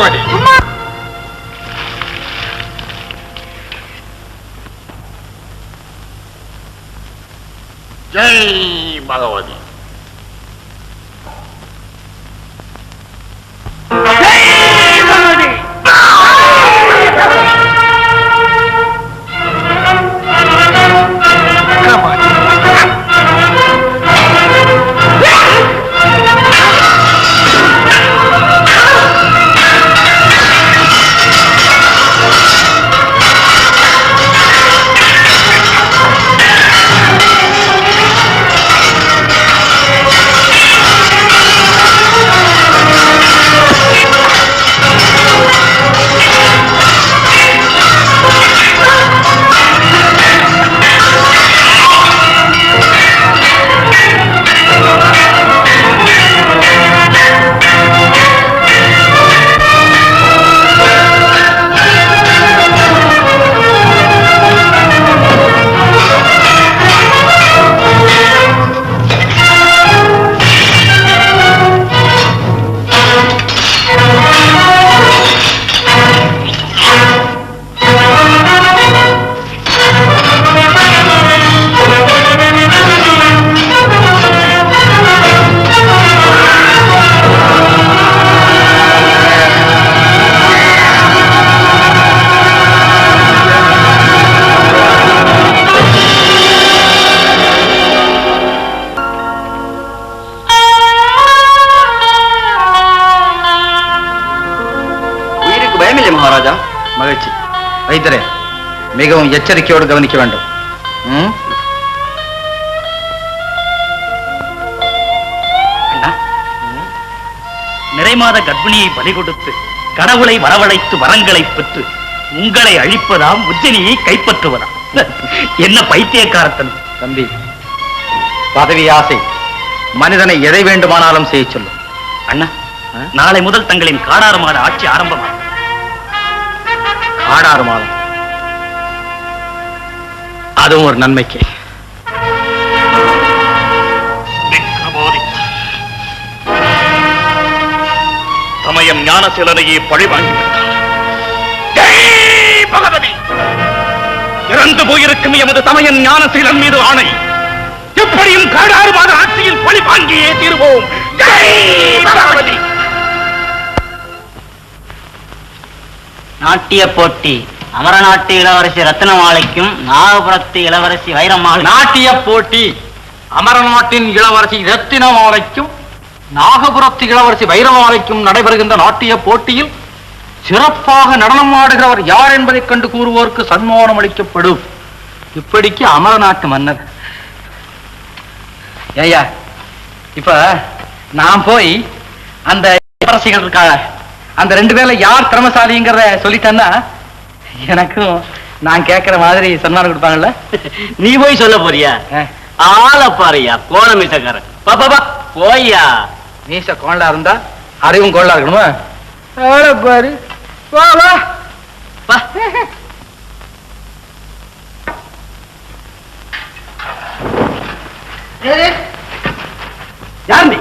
பகவதி. ஜெய் பகவதி. மகிழ்ச்சி. வைத்தியரே, மிகவும் எச்சரிக்கையோடு கவனிக்க வேண்டும். நிறைமாத கர்ப்பிணியை பலி கொடுத்து கடவுளை வரவழைத்து வரங்களை பெற்று உங்களை அழிப்பதாம் உஜ்ஜனியை கைப்பற்றுவதாம். என்ன பைத்தியக்காரத்தனம். தம்பி, பதவி ஆசை மனிதனை எதை வேண்டுமானாலும் செய்ய சொல்லும். அண்ணா, நாளை முதல் தங்களின் காடாறு மாத ஆட்சி ஆரம்பமாகும். காடாறு மாதம், அதுவும் ஒரு நன்மைக்கு. சமயம் ஞானசீலனையே பழி வாங்கிவிட்டார். பகவதி, இறந்து போயிருக்கும் எமது சமயன் ஞானசீலன் மீது ஆணை, எப்படியும் காடாறு மாத ஆட்சியில் பழி வாங்கியே தீர்வோம். பகவதி. நாட்டிய போட்டி அமரநாட்டு இளவரசி ரத்னமாலைக்கும் நாகபுரத்து இளவரசி வைரமாலை. நாட்டிய போட்டி அமரநாட்டின் இளவரசி ரத்தினமாலைக்கும் நாகபுரத்து இளவரசி வைரமாலைக்கும் நடைபெறுகின்ற நாட்டிய போட்டியில் சிறப்பாக நடனம் ஆடுகிறவர் யார் என்பதை கண்டு கூறுவோருக்கு சன்மானம் அளிக்கப்படும். இப்படிக்கு அமரநாட்டு மன்னர். ஏயா, இப்ப நான் போய் அந்த இளவரசிகள் இருக்காங்க, அந்த 2 பேர்ல யார் திறமசாலிங்கிறத சொல்லிட்டேன்னா எனக்கும் நான் கேட்கிற மாதிரி சன்மானம் கொடுப்பாங்கல்ல. நீ போய் சொல்ல போறியா? ஆள பாருயா, கோண மீசக்காரன். பாப்பா போய்யா. மீச கோணலா இருந்தா அறிவும் கோணலா இருக்கணுமா? ஆள பாரு. வா வா வா. யார் நீ?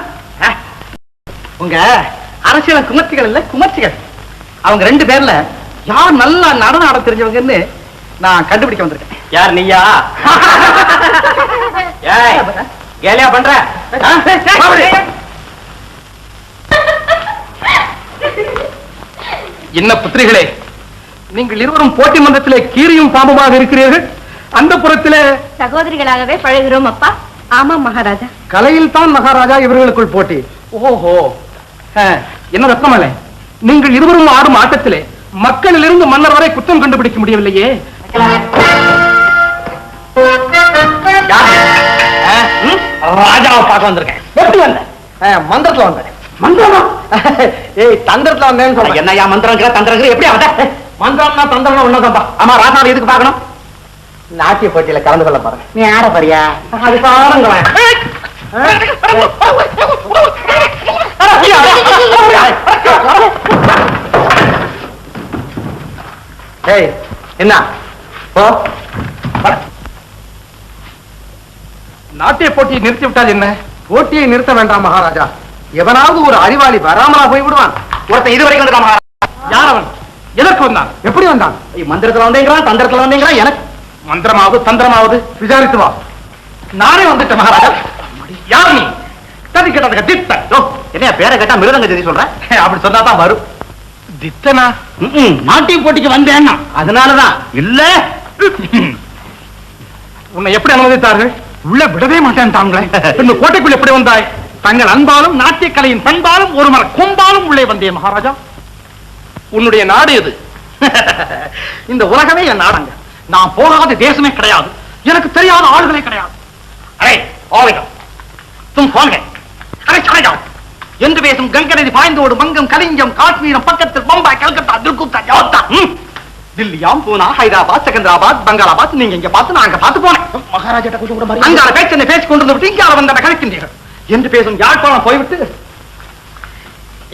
உங்க அரசியல் குமர்ச்சிகள் இல்ல, குமர்ச்சிகள். அவங்க 2 பேர்ல யார் நல்லா நடனம் ஆட தெரிஞ்சவங்கன்னு நான் கண்டுபிடிக்க வந்திருக்கேன். யார் நீயா? கேலியா பண்ற? என்ன புத்திரிகளே, நீங்கள் இருவரும் போட்டி மன்றத்திலே கீரியும் பாம்புமாக இருக்கிறீர்கள். அந்த புறத்திலே சகோதரிகளாகவே பழகிறோம் அப்பா. ஆமா மகாராஜா. கலையில் தான் மகாராஜா இவர்களுக்குள் போட்டி. ஓஹோ, என்ன ரத்னமாலை, நீங்கள் இருவரும் ஆடும் ஆட்டத்திலே மக்களிலிருந்து மன்னர் வரை குற்றம் கண்டுபிடிக்க முடியவில்லையே. ராஜாவை பார்க்க வந்திருக்கேன். எப்படி வந்த? மந்திரத்துல வந்தேன். மந்திரமா? ஏய், தந்திரத்துல வந்தேன்னு சொல்றேன். என்னையா மந்திரங்கிற தந்திரங்கிற எப்படி வந்த? மந்திரம்னா தந்திரம் ஒண்ணுதான்ப்பா. ஆமா, ராஜாவை எதுக்கு பார்க்கணும்? நாட்டிய போட்டியில கலந்து கொள்ள பாருங்க. நீ ஆட பாரியா? அது பாருங்களேன். ஏய், என்ன நாட்டிய போட்டியை நிறுத்தி விட்டால் என்ன? போட்டியை நிறுத்த வேண்டாம் மகாராஜா. எவனாவது ஒரு அறிவாளி வராமலா போய் விடுவான். ஒருத்தன் இதுவரைக்கும் வந்துட்டான் மகாராஜா. யார் அவன்? எதற்கு வந்தான்? எப்படி வந்தான்? மந்திரத்துல வந்தேங்கிறான், தந்திரத்துல வந்தேங்கிறான். எனக்கு மந்திரமாவது தந்திரமாவது விசாரித்து வா. நானே வந்துட்டேன் மகாராஜா. யார் நீ? தனி கேட்டதுக்கு தித்தன். என்ன பேரை கேட்டா மிருதங்க ஜெதி சொல்றேன். அப்படி சொன்னாதான் வரும். தித்தனா? நாட்டிய போட்டிக்கு வந்தேன்னா அதனாலதான். இல்ல உன்னை எப்படி அனுமதித்தார்கள்? உள்ள விடவே மாட்டேன் தாங்களே. இந்த கோட்டைக்குள் எப்படி வந்தாய்? தங்கள் அன்பாலும் நாட்டிய கலையின் பண்பாலும் ஒரு மர கொம்பாலும் உள்ளே வந்தேன் மகாராஜா. உன்னுடைய நாடு எது? இந்த உலகமே என் நாடங்க. நான் போகாத தேசமே கிடையாது. எனக்கு தெரியாத ஆளுகளே கிடையாது. அரே ஆவிடம் தும் போங்க. அரே சாய்டா என்று பேசும் கங்கை நதி பாய்ந்தோடு மங்கம் கலிங்கம் காஷ்மீரம் பக்கத்தில் பம்பாய் கல்கத்தா தில்குத்தா ஜோத்தா தில்லியாம் பூனா ஹைதராபாத் செகந்திராபாத் பங்களாபாத் நீங்க இங்க பார்த்து நான் அங்க பார்த்து போனேன். மகாராஜா கொஞ்சம் கூட அங்கால பேச்சு பேசிக் கொண்டு விட்டு இங்கால வந்த கணக்கின்றீர்கள் என்று பேசும் யாழ்ப்பாணம் போய்விட்டு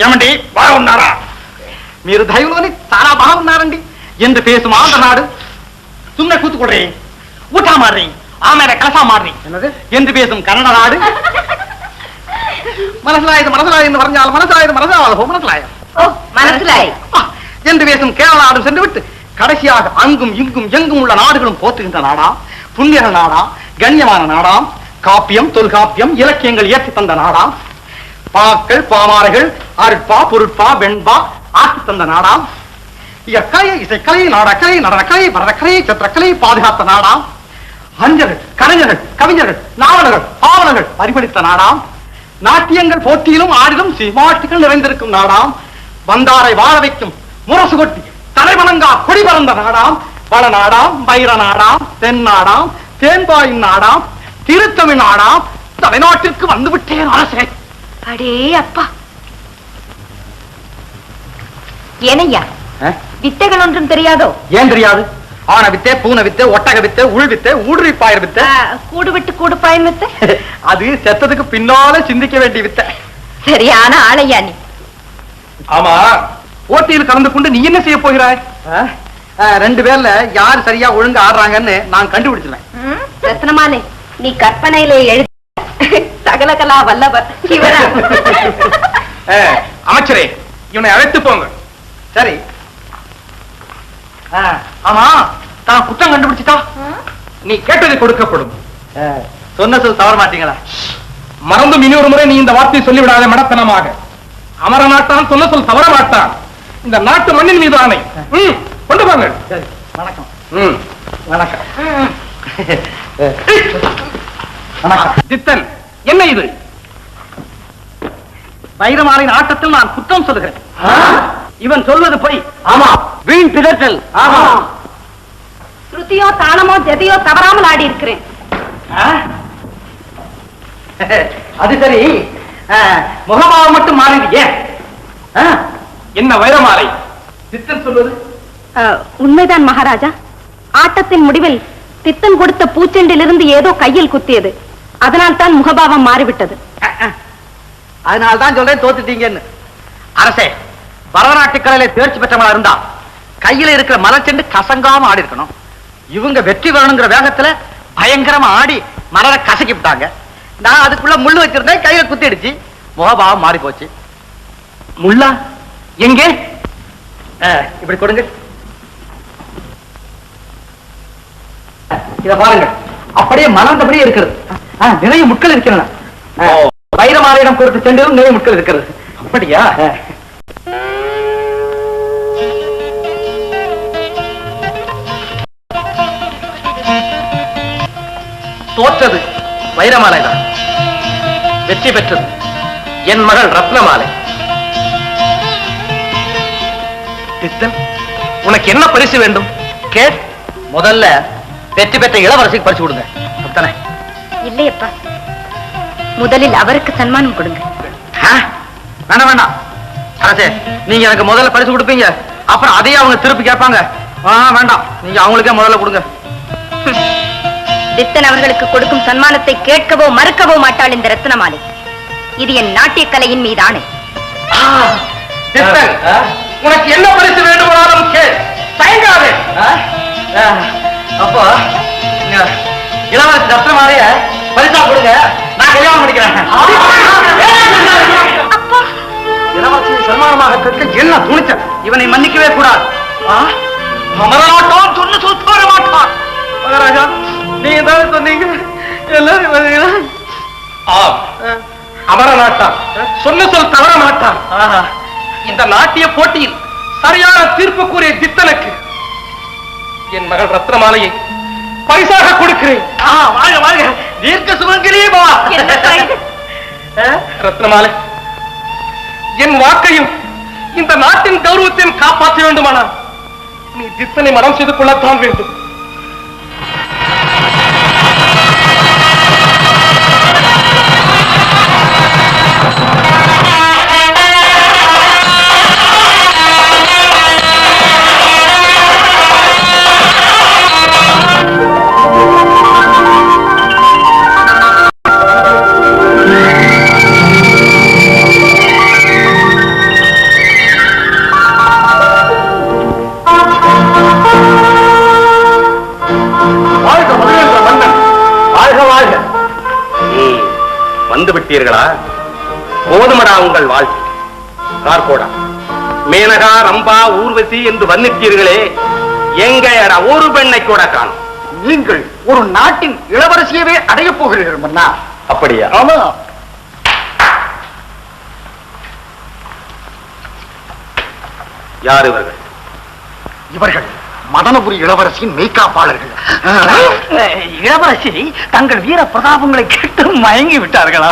ஏமண்டி வா உன்னாரா మీరు దైవంలోని చాలా బాగున్నారండి என்று பேசும் ஆந்திர நாடு சும்மா கூத்துக்கொள்றே ஊட்டா மாறி ஆமேர கலசா மாறி என்று பேசும் கன்னட நாடு மனசிலாயுது மனசிலாய் என்று പറഞ്ഞால் மனசிலாயுது மனசாவோ மனசிலாய் என்று பேசும் கேரள நாடும் சென்று விட்டு கடைசியாக அங்கும் இங்கும் எங்கும் உள்ள நாடுகளும் போற்றுகின்ற நாடா, புண்ணிய நாடா, கண்ணியமான நாடாம், காப்பியம் தொல்காப்பியம் இலக்கியங்கள் ஏற்றி தந்த நாடாம், பாக்கள் பாமாரைகள் அருட்பா பொருட்பா வெண்பா ஆக்கி தந்த நாடாம், இயற்கலை இசைக்கலை நாடக்கலை நடனக்கலை பரதக்கலை சித்திரக்கலை பாதுகாத்த நாடாம், அறிஞர்கள் கலைஞர்கள் கவிஞர்கள் நாவலர்கள் பாவலர்கள் பரிபடித்த நாடாம், நாட்டியங்கள் போட்டியிலும் ஆடிலும் சிமாட்டிகள் நிறைந்திருக்கும் நாடாம், வந்தாரை வாழ வைக்கும் முரசு கொட்டி தலைவணங்கா கொடி பறந்த நாடாம், வள நாடாம், வைர நாடாம், தென் நாடாம், தேன்பாயின் நாடாம், திருத்தமிழ் நாடாம், தலைநாட்டிற்கு வந்துவிட்டேன் அரசே. அடே அப்பா, ஏனையா வித்தைகள் ஒன்றும் தெரியாதோ? ஏன் தெரியாது? ஆன வித்தை, பூனை வித்தை, ஒட்டக வித்தை, உள் வித்தை, ஊடுருவி பாயிர வித்தை, கூடு விட்டு கூடு பாயும் வித்தை. அது செத்ததுக்கு பின்னால சிந்திக்க வேண்டிய வித்தை. சரியான ஆளையா நீ. ஆமா, போட்டியில் கலந்து கொண்டு நீ என்ன செய்ய போகிறாய்? ரெண்டு பேர்ல யார் சரியா ஒழுங்கு ஆடுறாங்கன்னு நான் கண்டுபிடிச்சிருவேன். ரத்னமாலே, நீ கற்பனையிலே எழுதி சகலகலா வல்லவர் இவரா? அமைச்சரே, இவனை அழைத்து போங்க. சரி. ஆமா, தான் குற்றம் கண்டுபிடிச்சிட்டா நீ கேட்டதை கொடுக்கப்படும். சொன்ன சொல் தவற மாட்டீங்களா? மறந்தும் இனி ஒரு முறை நீ இந்த வார்த்தையை சொல்லிவிடாத மடத்தனமாக. அமர நாட்டான் சொன்ன சொல் தவற மாட்டான். இந்த நாட்டு மண்ணின் மீது ஆணை. கொண்டு போங்க. வணக்கம். வணக்கம். வணக்கம். தித்தன், என்ன இது? வைரமாலின் ஆட்டத்தில் நான் குற்றம் சொல்லுகிறேன். இவன் சொல்வது பொய். ஆமா, வீண் பிதற்றல். ஆமா, ஸ்ருதியோ தாளமோ ஜதியோ தவறாமல் ஆடி இருக்கிறேன். அது சரி, முகபாவம் மட்டும் மாறிடுயே. என்ன வைரமாலை? தித்தன் சொல்வது உண்மைதான் மகாராஜா. ஆட்டத்தின் முடிவில் தித்தன் கொடுத்த பூச்செண்டிலிருந்து ஏதோ கையில் குத்தியது. அதனால் தான் முகபாவம் மாறிவிட்டது. அதனால்தான் சொல்றேன் தோத்துட்டீங்கன்னு. அரசே, பரதநாட்டிய கலையில தேர்ச்சி பெற்றவங்களா இருந்தா கையில இருக்கிற மலச்செண்டு கசங்காம ஆடி இருக்கணும். இவங்க வெற்றி வேணுங்கிற வேகத்துல பயங்கரமா ஆடி மலரை கசக்கி விட்டாங்க. நான் அதுக்குள்ள முள்ளு வச்சிருந்தேன், கையில குத்திடுச்சு, முகபாவம் மாறி போச்சு. முள்ளா எங்கே? இப்படி கொடுங்க. இத பாருங்க, அப்படியே மலர்ந்தபடியே இருக்கிறது. நிறைய முட்கள் இருக்கிறன. வைரமாலையிடம் கொடுத்த செண்டிலும் நிறைய முட்கள் இருக்கிறது. அப்படியா? தோற்றது வைரமாலைதான், வெற்றி பெற்றது என் மகள் ரத்னமாலை. உனக்கு என்ன பரிசு வேண்டும்? கேட், முதல்ல வெற்றி பெற்ற இளவரசிக்கு பரிசு கொடுங்க. அத்தனை இல்லையப்பா, முதலில் அவருக்கு சன்மானம் கொடுங்க. வேண்டாம் வேண்டாம் அரசே, நீங்க எனக்கு முதல்ல பரிசு கொடுப்பீங்க, அப்புறம் அதையே அவங்க திருப்பி கேட்பாங்க. வேண்டாம், நீங்க அவங்களுக்கே முதல்ல கொடுங்க. தித்தன் அவர்களுக்கு கொடுக்கும் சன்மானத்தை கேட்கவோ மறுக்கவோ மாட்டாள் இந்த ரத்னமாலை. இது என் நாட்டிய கலையின் மீது ஆணை. உனக்கு என்ன பரிசு வேண்டுமானாலும் கேள், தயங்காதே. அப்போ இளவரசி ரத்னமாலைய பரிசா கொடுங்க, நான் கல்யாணம் பண்ணிக்கிறேன். இளவரசி சன்மானமாக கேட்க என்ன துணிச்சல்! இவனை மன்னிக்கவே அமர மாட்டான், சொன்ன சொல் தவற மாட்டான். இந்த நாட்டிய போட்டியில் சரியான தீர்ப்பு கூறிய தித்தனுக்கு என் மகள் ரத்னமாலையை பரிசாக கொடுக்கிறேன். வாழ்க வாழ்க, தீர்க்க சுமங்கலியே பா. ரத்னமாலை, என் வாக்கையும் இந்த நாட்டின் கௌரவத்தையும் காப்பாற்ற வேண்டுமானால் நீ தித்தனை மனம் செய்து கொள்ளத்தான் வேண்டும். வந்து விட்டீர்களா? போதுமடா உங்கள் வாழ்க்கை. கார்கோடா, மேனகா, ரம்பா, ஊர்வசி என்று வர்ணித்தீர்களே, எங்கடா ஒரு பெண்ணை கூட காணும். நீங்கள் ஒரு நாட்டின் இளவரசியவே அடையப் போகிறீர்கள் மன்னா. அப்படியா? ஆமா. யார் இவர்கள்? இவர்கள் மதனபுரி இளவரசியின் மெய்காப்பாளர்கள். இளவரசி தங்கள் வீர பிரதாபங்களை கேட்டு மயங்கி விட்டார்களா?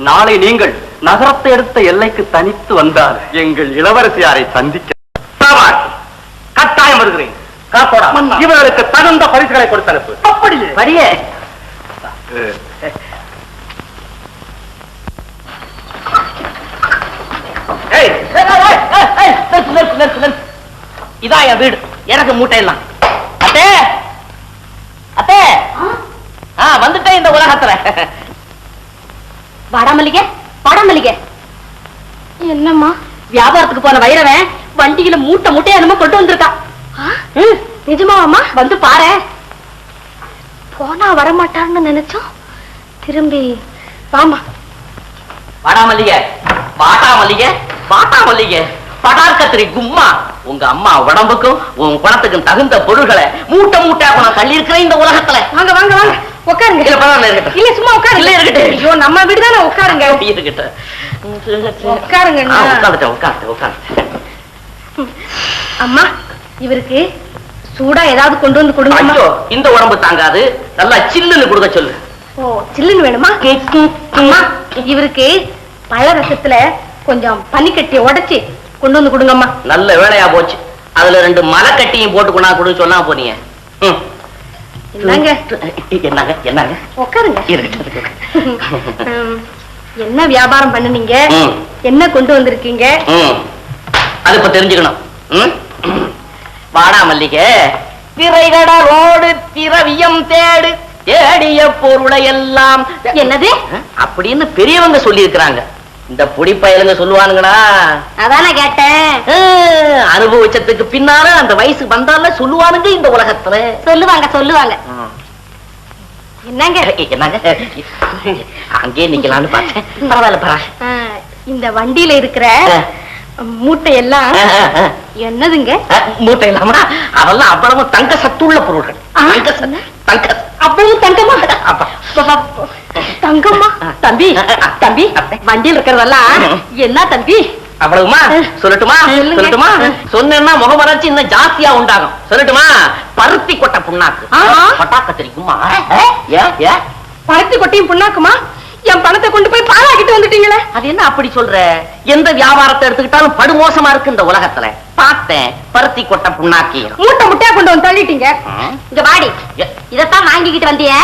நாளை நீங்கள் நகரத்தை எடுத்த எல்லைக்கு தனித்து வந்தால் எங்கள் இளவரசியாரை சந்திக்க கட்டாயம் வருகிறேன். இவர்களுக்கு தகுந்த பரிசுகளை கொடுத்து அனுப்பு. அப்படியே வரியே. இதான் என் வீடு. எனக்கு மூட்டை எல்லாம் அத்தே அத்தே வந்துட்டேன் இந்த உலகத்துல. வடமல்லிகை வடமல்லிகை, என்னம்மா வியாபாரத்துக்கு போன வைரவன் வண்டியில மூட்டை மூட்டையா என்னமோ கொண்டு வந்திருக்கான். நிஜமாவாம்மா? வந்து பாரு. போனா வரமாட்டான்னு நினைச்சோம், திரும்பி வாமா. வாடாமல்லிகை வாட்டாமல்லிகை வாட்டாமல்லிகை படார்கத்திரி கும்மா, உங்க அம்மா உடம்புக்கும் உன் குணத்துக்கும் தகுந்த பொருள்களை மூட்டை மூட்டையாக நான் தள்ளி இருக்கிறேன் இந்த உலகத்துல. வாங்க வாங்க வாங்க உட்காருங்க. இல்ல பரவாயில்ல இருக்கட்டும். இல்ல சும்மா உட்காரு. இல்ல இருக்கட்டும். ஐயோ நம்ம வீடுதானே, உட்காருங்க. இருக்கட்டும். உட்காருங்க. உட்காந்துட்டேன் உட்காந்து. அம்மா, இவருக்கு சூடா ஏதாவது கொண்டு வந்து கொடுங்க. இந்த உடம்பு தாங்காது, நல்லா சில்லுன்னு கொடுக்க சொல்லு. ஓ, சில்லுன்னு வேணுமா? அம்மா, இவருக்கு பழ ரசத்துல கொஞ்சம் பனிக்கட்டிய உடைச்சு கொண்டு வந்து கொடுங்கம்மா. நல்ல வேலையா போச்சு. அதுல 2 மலைக்கட்டியும் போட்டு கொண்டா கொடுன்னு சொன்னா போனீங்க. என்னங்க என்னங்க என்னங்க உட்காருங்க. என்ன வியாபாரம் பண்ணுனீங்க? என்ன கொண்டு வந்திருக்கீங்க? அது இப்ப தெரிஞ்சுக்கணும். வாடாமல்லிகை, திரைகடலோடு திரவியம் தேடு தேடிய பொருளை எல்லாம். என்னது அப்படின்னு பெரியவங்க சொல்லி இருக்கிறாங்க. இந்த புடிப்பயலுங்க சொல்லுவானுங்கடா. அதான கேட்டேன். அனுபவிச்சதுக்கு பின்னால அந்த வயசு வந்தால சொல்லுவானுங்க இந்த உலகத்துல. சொல்லுவாங்க சொல்லுவாங்க. என்னங்க என்னங்க அங்கே நிக்கலாம்னு பார்த்தேன். பரவாயில்ல பரவாயில்ல. இந்த வண்டியில இருக்கிற மூட்டை எல்லாம் என்னதுங்க? மூட்டை இல்லாம அதெல்லாம் அவ்வளவு தங்க சத்துள்ள பொருள்கள். தங்க அவ்வளவு தங்கமா? தங்கம்மா? தம்பி தம்பி, வண்டியில் இருக்கிறதெல்லாம் என்ன தம்பி? அவ்வளவுமா? சொல்லட்டுமா சொல்லட்டுமா? சொன்னா முகமலர்ச்சி இன்னும் ஜாஸ்தியா உண்டாகும். சொல்லட்டுமா? பருத்தி கொட்டை புண்ணாக்கு. பட்டாக்க தெரியுமா? பருத்தி கொட்டையும் புண்ணாக்குமா? என் பணத்தை கொண்டு போய் பாழாக்கிட்டு வந்துட்டீங்களே. அது என்ன அப்படி சொல்ற? எந்த வியாபாரத்தை எடுத்துக்கிட்டாலும் படுமோசமா இருக்கு இந்த உலகத்துல. பார்த்தேன், பருத்தி கொட்டை புண்ணாக்கி மூட்டை முட்டையா கொண்டு வந்து தள்ளிட்டீங்க. இங்க வாடி, இதத்தான் வாங்கிக்கிட்டு வந்திய.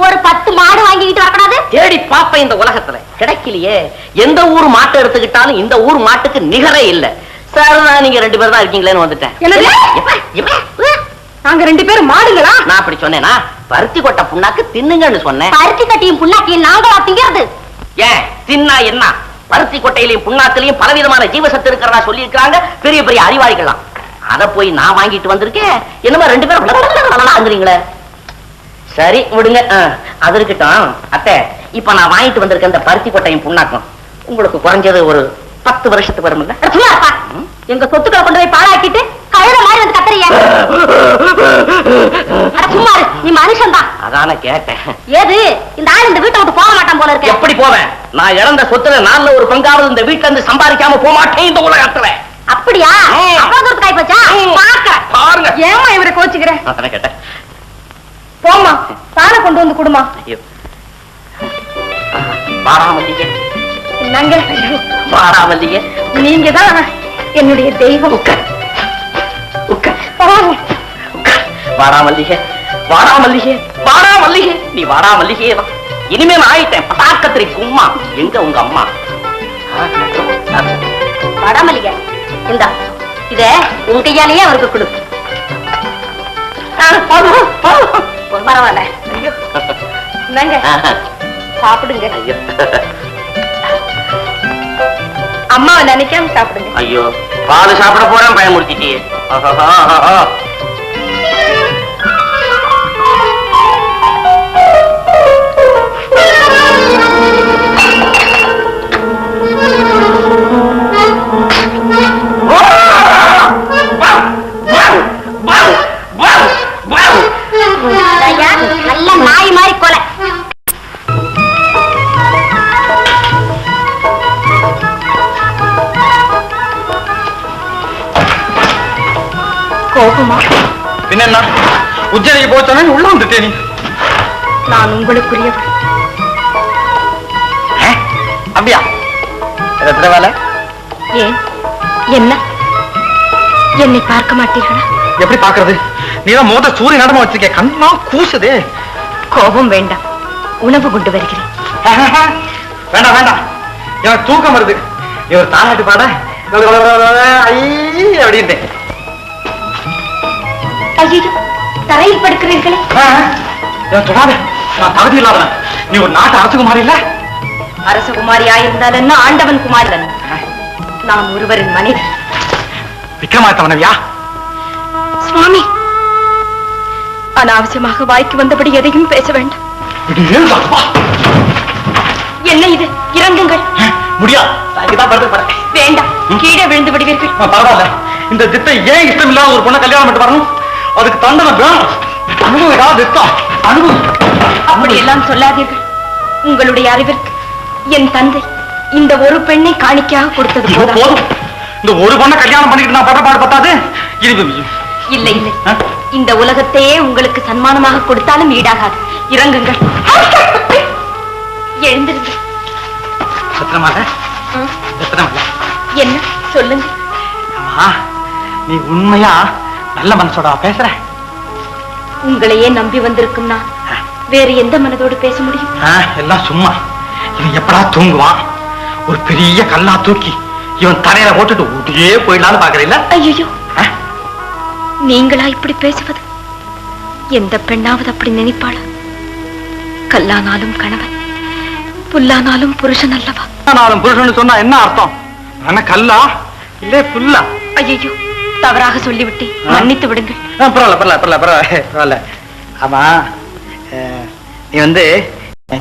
ஒரு 10 மாடு வாங்கிக்கிட்டு வரக்கூடாது? தேடி பாப்பேன் இந்த உலகத்துல, கிடைக்கலையே. எந்த ஊர் மாட்டை எடுத்துக்கிட்டாலும் இந்த ஊர் மாட்டுக்கு நிகரே இல்ல. சார், நீங்க 2 பேர் தான் இருக்கீங்களேன்னு வந்துட்டேன். நாங்க 2 பேரும் மாடுங்களா? நான் அப்படி சொன்னேனா? பருத்தி கொட்டை புண்ணாக்கு தின்னுங்கன்னு சொன்னேன். பருத்தி கட்டியும் புண்ணாக்கையும் நாங்களா திங்கிறது? ஏன் தின்னா என்ன? பருத்தி கொட்டையிலையும் புண்ணாக்கிலையும் பலவிதமான ஜீவசத்து இருக்கிறதா சொல்லி இருக்காங்க பெரிய பெரிய அறிவாளிகளாம். அத போய் நான் வாங்கிட்டு வந்திருக்கேன். என்னமா 2 பேரும். சரி விடுங்க, அது இருக்கட்டும். அத்தை, இப்ப நான் வாங்கிட்டு வந்திருக்கேன் இந்த பருத்தி கொட்டையும் புண்ணாக்கும் உங்களுக்கு குறைஞ்சது ஒரு 10 வருஷத்துக்கு வரும்ல? எங்க சொத்துக்களை கொண்டு போய் பாழாக்கிட்டு கழுத மாதிரி வந்து கத்துறிய? சும்மா நீ மனுஷன் தான். அதான கேட்டேன். ஏது இந்த ஆள் இந்த வீட்டை விட்டு போக மாட்டான் போல இருக்கு. எப்படி போவேன்? நான் இழந்த சொத்துல 4/4 இந்த வீட்டுல இருந்து சம்பாதிக்காம போக மாட்டேன் இந்த உலகத்துல. அப்படியா? அவ்வளவு தூரத்துக்கு ஆயி போச்சா? பாருங்க. ஏமா இவரை கோச்சுக்கிறேன்? அதான கேட்டேன். போமா தானே கொண்டு வந்து குடுமா. வாராமல்லிகே. நாங்க வாராமல்லிகே. நீங்க தான் என்னுடைய தெய்வம். வாராமல்லிகே வாராமல்லிகே வாராமல்லிகே. நீ வாராமல்லிகே தான். இனிமே நான் ஆயிட்டேன் பட்டாக்கத்திரி கும்மா. எங்க உங்க அம்மா? வடாமல்லிகை இந்தா இத உங்க கையாலேயே அவருக்கு கொடு. பரவாயில்ல. இந்தாங்க சாப்பிடுங்க. அம்மாவை நினைக்காம சாப்பிடுங்க. ஐயோ பால் சாப்பிட போறேன் பயமுறுத்திட்டே. நல்ல நாய் மாதிரி கொலை. கோபமா? பின்ன உஜ்ஜனிக்கு போச்சானே உள்ள வந்துட்டே. நீ நான் உங்களுக்குரியவள். அப்படியா? எத்தனை வேலை? ஏன் என்ன என்னை பார்க்க மாட்டீர்களா? எப்படி பாக்குறது? நீதான் மோத சூரிய நடமா வச்சிருக்க. கண்ணா கூசுதே. கோபம் வேண்டாம், உணவு கொண்டு வருகிறேன். வேண்டாம் வேண்டாம், எனக்கு தூக்கம் வருது. நீ ஒரு தாலாட்டு பாட அப்படின்னு. ஐயோ தரையில் படுக்கிறீர்களே. சொல்லாத, நான் தகுதி இல்லாதவன். நீ ஒரு நாட்டு அரசகுமாரி இல்ல? அரசகுமாரியா இருந்தால் என்ன, ஆண்டவன் குமாரி தானே. நான் ஒருவரின் மனைவி. விக்ரமாதித்த மனைவியா? சுவாமி, அனாவசியமாக வாய்க்கு வந்தபடி எதையும் பேச வேண்டாம். என்ன இது? இறங்குங்கள். முடியாது, வேண்டாம், கீழே விழுந்து விடுவீர்கள். பரவாயில்ல, இந்த திட்டம் ஏன் இஷ்டம் இல்லாத ஒரு பொண்ணை கல்யாணம் பண்ணிட்டு வரணும்? அதுக்கு தண்டனை வேணும். அனுபவம் ஏதாவது அனுபவம். அப்படி எல்லாம் சொல்லாதீர்கள். உங்களுடைய அறிவிற்கு என் தந்தை இந்த ஒரு பெண்ணை காணிக்கையாக கொடுத்தது போதும். இந்த ஒரு பொண்ணை கல்யாணம் பண்ணிட்டு நான் படுற பாடு பத்தாது. இல்லை இல்லை, இந்த உலகத்தையே உங்களுக்கு சன்மானமாக கொடுத்தாலும் ஈடாகாது. இறங்குங்கள். எழுந்திருங்கள். என்ன சொல்லுங்க. நீ உண்மையா நல்ல மனசோட பேசுற? உங்களையே நம்பி வந்திருக்கும் நான் வேறு எந்த மனதோடு பேச முடியும்? எல்லாம் சும்மா. இவன் எப்படா தூங்குவான்? ஒரு பெரிய கல்லா தூக்கி இவன் தலையில போட்டுட்டு ஊட்டியே போயிடலான்னு பாக்குறீங்களா? ஐயோ, நீங்களா இப்படி பேசுவது? எந்த பெண்ணாவது அப்படி நினைப்பாளா? கல்லானாலும் கணவன், புல்லானாலும் புருஷன் அல்லவா? நானும் புருஷன் சொன்னா என்ன அர்த்தம்? ஆனா கல்லா இல்ல புல்லா? ஐயோ, தவறாக சொல்லிவிட்டேன், மன்னித்து விடுங்கள். பரவாயில்ல. ஆமா, நீ வந்து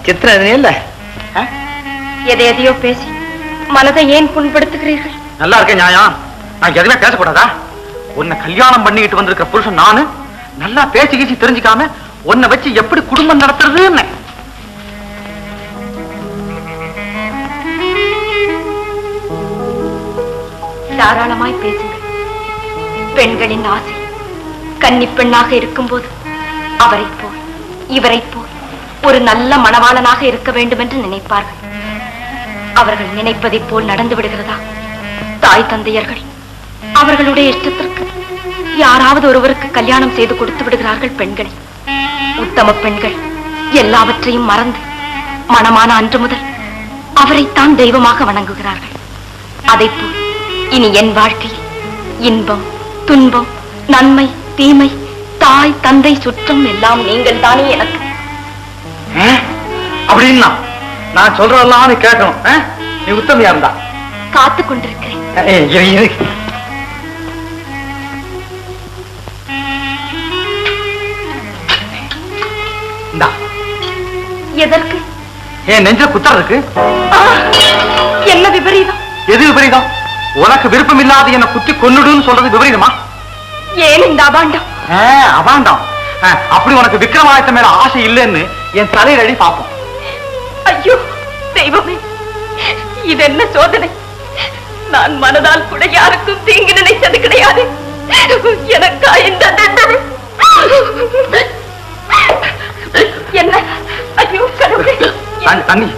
சித்திரம் இல்ல? எதை எதையோ பேசி மனதை ஏன் புண்படுத்துகிறீர்கள்? நல்லா இருக்கேன் நியாயம். நான் எதுவுமே பேசக்கூடாதா? உன்னை கல்யாணம் பண்ணிக்கிட்டு வந்திருக்கிற புருஷன் நானு. நல்லா பேசி கீசி தெரிஞ்சுக்காம உன்னை வச்சு எப்படி குடும்பம் நடத்துறதுன்னு. தாராளமாய் பேசுங்கள். பெண்களின் ஆசை கன்னி பெண்ணாக இருக்கும் போது அவரை போல் இவரை போல் ஒரு நல்ல மணவாளனாக இருக்க வேண்டும் என்று நினைப்பார்கள். அவர்கள் நினைப்பதை போல் நடந்து விடுகிறதா? தாய் தந்தையர்கள் அவர்களுடைய இஷ்டத்திற்கு யாராவது ஒருவருக்கு கல்யாணம் செய்து கொடுத்து விடுகிறார்கள் பெண்களை. உத்தம பெண்கள் எல்லாவற்றையும் மறந்து மணமான அன்று முதல் அவரைத்தான் தெய்வமாக வணங்குகிறார்கள். அதைப்போல் இனி என் வாழ்க்கையில் இன்பம், துன்பம், நன்மை, தீமை, தாய் தந்தை சுற்றம் எல்லாம் நீங்கள் தானே எனக்கு. அப்படின்னா நான் சொல்றதெல்லாம் நீ கேட்கணும். நீ உத்தமையா இருந்தா காத்துக் கொண்டிருக்கிறேன். எதற்கு? என் நெஞ்ச குத்தம் இருக்கு. என்ன விபரீதம்? எது விபரீதம்? உனக்கு விருப்பம் இல்லாத என்ன குத்தி கொன்னுடுன்னு சொல்றது விபரீதமா? ஏன் இந்த அபாண்டம்? அபாண்டம்? அப்படி உனக்கு விக்ரமாதித்த மேல ஆசை இல்லைன்னு என் தலையில் அடி பார்ப்போம். ஐயோ தெய்வமே, இது என்ன சோதனை? நான் மனதால் கூட யாருக்கும் தீங்கு நினைத்தது கிடையாது. எனக்கா இந்த தண்டனை? என்ன? ஐயோ கடவுளே! தண்ணி.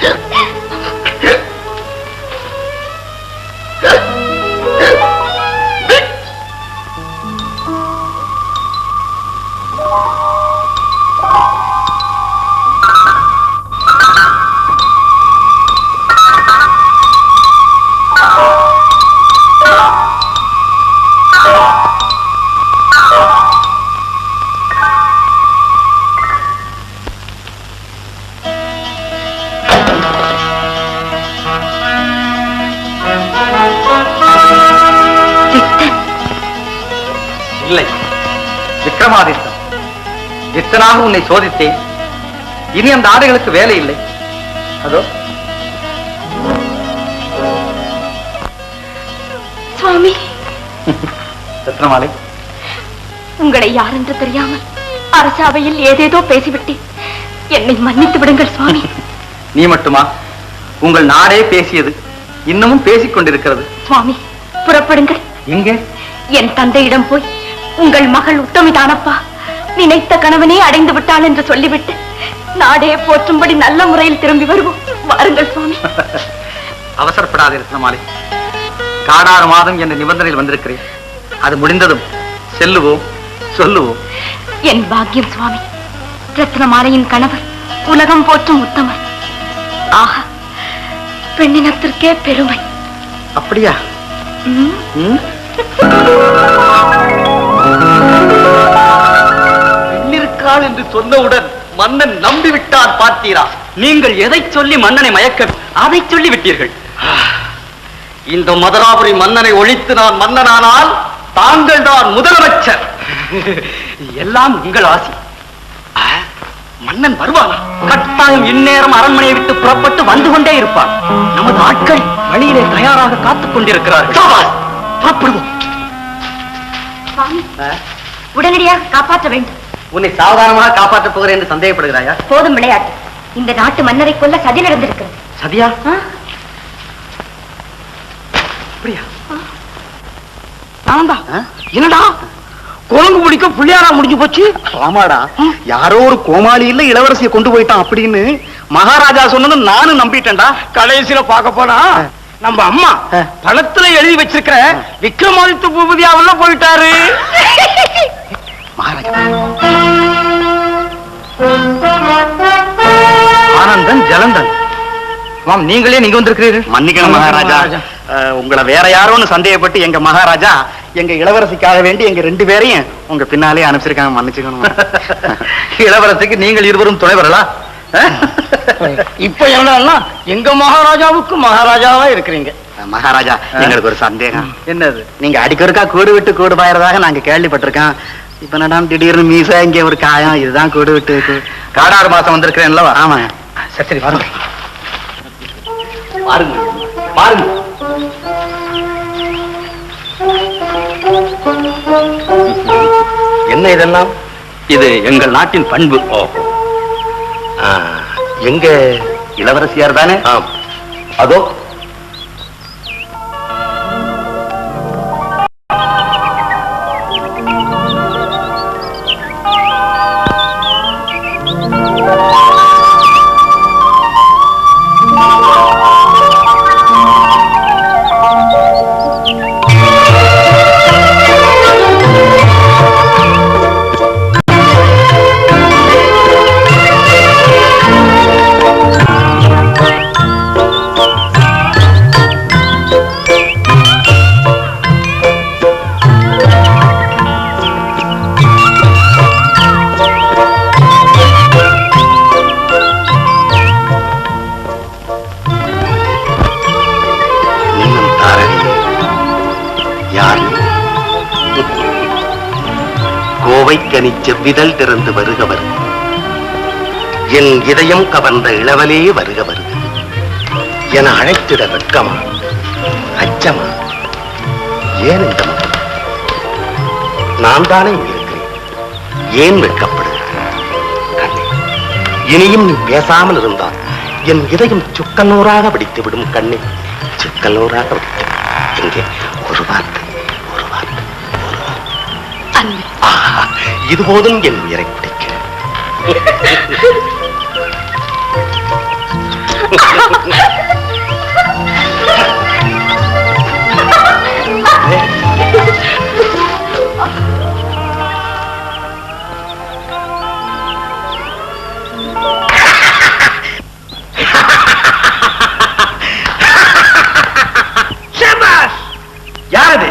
இல்லை விக்ரமாதித்தன், ஜித்தனாக உன்னை சோதித்தேன். இனி அந்த ஆடைகளுக்கு வேலை இல்லை. அதோ சுவாமி. ரத்னமாலை, உங்களை யார் என்று தெரியாமல் அரசாவையில் ஏதேதோ பேசிவிட்டேன். என்னை மன்னித்து விடுங்கள் சுவாமி. நீ மட்டுமா? உங்கள் நாடே பேசியது, இன்னமும் பேசிக் கொண்டிருக்கிறது. சுவாமி புறப்படுங்கள். எங்கே? என் தந்தையிடம் போய் உங்கள் மகள் உத்தமிதானப்பா, நினைத்த கணவனே அடைந்து விட்டாள் என்று சொல்லிவிட்டு நாடே போற்றும்படி நல்ல முறையில் திரும்பி வருவோம். வாருங்கள் சுவாமி. அவசரப்படாதே ரத்னமாலை. காடாறு மாதம் என்ற நிபந்தனையில் வந்திருக்கிறேன். அது முடிந்ததும் செல்லுவோம், சொல்லுவோம். என் பாக்கியம் சுவாமி. ரத்னமாலையின் கணவர் உலகம் போற்றும் உத்தமர். ஆஹா, பெண்ணினத்திற்கே பெருமை. அப்படியா? பெண்ணிருக்காள் என்று சொன்னவுடன் மன்னன் நம்பிவிட்டான். பார்த்தீரா? நீங்கள் எதை சொல்லி மன்னனை மயக்க, அதை சொல்லி விட்டீர்கள். இந்த மதுராபுரி மன்னனை ஒழித்து நான் மன்னனானால் தாங்கள் தான் முதலமைச்சர். எல்லாம் உங்கள் ஆசி. மன்னன் வருவானா? கட்டாயம் இந்நேரம் அரண்மனையை விட்டு புறப்பட்டு வந்து கொண்டே இருப்பான். நமது ஆட்கள் வழியிலே தயாராக காத்துக் கொண்டிருக்கிறார்கள். புறப்படுவோம். சுவாமி, உடனடியாக காப்பாற்ற வேண்டும். உன்னை சாதாரணமாக காப்பாற்றப் போகிறேன் என்று சந்தேகப்படுகிறாயா? போதும் விளையாட்டு. இந்த நாட்டு மன்னரை கொல்ல சதி நடந்திருக்கிறது. சதியா? அப்படியா? என்னடா குரங்கு பிடிக்க புள்ளியாரா முடிஞ்சு போச்சு? ஆமாடா, யாரோ ஒரு கோமாளி இல்ல இளவரசியை கொண்டு போயிட்டான் அப்படின்னு மகாராஜா சொன்னது நானும் நம்பிட்டேன்டா. கடைசியில பார்க்க போனா நம்ம அம்மா பணத்துல எழுதி வச்சிருக்கிற விக்ரமாதித்த பூபதியாவெல்லாம் போயிட்டாரு. மகாராஜா ஆனந்தன் ஜலந்தன், நீங்களே நீங்க வந்திருக்கிறீர்கள். மன்னிக்கணும் மகாராஜா, உங்களை வேற யாரோன்னு சந்தேகப்பட்டு எங்க மகாராஜா எங்க இளவரசிக்காக வேண்டி எங்க 2 பேரையும் உங்க பின்னாலே அனுப்பிச்சிருக்காங்க. மன்னிச்சுக்கணும். இளவரசிக்கு நீங்கள் இருவரும் துணை வரலாம். இப்ப என்னன்னா எங்க மகாராஜாவுக்கு மகாராஜாவா இருக்கிறீங்க. மகாராஜா, எங்களுக்கு ஒரு சந்தேகம். என்னது? நீங்க அடிக்கொருக்கா கூடு விட்டு கூடு பாயறதாக நாங்க கேள்விப்பட்டிருக்கோம். இப்ப நடாம் திடீர்னு மீசா இங்க ஒரு காயம், இதுதான் கூடு விட்டு. காடாறு மாசம் வந்திருக்கிறேன்ல. ஆமா. சரி பாருங்க பாருங்க பாருங்க. என்ன இதெல்லாம்? இது எங்கள் நாட்டின் பண்பு. எங்க இளவரசியார் தானே? அதோ கோவைக்கனி செவ்விதழ் திறந்து வருக வருக, என் இதயம் கவர்ந்த இளவலே வருக வருக என அழைத்திட வெட்கமா, அச்சமா? ஏன் இந்த மகன்? நான் தானே இருக்கிறேன். ஏன் வெட்கப்படுகிறேன்? கண்ணே, இனியும் நீ பேசாமல் இருந்தால் என் இதயம் சுக்கநூறாக வெடித்துவிடும். கண்ணே, சுக்கநூறாக வெடித்து. எங்கே ஒரு வார்த்தை, ஒரு வார்த்தை, ஒரு வார்த்தை. ஆஹா, இது போதும் என் உயிரை குடிக்க. யாரது?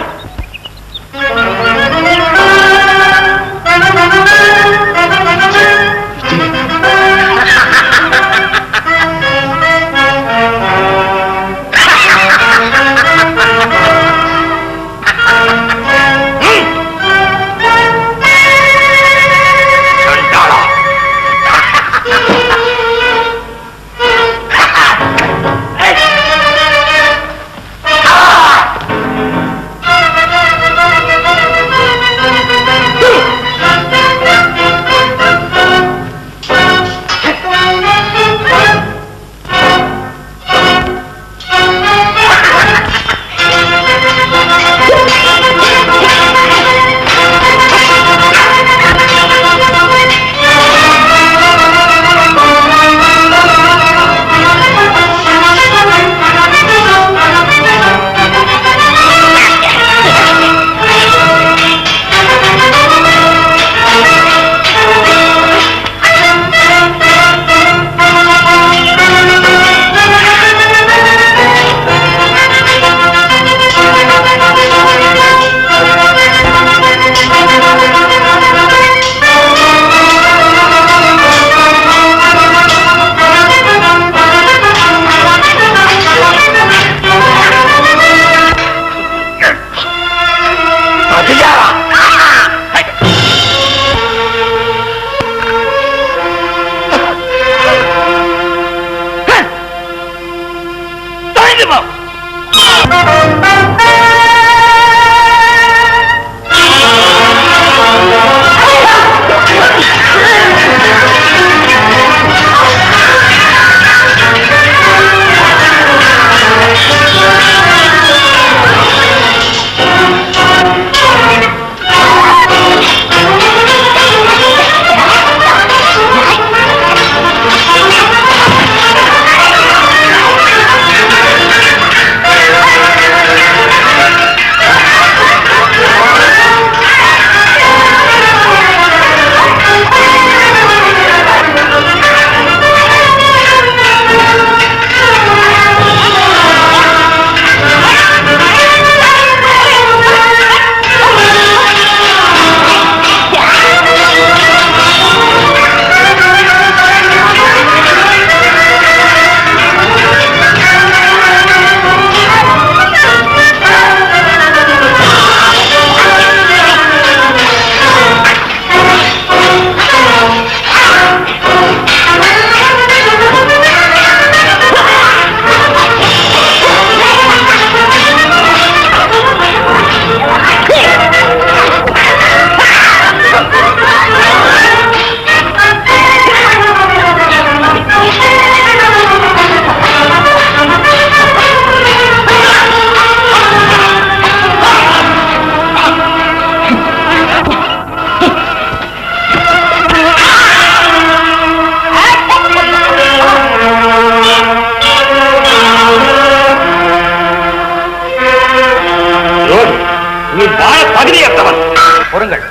பொறுங்கள்.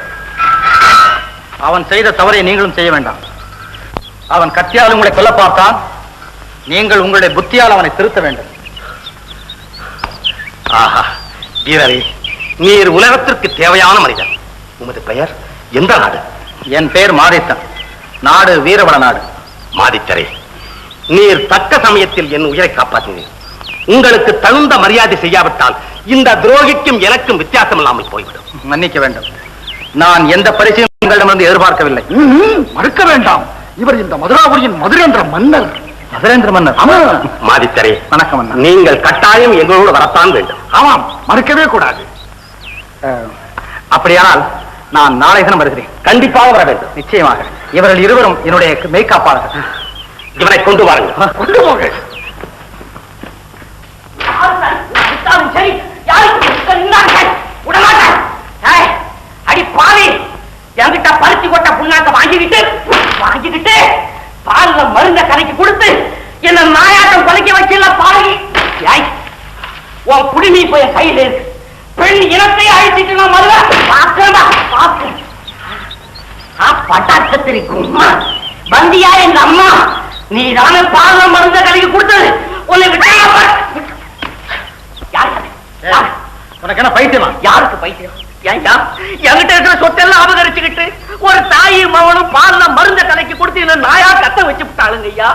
அவன் செய்த தவறை நீங்களும் செய்ய வேண்டாம். அவன் கத்தியால் உங்களை கொல்ல பார்த்தான். நீங்கள் உங்களுடைய புத்தியால் அவனை திருத்த வேண்டும். ஆஹா, வீரரே, நீர் உலகத்திற்கு தேவையான மனிதன். உமது பெயர்? எந்த நாடு? என் பெயர் மாரித்தன். நாடு வீரவள நாடு. மாதித்தரே, நீர் தக்க சமயத்தில் என் உயிரை காப்பாற்றினீர். உங்களுக்கு தகுந்த மரியாதை செய்யாவிட்டால் இந்த துரோகிக்கும் எனக்கும் வித்தியாசம் இல்லாமல் போய்விடும். மன்னிக்க வேண்டும். நான் எந்த பரிசையும் உங்களிடமிருந்து எதிர்பார்க்கவில்லை. மறுக்க வேண்டாம். இவர் இந்த மதுராபுரியின் மதுரேந்திர மன்னர். மதுரேந்திர மன்னர்? மாதித்தரே, வணக்கம் அண்ணா. நீங்கள் கட்டாயம் எங்களோடு வரத்தான் வேண்டும். ஆமாம், மறுக்கவே கூடாது. அப்படியானால் நான் நாளை தினம் வருகிறேன். கண்டிப்பாக வர வேண்டும். நிச்சயமாக. இவர்கள் இருவரும் என்னுடைய மெய்காப்பாளர்கள். இவனை கொண்டு வாருங்கள். கொண்டு போங்க. சரி யாருக்கு விடமாட்டேன். அடி பாவி, என்கிட்ட பருத்தி கொட்ட புண்ணாக்க வாங்கிக்கிட்டு பால்ல மருந்த கலைக்கு கொடுத்து என்ன நாயாட்டம் கொலைக்க வச்சில பாவி. உன் குடிமீ போய் கையில் இருக்கு. பெண் இனத்தை அழிச்சிட்டு நான் மருவ பார்க்க பட்டாக்கத்திரிக்கும் வந்தியா எங்க அம்மா, நீ தானே பால்ல மருந்த கலைக்கு கொடுத்தது. உன்னை விட்டு உனக்கு என்ன பைத்தியமா? யாருக்கு பைத்தியம்? என்கிட்ட இருக்கிற சொத்தெல்லாம் அபகரிச்சுக்கிட்டு ஒரு தாயும் மகனும் பால்ல மருந்த கலைக்கு கொடுத்து என்ன நாயா கத்த வச்சு விட்டாளுங்க ஐயா.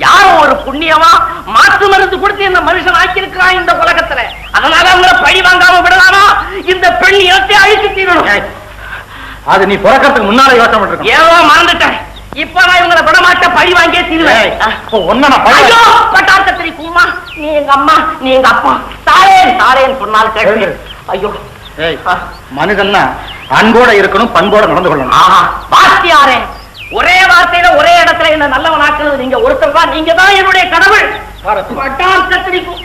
யாரும் ஒரு புண்ணியமா மாற்று மருந்து கொடுத்து என்ன மனுஷன் ஆக்கியிருக்கான் இந்த உலகத்துல. அதனால அவங்கள பழி வாங்காம விடலாமா? இந்த பெண் இனத்தை அழிச்சு தீரணும். அது நீ பிறக்கிறதுக்கு முன்னால யோசனை பண்ணிருக்க. ஏதோ மறந்துட்டேன். இப்ப நான் இவங்களை விடமாட்ட பழி வாங்கியே தீருவேன். பட்டாக்கத்திரி கும்மா, நீ எங்க அம்மா நீ எங்க அப்பா தாரேன் சொன்னால் கேட்டு. ஐயோ மனுஷன்னா அன்போட இருக்கணும், பண்போட நடந்து கொள்ளணும். வாத்தியாரே, ஒரே வார்த்தையில ஒரே இடத்துல என்ன நல்லவனாக்குறது நீங்க ஒருத்தர் தான். நீங்க தான் என்னுடைய கடவுள். பட்டாக்கத்திரிக்கும்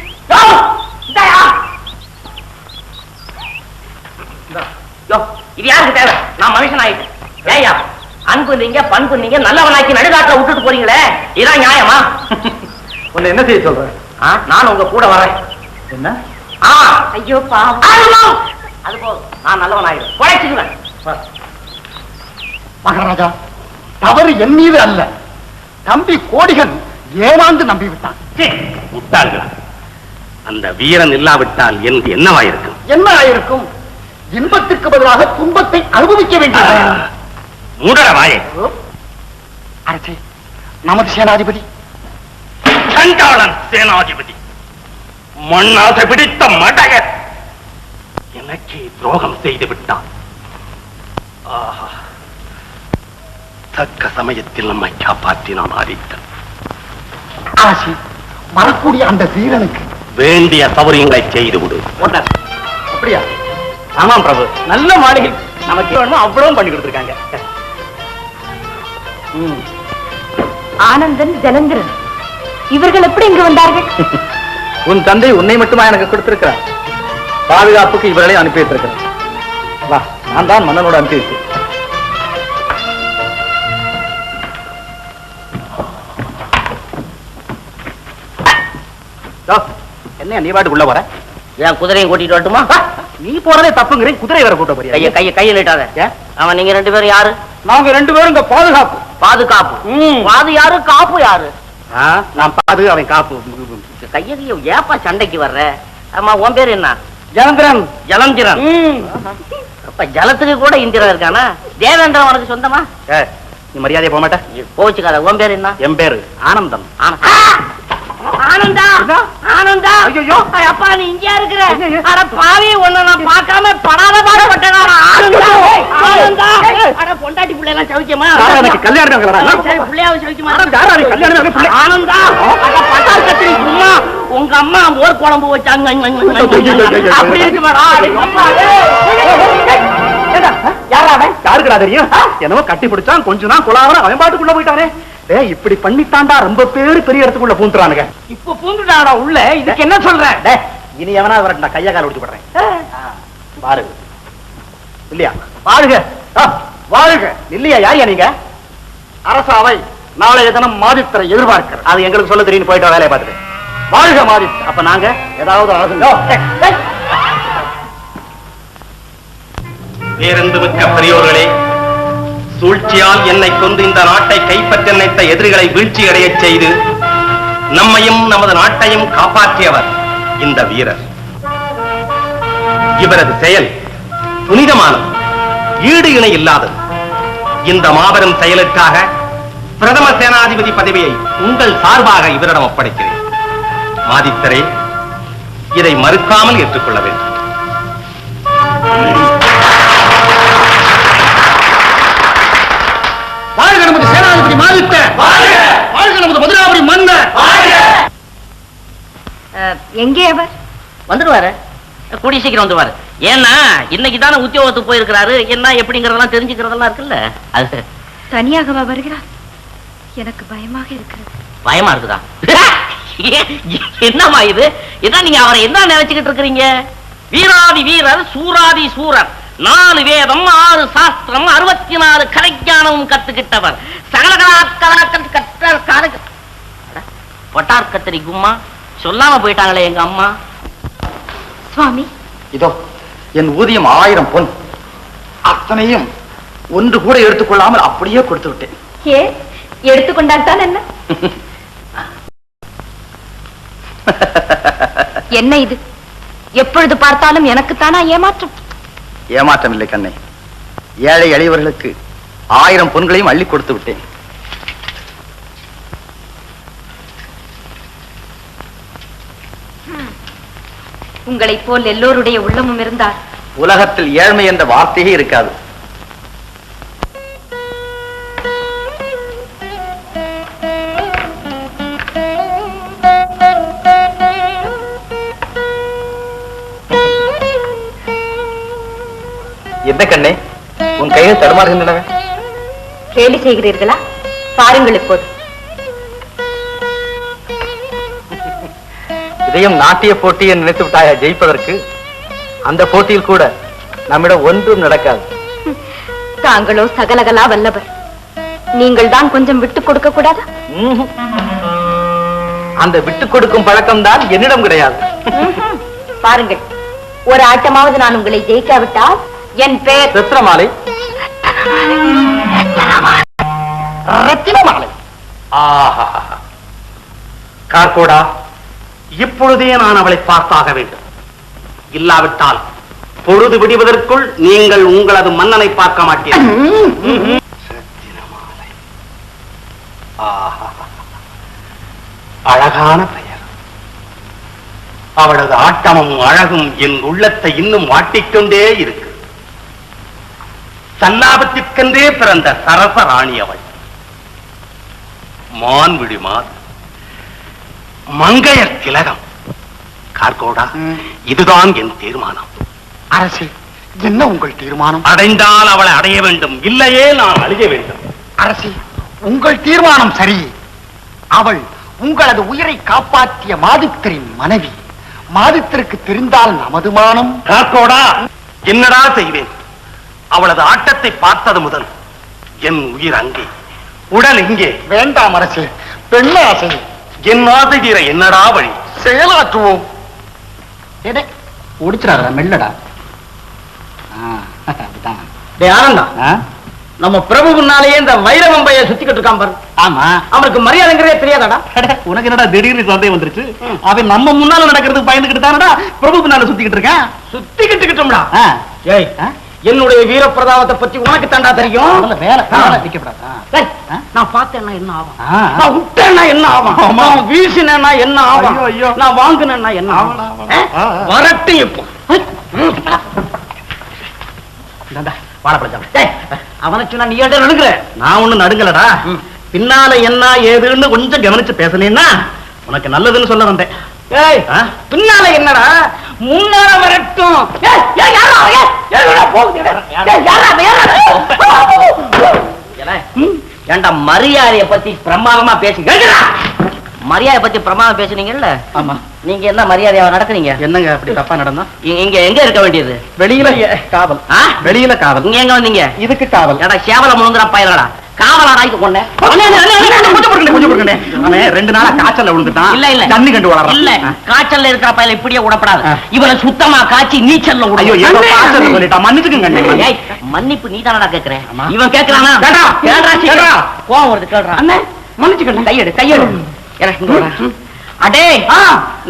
இது யாருக்கு தேவை? நான் மனுஷன் ஆயிட்டேன். ஏயா அன்பு நீங்க பண்பு நீங்க நல்லவனாக்கி நடுநாட்டில் விட்டுட்டு போறீங்களே, இதான் நியாயமா? உன்னை என்ன செய்ய சொல்ற? நான் உங்க கூட வரேன். என்ன? ஐயோ பாவம், அது போதும். நான் நல்லவனாயிடும், குறைச்சுக்குவேன். மகாராஜா, தவறு என் மீது அல்ல, தம்பி கோடிகன் ஏமாந்து நம்பி விட்டான். முட்டாள்களா, அந்த வீரன் இல்லாவிட்டால் என்று என்னவாயிருக்கும்? என்ன ஆயிருக்கும்? இன்பத்திற்கு பதிலாக துன்பத்தை அனுபவிக்க வேண்டிய மூடரவாயே. அரசே, நமது சேனாதிபதி சண்டாளன் சேனாதிபதி மண்ணாசை பிடித்த மடகர் எனக்கே துரோகம் செய்து விட்டான். தக்க சமயத்தில் நம்மை காப்பாற்றினான் ஆதித்தன். அரசே, வரக்கூடிய அந்த வீரனுக்கு வேண்டிய சௌரியங்களை செய்து விடு. அப்படியா? ஆமாம் பிரபு, நல்ல மாளிகை நமக்கு வேணுமோ அவ்வளவும் பண்ணி கொடுத்திருக்காங்க. ஆனந்தன், ஜலந்திரன் இவர்கள் எப்படி இங்கு வந்தார்கள்? உன் தந்தை உன்னை மட்டுமா எனக்கு கொடுத்திருக்கிறார்? பாதுகாப்புக்கு இவர்களை அனுப்பி வைத்திருக்கிறார். வா, நான் தான் மன்னனோட அனுப்பி வைத்தேன். என்ன நீ பாட்டுக்குள்ள வர? என் குதிரையும் கூட்டிட்டு வரட்டுமா? நீ போறதே தப்புங்கிறேன், குதிரை வர கூட்ட போறியா? கைய நீட்டாத. அவன் நீங்க ரெண்டு பேரும் யாரு? நாங்க ரெண்டு பேரும் இங்க பாதுகாப்பு. பாதுகாப்பு? பாது யாரு, காப்பு யாரு? நான் பாது, அவன் காப்பு. கைய ஏப்பா சண்டைக்கு வர்ற? ஆமா, உன் பேரு என்ன? ஜலந்திரன். ஜலந்திரன். அப்ப ஜலத்துக்கு கூட இந்திரன் இருக்கானா? தேவேந்திரன் உனக்கு சொந்தமா? நீ மரியாதையை போக மாட்ட? போச்சுக்காத. உன் பேரு என்ன? என் பேரு ஆனந்தம். ஆனந்தா, ஆனந்தா. ஐயோ அப்பா, நீ இங்கே இருக்கிற? அட பாவி, உன்னை நான் பார்க்காம படாத பாடுபட்டேன். ஆனந்தா, ஆனந்தா. அட பொண்டாட்டி பிள்ளை எல்லாம் சௌக்கியமா? கல்யாணம் பிள்ளையாவது சௌக்கியமா? ஆனந்தா, பட்டாக்கத்திரி சும்மா உங்க அம்மா மோர் குழம்பு வச்சாங்க அப்படி இருக்குமாடா? யாருக்குடா தெரியும்? என்னவோ கட்டி பிடிச்சான், கொஞ்சம் தான் குழாவன, அவன் பாட்டுக்குள்ள போயிட்டானே. இப்படி பண்ணித்தாண்டா ரொம்ப பேரு பெரிய இடத்துக்குள்ள பூந்துறானுங்க. இப்ப பூந்துட்டாடா உள்ள. இதுக்கு என்ன சொல்ற? இனி எவனா வரட்டா, கையா கால் ஒடிச்சு போடுறேன். பாரு இல்லையா? பாருங்க, வாருங்க. இல்லையா? யாரியா நீங்க? அரசாவை நாளைய தினம் மாதித்தரை எதிர்பார்க்கிற. அது எங்களுக்கு சொல்ல தெரியும், போயிட்டா வேலையை பார்த்துட்டு. வாழ்க மாதித்தர். அப்ப நாங்க ஏதாவது ஆகுங்க. பேருந்து மிக்க பெரியோர்களே, சூழ்ச்சியால் என்னை கொண்டு இந்த நாட்டை கைப்பற்ற நினைத்த எதிரிகளை வீழ்ச்சி அடையச் செய்து நம்மையும் நமது நாட்டையும் காப்பாற்றியவர் இந்த வீரர். இவரது செயல் புனிதமானது, ஈடு இணை இல்லாதது. இந்த மாபெரும் செயலுக்காக பிரதம சேனாதிபதி பதவியை உங்கள் சார்பாக இவரிடம் ஒப்படைக்கிறேன். மாதித்தரே, இதை மறுக்காமல் ஏற்றுக்கொள்ள வேண்டும். வாழ்க நமது சேனாதிபதி மாதித்தர். வாழ்க நமது மதுராபுரி மன்னர். எங்கே அவர்? வந்துடுவாரு, கூடிய சீக்கிரம் வந்துடுவாரு. ஏன்னா இன்னைக்கு தானே உத்தியோகத்துக்கு போயிருக்கிறாரு, என்ன எப்படிங்கறதெல்லாம் தெரிஞ்சுக்கிறதெல்லாம் இருக்குல்ல. அது தனியாகவா வருகிறார்? எனக்கு பயமாக இருக்கிறது. பயமா இருக்குதா? என்னமா இது? என்ன நீங்க அவரை என்ன நினைச்சுக்கிட்டு இருக்கிறீங்க? வீராதி வீரர், சூராதி சூரர், 4 வேதம், 6 சாஸ்திரம், 64 கலைஞானமும் கத்துக்கிட்டவர், பொட்டார்கத்திரி கும்மா சொல்லாம போயிட்டாங்களே எங்க அம்மா. சுவாமி, இதோ என் ஊதியம் 1000 பொன், அத்தனையும் ஒன்று கூட எடுத்துக்கொள்ளாமல் அப்படியே கொடுத்து விட்டேன். ஏ எடுத்துக்கொண்டால் தான் என்ன? என்ன இது? எப்பொழுது பார்த்தாலும் எனக்குத்தானா ஏமாற்றம்? ஏமாற்றம் இல்லை கண்ணே, ஏழை எளியவர்களுக்கு 1000 பொன்களையும் அள்ளி கொடுத்து விட்டேன். உங்களைப் போல் எல்லோருடைய உள்ளமும் இருந்தால் உலகத்தில் ஏழ்மை என்ற வார்த்தையே இருக்காது. என்ன கண்ணே, உன் கையில் தடுமாறுகின்றன? கேலி செய்கிறீர்களா? பாருங்கள் இப்போது. இதையும் நாட்டிய போட்டியை நினைத்து விட்டாயா ஜெயிப்பதற்கு? அந்த போட்டியில் கூட நம்மிடம் ஒன்றும் நடக்காது. தாங்களோ சகலகலா வல்லவர், நீங்கள் தான் கொஞ்சம் விட்டுக் கொடுக்க கூடாதா? அந்த விட்டுக் கொடுக்கும் பழக்கம் தான் என்னிடம் கிடையாது. பாருங்கள், ஒரு ஆட்டமாவது நான் உங்களை ஜெயிக்காவிட்டால் என் பெயர் ரத்னமாலை. ரத்தினமாலை. ஆஹா, கார்கோடா, இப்பொழுதே நான் அவளை பார்த்தாக வேண்டும். இல்லாவிட்டால் பொழுது விடுவதற்குள் நீங்கள் உங்களது மன்னனை பார்க்க மாட்டீர்கள். ரத்தினமாலை. ஆஹா, அழகான பெயர். அவளது ஆட்டமும் அழகும் என் உள்ளத்தை இன்னும் வாட்டிக்கொண்டே இருக்கு. சல்லாபத்திற்கென்றே பிறந்த சரசராணி அவள். மான்விழி மாது, மங்கையர் திலகம். கார்கோடா, இதுதான் என் தீர்மானம். அரசே, என்ன உங்கள் தீர்மானம்? அடைந்தால் அவளை அடைய வேண்டும், இல்லையே நான் அழிய வேண்டும். அரசே, உங்கள் தீர்மானம் சரி. அவள் உங்களது உயிரை காப்பாற்றிய மாதித்தரின் மனைவி. மாதித்தருக்கு தெரிந்தால் நமது மானம். கார்கோடா, என்னடா செய்வேன்? அவளது ஆட்டத்தை பார்த்தது முதல் என் உயிர் அங்கே, உடல் இங்கே. வேண்டாம் அரசே, பெண்ண ஆசை. என் ஆசை தீர என்னடா வழி? செயலாற்றுவோம். ஒடிச்சிடாத, மெல்லடா. ஆனந்தா, நம்ம பிரபு முன்னாலேயே இந்த வைரவம்பைய சுத்திக்கிட்டு இருக்கான் பாரு. ஆமா, அவனுக்கு மரியாதைங்கிறதே தெரியாதாடா? உனக்கு என்னடா திடீர்னு சந்தேகம் வந்துருச்சு? அவன் நம்ம முன்னால நடக்கிறதுக்கு பயந்துகிட்டு தானடா பிரபு முன்னால சுத்திக்கிட்டு இருக்கான். சுத்திக்கிட்டுக்கிட்டோம்டா. ஏய், என்னுடைய வீர பிரதாபத்தை பத்தி உனக்கு தாண்டா தெரியும். நான் பார்த்தேன்னா என்ன ஆகும், நான் விட்டேன்னா என்ன ஆகும், நான் வீசினேன்னா என்ன ஆகும், நான் வாங்கினேன்னா என்ன ஆகும். வரட்டு இப்போ அவனை சொன்னா நீ ஏன்டா நடுங்குற? நான் ஒண்ணு நடுங்கலடா. பின்னால என்ன ஏதுன்னு கொஞ்சம் கவனிச்சு பேசனேன்னா உனக்கு நல்லதுன்னு சொல்ல வந்தேன். ஏய், பின்னால என்னடா, முன்னால வரட்டும். ஏண்டா மரியாதைய பத்தி பிரமாதமா பேசி மரியாதை பத்தி பிரமாதம் பேசுனீங்கல்ல? ஆமா. நீங்க என்ன மரியாதையா நடக்குறீங்க? என்னங்க அப்படி தப்பா நடந்தா? இங்க எங்க இருக்க வேண்டியது? வெளியில காவல். வெளியில காவல். இங்க எங்க வந்தீங்க? இதுக்கு காவல். ஏடா சேவல முழுங்குற பயிரடா, காவலாடாய்க்கு கொண்டேன். அவன் 2 நாளா காய்ச்சல்ல விழுந்துட்டான். இல்ல இல்ல தண்ணி கண்டு வளர. இல்ல, காய்ச்சல்ல இருக்கிற பயில இப்படியே விடப்படாது. இவனை சுத்தமா காய்ச்சி நீச்சல்ல விடு. ஐயோ, ஏதோ காய்ச்சல் சொல்லிட்டான், மன்னிச்சுக்குங்க. ஏய், மன்னிப்பு நீ தானடா கேக்குறேன். இவன் கேக்குறானா? கேள்றா, கோவம் வருது, கேள்றா. அண்ணே, மன்னிச்சுக்கணும். கையெடு. அடே,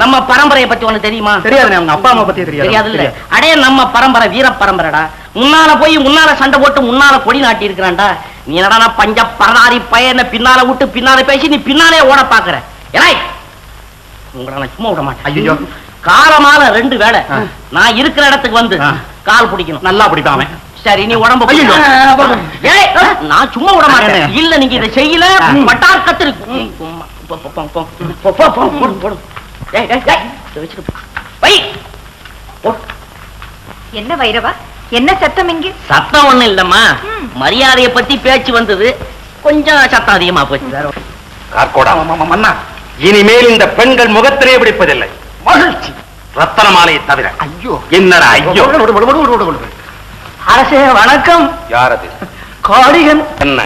நம்ம பரம்பரையை பத்தி உனக்கு தெரியுமா? தெரியாது. அவங்க அப்பா அம்மா பத்தி தெரியாது. அடே, நம்ம பரம்பரை வீர பரம்பரைடா. முன்னால போய் முன்னால சண்டை போட்டு முன்னால கொடி நாட்டி இருக்கிறான்டா. நீ என்னடா பஞ்ச பரதாரி பையனை பின்னால விட்டு பின்னால பேசி நீ பின்னாலே ஓட பாக்குற. உங்களை சும்மா விட மாட்டேன். ஐயோ, காலமான 2 வேளை நான் இருக்கிற இடத்துக்கு வந்து கால் பிடிக்கணும். நல்லா பிடிப்பான். சரி, நீ உடம்பு நான் சும்மா விட மாட்டேன். இல்ல, நீங்க இதை செய்யல பட்டார் கத்திரி என்ன வைரவா, என்ன சத்தம் இங்கு? சத்தம் ஒண்ணு இல்லம்மா, மரியாதையை பத்தி பேச்சு வந்தது, கொஞ்சம் சத்தம் அதிகமா போச்சு. கார்கோடா மன்னா, இனிமேல் இந்த பெண்கள் முகத்திலே பிடிப்பதில்லை. மகிழ்ச்சி. ரத்தன மாலையை தவிர. ஐயோ என்னடா ஐயோ? அரசே வணக்கம். யார் அது? காளிகன். என்ன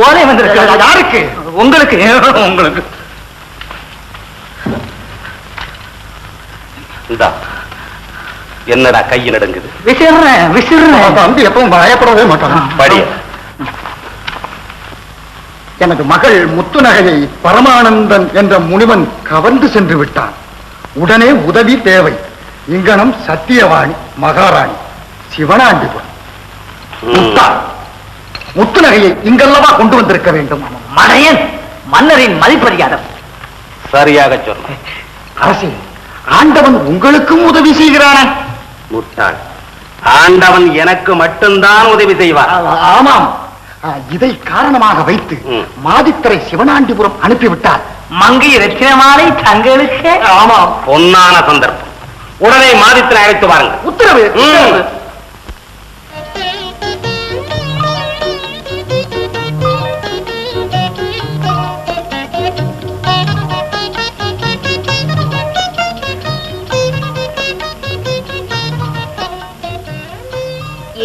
ஓலை வந்திருக்கிறது. யாருக்கு? உங்களுக்கு. உங்களுக்கு. இந்தா. என்னடா கையில் நடுங்குது? விசிறேன். தம்பி எப்பவும் பயப்படவே மாட்டான். படி. எனது மகள் முத்துநகையை பரமானந்தன் என்ற முனிவன் கவர்ந்து சென்று விட்டான். உடனே உதவி தேவை. இங்கனம் சத்தியவாணி மகாராணி சிவனாண்டிபுரம். முத்துநகையை இங்கல்லவா கொண்டு வந்திருக்க வேண்டும். மடையன் மன்னரின் மதிப்பறியாதம். சரியாக சொன்ன. அரசே, ஆண்டவன் உங்களுக்கும் உதவி செய்கிறான. முட்டாள். ஆண்டவன் எனக்கு மட்டும்தான் உதவி செய்வார். ஆமாம். இதை காரணமாக வைத்து மாதித்தரை சிவனாண்டிபுரம் அனுப்பிவிட்டார். மங்கை ரத்தினமாலை தங்களுக்கு. ஆமாம். பொன்னான சந்தர்ப்பம். உடனே மாதித்தரை அழைத்து வாருங்கள். உத்தரவு.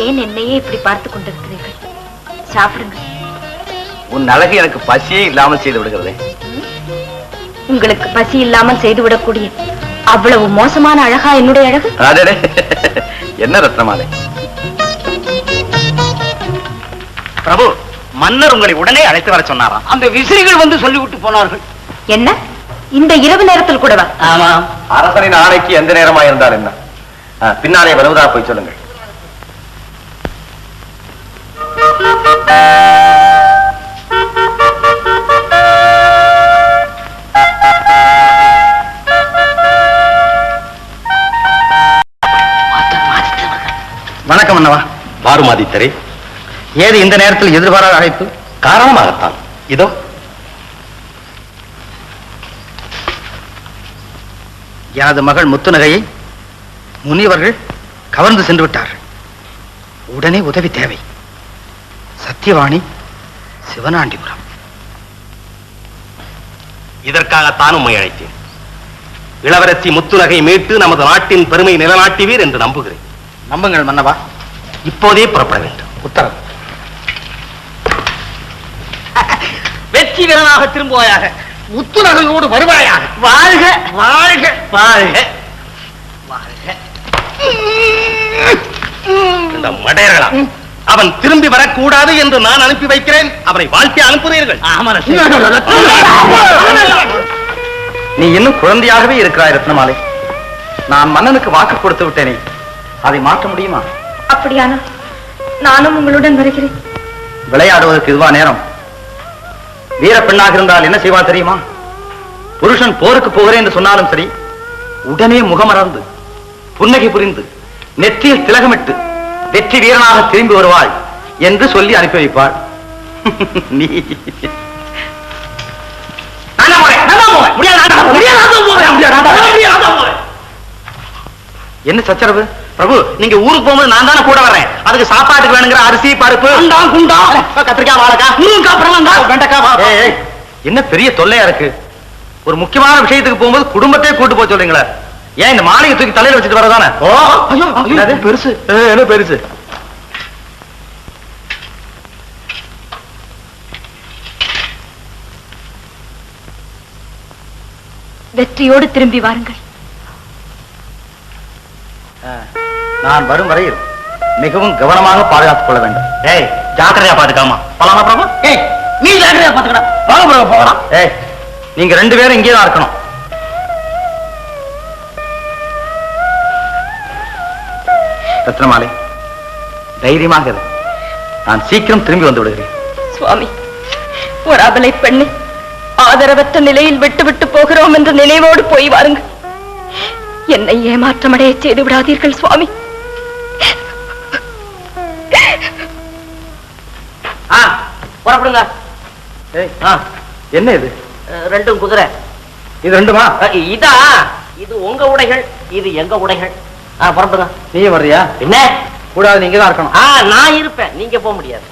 ஏன் என்னையே இப்படி பார்த்து கொண்டிருக்கிறீர்கள்? சாப்பிடுங்க. உன் அழகு எனக்கு பசியே இல்லாமல் செய்து விடுகிறதே. உங்களுக்கு பசி இல்லாமல் செய்துவிடக்கூடிய அவ்வளவு மோசமான அழகா என்னுடைய அழகு? அடடே, என்ன ரத்னமாலை. பிரபு, மன்னர் உங்களை உடனே அழைத்து வர சொன்னாராம். அந்த விசிறிகள் வந்து சொல்லிவிட்டு போனார்கள். என்ன, இந்த இரவு நேரத்தில் கூடவா? ஆமாம். அரசனின் ஆணைக்கு எந்த நேரமா இருந்தால் என்ன? பின்னாலே வருவதா போய் சொல்லுங்கள். வணக்கம் அண்ணவா. வாருமாதித்தரே. ஏது இந்த நேரத்தில் எதிர்பாராத அழைப்பு? காரணமாகத்தான் இதோ. எனது மகள் முத்துநகையை முனிவர்கள் கவர்ந்து சென்று விட்டார்கள். உடனே உதவி தேவை. சத்தியவாணி சிவனாண்டிபுரம். இதற்காகத்தான் உம்மை அழைத்தேன். இளவரசி முத்துநகை மீட்டு நமது நாட்டின் பெருமை நிலநாட்டுவீர் என்று நம்புகிறேன். நம்புங்கள் மன்னவா. இப்போதே புறப்பட வேண்டும். உத்தரவு. வெற்றி வீரனாக திரும்புவாயாக. முத்துநகையோடு வருவாயாக. வாழ்க வாழ்க வாழ்க வாழ்க. இந்த மடையர்களா, அவன் திரும்பி வரக்கூடாது என்று நான் அனுப்பி வைக்கிறேன். அவரை வாழ்த்தி அனுப்புகிறீர்கள். நீ இன்னும் குழந்தையாகவே இருக்கிறாய் ரத்னமாலை. நான் மன்னனுக்கு வாக்கு கொடுத்து விட்டேனே, அதை மாற்ற முடியுமா? அப்படியானா நானும் உங்களுடன் வருகிறேன். விளையாடுவதற்கு இதுவா நேரம்? வீர பெண்ணாக இருந்தால் என்ன செய்வா தெரியுமா? புருஷன் போருக்கு போகிறேன் என்று சொன்னாலும் சரி, உடனே முகமறந்து புன்னகை புரிந்து நெற்றியில் திலகமிட்டு வெற்றி வீரனாக திரும்பி வருவாள் என்று சொல்லி அனுப்பி வைப்பாள். நீ என்ன சச்சரவு? பிரபு, நீங்க ஊருக்கு போகும்போது நான் தானே கூட வர்றேன். அதுக்கு சாப்பாட்டுக்கு வேணுங்கிற அரிசி, பருப்பு, கத்திரிக்காய், வாழைக்காய், வெண்டைக்காய். என்ன பெரிய தொல்லையா இருக்கு? ஒரு முக்கியமான விஷயத்துக்கு போகும்போது குடும்பத்தையே கூட்டு போக சொல்றீங்களா? ஏன் இந்த மாலையை தூக்கி தலையில வச்சுட்டு வரதானே? பெருசு. என்ன பெருசு? வெற்றியோடு திரும்பி வாருங்கள். நான் வரும் வரையில் மிகவும் கவனமாக பாதுகாத்துக் கொள்ள வேண்டும். ஏய், ஜாக்கிரதையா பாத்துக்காமா. போலாமா பிரபு? ஏய், நீ ஜாக்கிரதையா பாத்துக்கடா. வாங்க பிரபு, போகலாம். ஏய், நீங்க ரெண்டு பேரும் இங்கே தான் இருக்கணும். ரத்னமாலை, தைரியமாக இரு. நான் சீக்கிரம் திரும்பி வந்து விடுகிறேன். சுவாமி, ஒரு அபலை பெண்ணை ஆதரவற்ற நிலையில் விட்டு விட்டு போகிறோம் என்ற நினைவோடு போய் வாருங்கள். என்னை ஏமாற்றமடைய செய்து விடாதீர்கள் சுவாமி. புறப்படுங்க. என்ன இது? ரெண்டும் குதிரை. இது ரெண்டுமா? இதா, இது உங்க உடைகள், இது எங்க உடைகள். புறப்படுங்க. நீ வர்றியா? என்ன கூடாது, நீங்க தான் இருக்கணும். நான் இருப்பேன், நீங்க போக முடியாது.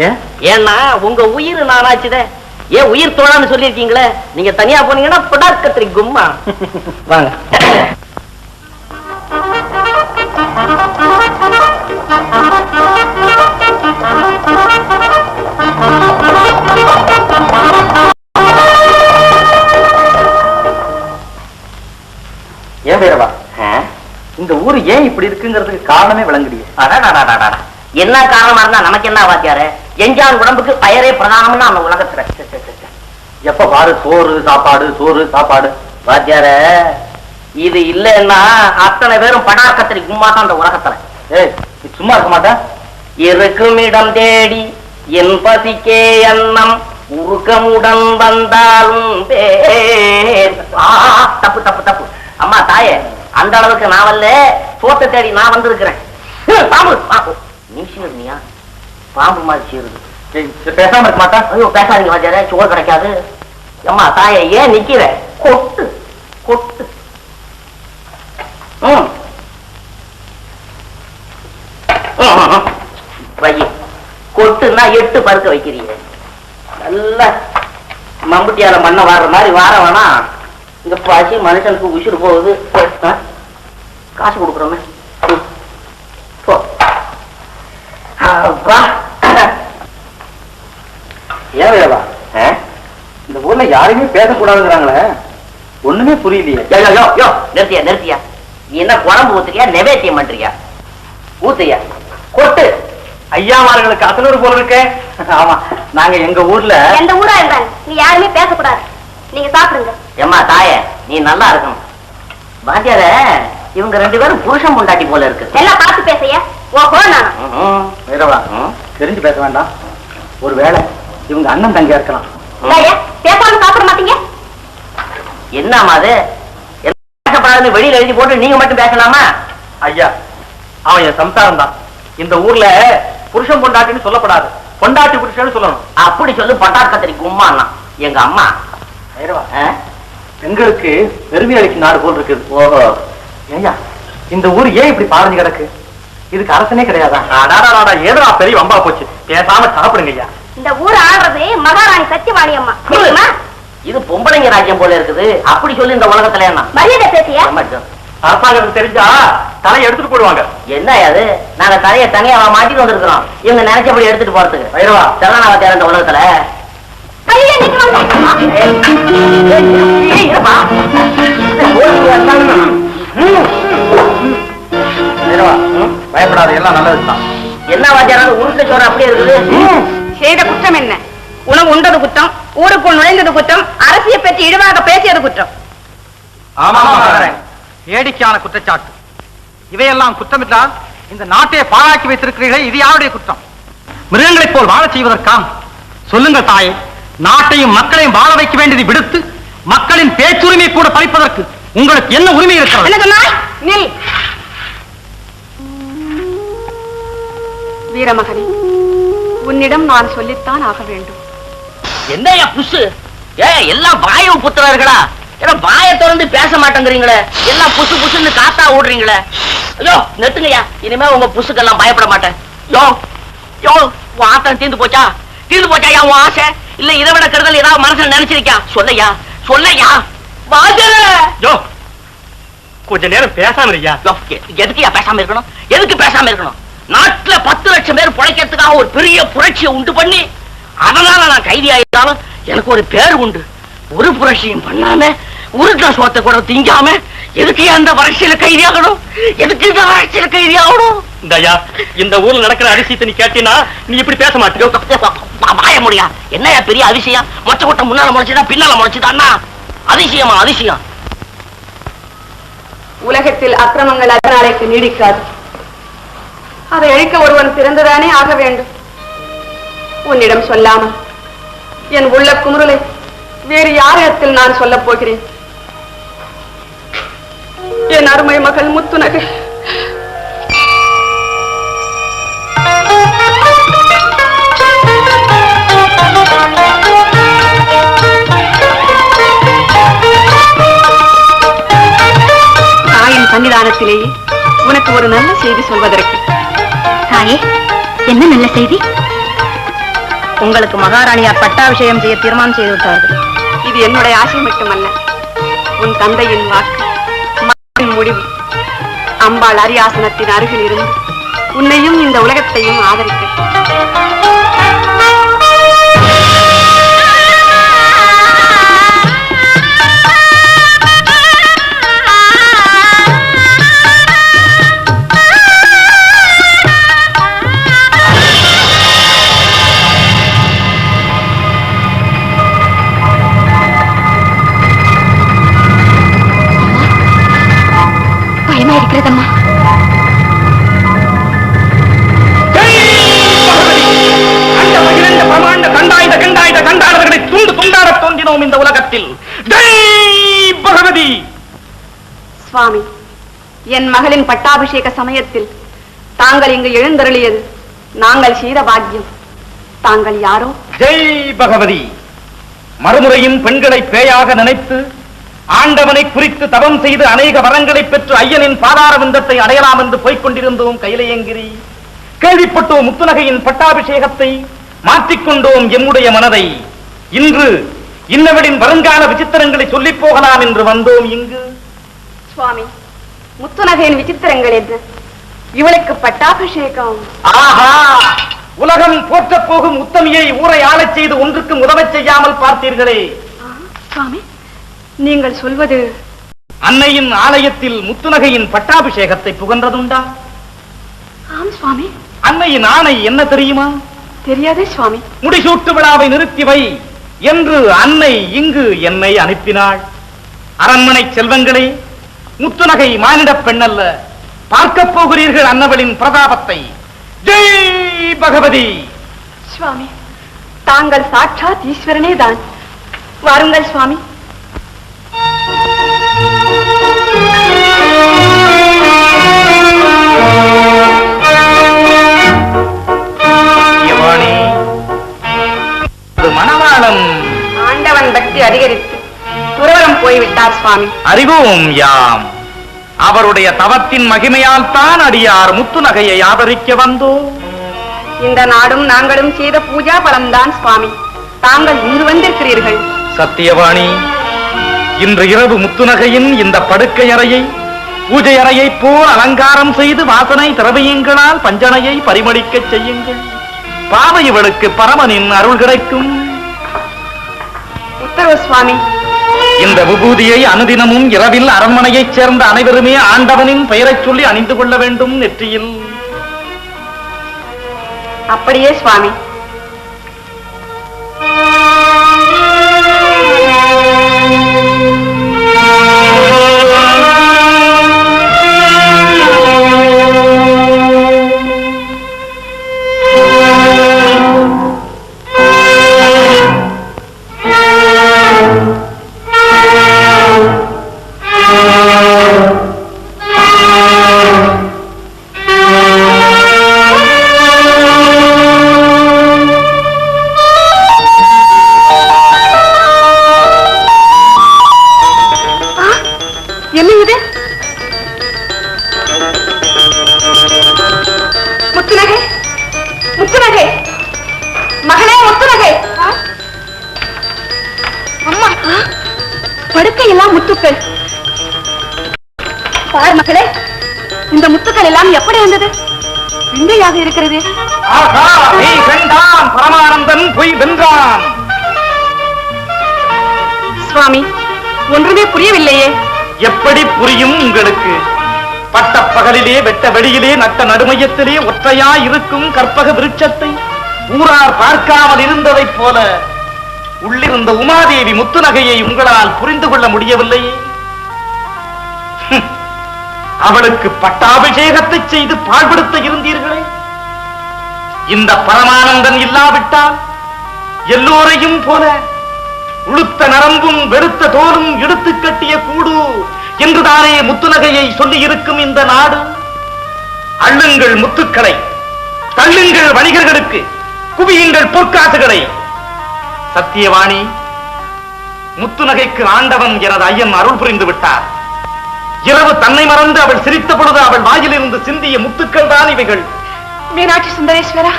ஏன்? ஏன்னா உங்க உயிர் நானாச்சுதே. ஏன் உயிர் தோழான்னு சொல்லியிருக்கீங்களே, நீங்க தனியா போனீங்கன்னா படாக்கத்திரி கும்மா. வாங்க. ஏன் பேரவா, இந்த ஊரு ஏன் இப்படி இருக்குங்கிறதுக்கு காரணமே விளங்குடியே. என்ன காரணமா இருந்தா நமக்கு என்ன வாத்தியாரு? எஞ்சான் உடம்புக்கு பயரே பிரதானம்னு அந்த உலகத்துல. எப்ப பாரு சோறு சாப்பாடு, சோறு சாப்பாடு. வாத்தியார, இது இல்லைன்னா அத்தனை பேரும் படாக்கத்திரி கும்மா தான் அந்த உலகத்துல. ஏய், நீ சும்மா இருக்க மாட்டேன். இருக்கும் இடம் தேடி என் பசிக்கே அன்னம் உருக்கமுடன் வந்தாலும் தப்பு தப்பு தப்பு. அம்மா தாயே, அந்த அளவுக்கு நான் வரல, சோத்தை தேடி நான் வந்திருக்கிறேன். பாம்பு நீ சீருனியா? பாம்பு மாதிரி சீருது. பேசாம இருக்க மாட்டேன். ஐயோ பேசாதீங்க வாத்தியார, சோறு கிடைக்காது. அம்மா தாயே, ஏன் நிக்கிற? கொட்டு கொட்டு. வை, கொட்டுன்னா 8 பருக்க வைக்கிறீங்க. நல்லா மம்புட்டியால மண்ண வாடுற மாதிரி வார வேணா. இங்க பசி மனுஷனுக்கு உசுறு போகுது. காசு கொடுக்குறோமே. ஏன் வேவா, இந்த ஊர்ல யாருமே பேசக்கூடாதுங்கிறாங்களே, ஒண்ணுமே புரியலையே. நிறுத்தியா நிறுத்தியா, நீ என்ன குழம்பு ஊத்துறியா, நெவேத்தியம் பண்றியா? ஊத்தையா, கொட்டு. ஐயாமார்களுக்கு அசலூர் போல இருக்கு. ஆமா, நாங்க எங்க ஊர்ல. எந்த ஊரா இருந்தாங்க, நீ யாருமே பேசக்கூடாது, நீங்க சாப்பிடுங்க. ஏம்மா தாயே, நீ நல்லா இருக்கணும். வாத்தியார, இவங்க 2 பேரும் புருஷன் பொண்டாட்டி போல இருக்கு. எல்லாம் பார்த்து பேசையா? ஓஹோ, நானா? வேறவா, தெரிஞ்சு பேச வேண்டாம். ஒருவேளை இவங்க அண்ணன் தங்கியா இருக்கலாம். பேசாம சாப்பிட மாட்டீங்க? என்னம்மா அது? பேசப்படாதுன்னு வெளியில எழுதி போட்டு நீங்க மட்டும் பேசலாமா? ஐயா, அவன் என் சம்சாரம் தான். இந்த ஊர்ல புருஷன் பொண்டாட்டின்னு சொல்லப்படாது, பொண்டாட்டி புருஷன்னு சொல்லணும். அப்படி சொல்லு பட்டாக்கத்திரி கும்மாண்ணா. எங்க அம்மா பெண்களுக்கு பெருமை அளிக்கும் நாடு போல் இருக்குது. ஓஹோ. ஐயா, இந்த ஊர் ஏன் இப்படி பாரஞ்சு கிடக்கு? இதுக்கு அரசனே கிடையாதா? ஏதோ பெரிய வம்பா போச்சு. பேசாம சாப்பிடுங்க ஐயா. இந்த ஊர் ஆடுறது மகாராணி சத்தியவாணி அம்மா. தெரியுமா? இது பொம்பளைங்க ராஜ்யம் போல இருக்குது. அப்படி சொல்லி இந்த உலகத்துல என்ன மரியாதை பேசியா? அரசாங்கம் தெரிஞ்சா தலையை எடுத்துட்டு போடுவாங்க. என்ன அது? நாங்க தலையை தனியா மாட்டிட்டு வந்திருக்கிறோம், இவங்க நினைச்சபடி எடுத்துட்டு போறதுக்கு. வைரவா, சரணாவத்தியார் இந்த உலகத்துல. பயப்படாத, எல்லாம் நல்லதுதான். என்ன வாத்தியார் உருட்டு சோறு அப்படியே இருக்குது? செய்த குற்றம் என்ன? உணவு உண்டது குற்றம், ஊருக்குள் நுழைந்தது குற்றம், அரசியை பற்றி இழிவாக பேசியது குற்றம். வேடிக்கையான குற்றச்சாட்டு. இவையெல்லாம் குற்றமில்லால் இந்த நாட்டை பாழாக்கி வைத்திருக்கிறீர்களே, இது யாருடைய குற்றம்? மிருகங்களைப் போல் வாழச் செய்வதற்காம்? சொல்லுங்கள் தாயே, நாட்டையும் மக்களையும் வாழ வைக்க வேண்டியதை விடுத்து மக்களின் பேச்சுரிமை கூட பறிப்பதற்கு உங்களுக்கு என்ன உரிமை இருக்கிறது? என்ன சொன்னாய்? நில். வீரமகனே, உன்னிடம் நான் சொல்லித்தான் ஆக வேண்டும். என்னையா புஷு? எல்லாம் வாயு புத்திரர்களா? ஏன்னா வாய திறந்து பேச மாட்டேங்கிறீங்களே, எல்லாம் புசு புசுன்னு காத்தா ஓடுறீங்களே. ஐயோ நெட்டுங்கய்யா, இனிமே உங்க புசுக்கெல்லாம் பயப்பட மாட்டேன். யோ யோ, உன் ஆத்தம் தீர்ந்து போச்சா? தீர்ந்து போச்சா உன் ஆசை? இல்ல இதை விட கருதல் ஏதாவது மனசுல நினைச்சிருக்கியா? சொல்லையா சொல்லையா. யோ, கொஞ்ச நேரம் பேசாம இருக்கியா? எதுக்குயா பேசாம இருக்கணும்? எதுக்கு பேசாம இருக்கணும்? நாட்டுல 10 லட்சம் பேர் பிழைக்கிறதுக்காக ஒரு பெரிய புரட்சியை உண்டு பண்ணி, அதனால நான் கைதியாயிருந்தாலும் எனக்கு ஒரு பேர் உண்டு. ஒரு புரட்சியும் பண்ணாம உருட்ட சோத்தை கூட திங்காம எதுக்கு அந்த வறட்சியில கைதியாகணும்? எதுக்கு இந்த வறட்சியில கைதியாகணும்? இந்த ஊர்ல நடக்கிற அதிசயத்தை நீ கேட்டீங்கன்னா நீ இப்படி பேச மாட்டேன். வாய முடியா? என்னையா பெரிய அதிசயம்? மொச்ச கொட்டை முன்னால முளைச்சுதா பின்னால முளைச்சுதான்னா அதிசயமா? அதிசயம். உலகத்தில் அக்கிரமங்கள் அதனாலைக்கு நீடிக்காது. அதை அழிக்க ஒருவன் பிறந்துதானே ஆக வேண்டும். உன்னிடம் சொல்லாமல் என் உள்ள குமுறலை வேறு யாரிடத்தில் நான் சொல்லப் போகிறேன்? என் அருமை மகள் முத்துநகை. தாயின் சன்னிதானத்திலேயே உனக்கு ஒரு நல்ல செய்தி சொல்வதற்கு. தாயே, என்ன நல்ல செய்தி? உங்களுக்கு மகாராணியார் பட்டாபிஷேகம் செய்ய தீர்மானம் செய்து விட்டார்கள். இது என்னுடைய ஆசை மட்டுமல்ல, உன் தந்தையின் வாக்கு, மகனின் முடிவு. அம்பாள் அரியாசனத்தின் அருகில் இருந்து உன்னையும் இந்த உலகத்தையும் ஆதரிக்க. பயமா இருக்கிறதம்மா. தோன்றினோம் இந்த உலகத்தில். பகவதி சுவாமி, என் மகளின் பட்டாபிஷேக சமயத்தில் தாங்கள் இங்கு எழுந்தருளியது நாங்கள் செய்த பாக்கியம். தாங்கள் யாரோ? ஜெய் பகவதி. மறுமுறையும் பெண்களை பேயாக நினைத்து ஆண்டவனை குறித்து தவம் செய்து அநேக வரங்களை பெற்று ஐயனின் பாதார விந்தத்தை அடையலாம் என்று போய்கொண்டிருந்தோம். கைலையங்கிரி கேள்விப்பட்டோம் முத்துநகையின் பட்டாபிஷேகத்தை, மாற்றிக்கொண்டோம் எம்முடைய மனதை. இன்று இன்னவளின் வருங்கால விசித்திரங்களை சொல்லி போகலாம் என்று வந்தோம் இங்கு. சுவாமி, முத்துநகையின் விசித்திரங்கள் என்ன? இவளுக்கு பட்டாபிஷேகம். ஆஹா, உலகம் போற்ற போகும் உத்தமியை ஊரை ஆளச் செய்து ஒன்றுக்கும் உதவச் செய்யாமல் பார்த்தீர்களே. சுவாமி, நீங்கள் சொல்வது? அன்னையின் ஆலயத்தில் முத்துநகையின் பட்டாபிஷேகத்தை புகன்றதுண்டா? ஆம் சுவாமி. அன்னையின் ஆணை என்ன தெரியுமா? தெரியாதே சுவாமி. முடிசூட்டு விழாவை நிறுத்தி வை என்று அன்னை இங்கு என்னை அனுப்பினாள். அரண்மனை செல்வங்களே, முத்துநகை மானிட பெண் அல்ல. பார்க்க போகிறீர்கள் அன்னவளின் பிரதாபத்தை. ஜெய் பகவதி. சுவாமி, தாங்கள் சாட்சாத் ஈஸ்வரனே தான். வாருங்கள் சுவாமி. மணவாளம் ஆண்டவன் பக்தி அதிகரித்து துறவரம் போய்விட்டார் சுவாமி. அறிவோம் யாம். அவருடைய தவத்தின் மகிமையால் தான் அடியார் முத்துநகையை ஆதரிக்க வந்தோம். இந்த நாடும் நாங்களும் செய்த பூஜா பலம்தான் சுவாமி. தாங்கள் இங்கு வந்திருக்கிறீர்கள். சத்தியவாணி, இன்று இரவு முத்துநகையின் இந்த படுக்கை அறையை பூஜை அறையை போல் அலங்காரம் செய்து வாசனை திரவியங்களால் பஞ்சனையை பரிமளிக்க செய்யுங்கள். பாவை இவளுக்கு பரமனின் அருள் கிடைக்கும். உத்தரவு சுவாமி. இந்த விபூதியை அனுதினமும் இரவில் அரண்மனையைச் சேர்ந்த அனைவருமே ஆண்டவனின் பெயரைச் சொல்லி அணிந்து கொள்ள வேண்டும் நெற்றியில். அப்படியே சுவாமி. படுக்கையெல்லாம் முத்துக்கள். பார் மகளே, இந்த முத்துக்கள் எல்லாம் எப்படி வந்தது? விந்தையாக இருக்கிறது. பரமானந்தன் பொய் வென்றான். சுவாமி, ஒன்றுமே புரியவில்லையே. எப்படி புரியும் உங்களுக்கு? பட்ட பகலிலே வெட்ட வெளியிலே நட்ட நடுமையத்திலே ஒற்றையா இருக்கும் கற்பக விருட்சத்தை ஊரார் பார்க்காமல் இருந்ததைப் போல உள்ளிருந்த உமாதேவி முத்துநகையை உங்களால் புரிந்து கொள்ள முடியவில்லையே. அவளுக்கு பட்டாபிஷேகத்தை செய்து பாழ்படுத்த இருந்தீர்களே. இந்த பரமானந்தன் இல்லாவிட்டால் எல்லோரையும் போல உளுத்த நரம்பும் வெறுத்த தோலும் எடுத்து கட்டிய கூடு என்றுதானே முத்துநகையை சொல்லி இருக்கும் இந்த நாடு. அள்ளுங்கள் முத்துக்களை, தள்ளுங்கள் வணிகர்களுக்கு, குவியுங்கள் பொற்காசுகளை. சத்தியவாணி, முத்துநகைக்கு ஆண்டவன் எனது ஐயன் அருள் புரிந்து விட்டார். இரவு தன்னை மறந்து அவள் சிரித்த பொழுது அவள் வாயிலிருந்து சிந்திய முத்துக்கள் தான் இவைகள். மீனாட்சி சுந்தரேஸ்வரா,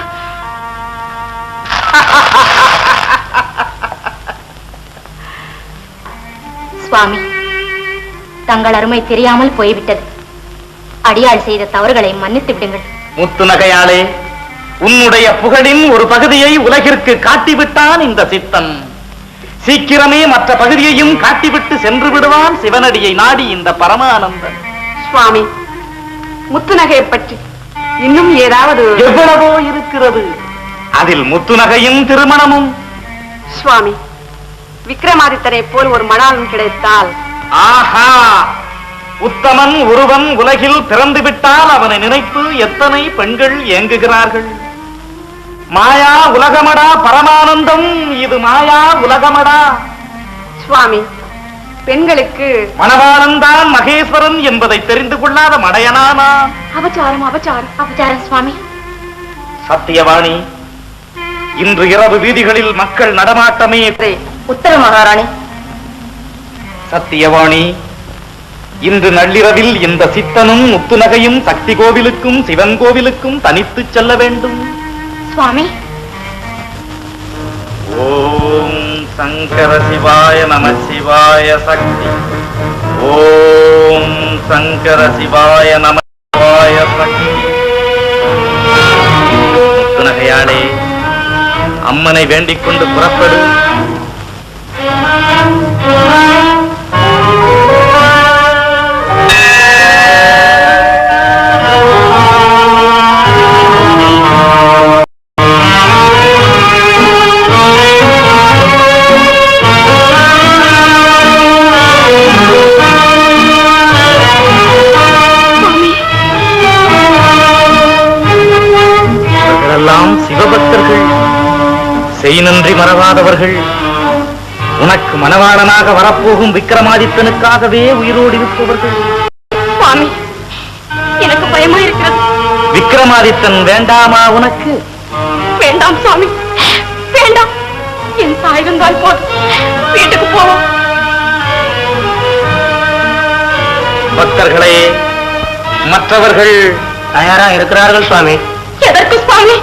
சுவாமி, தங்கள் அருமை தெரியாமல் போய்விட்டது. அடியாள் செய்த தவறுகளை மன்னித்து விடுங்கள். முத்து நகையாளே, உன்னுடைய புகழின் ஒரு பகுதியை உலகிற்கு காட்டிவிட்டான் இந்த சித்தன். சீக்கிரமே மற்ற பகுதியையும் காட்டிவிட்டு சென்று விடுவான் சிவனடியை நாடி இந்த பரமானந்தன். சுவாமி, முத்து நகையை பற்றி இன்னும் ஏதாவது? எவ்வளவோ இருக்கிறது. அதில் முத்து நகையும் திருமணமும். சுவாமி, விக்ரமாதித்தனை போல் ஒரு மணாளன் கிடைத்தால்? ஆஹா, உத்தமன் ஒருவன் உலகில் பிறந்து விட்டால் அவனை நினைத்து எத்தனை பெண்கள் ஏங்குகிறார்கள். மாயா உலகமடா பரமானந்தம், இது மாயா உலகமடா. சுவாமி, பெண்களுக்கு மணவாளன்தான் மகேஸ்வரன் என்பதை தெரிந்து கொள்ளாத மடையனானா? அபச்சாரம் அபச்சாரம் அபச்சாரம். சுவாமி, சத்தியவாணி, இன்று இரவு வீதிகளில் மக்கள் நடமாட்டமே. உத்தர மகாராணி. சத்தியவாணி, இன்று நள்ளிரவில் இந்த சித்தனும் முத்துநகையும் சக்தி கோவிலுக்கும் சிவன் கோவிலுக்கும் தனித்து செல்ல வேண்டும். சுவாமி, ஓம் சங்கர சிவாய நம சிவாய சக்தி. ஓம் சங்கர சிவாய நம சிவாய சக்தி. முத்துநகையாளே, அம்மனை வேண்டிக் கொண்டு புறப்படு. சிவபக்தர்கள், செய் நன்றி மறவாதவர்கள், உனக்கு மணவாளனாக வரப்போகும் விக்ரமாதித்தனுக்காகவே உயிரோடு இருப்பவர்கள். சுவாமி, எனக்கு பயமா இருக்கிறது. விக்ரமாதித்தன் வேண்டாமா உனக்கு? வேண்டாம் சுவாமி, வேண்டாம். என் தாய் இருந்தால் போதும், வீட்டுக்கு போவோம். பக்தர்களே, மற்றவர்கள் தயாரா இருக்கிறார்கள் சுவாமி. எதற்கு சுவாமி?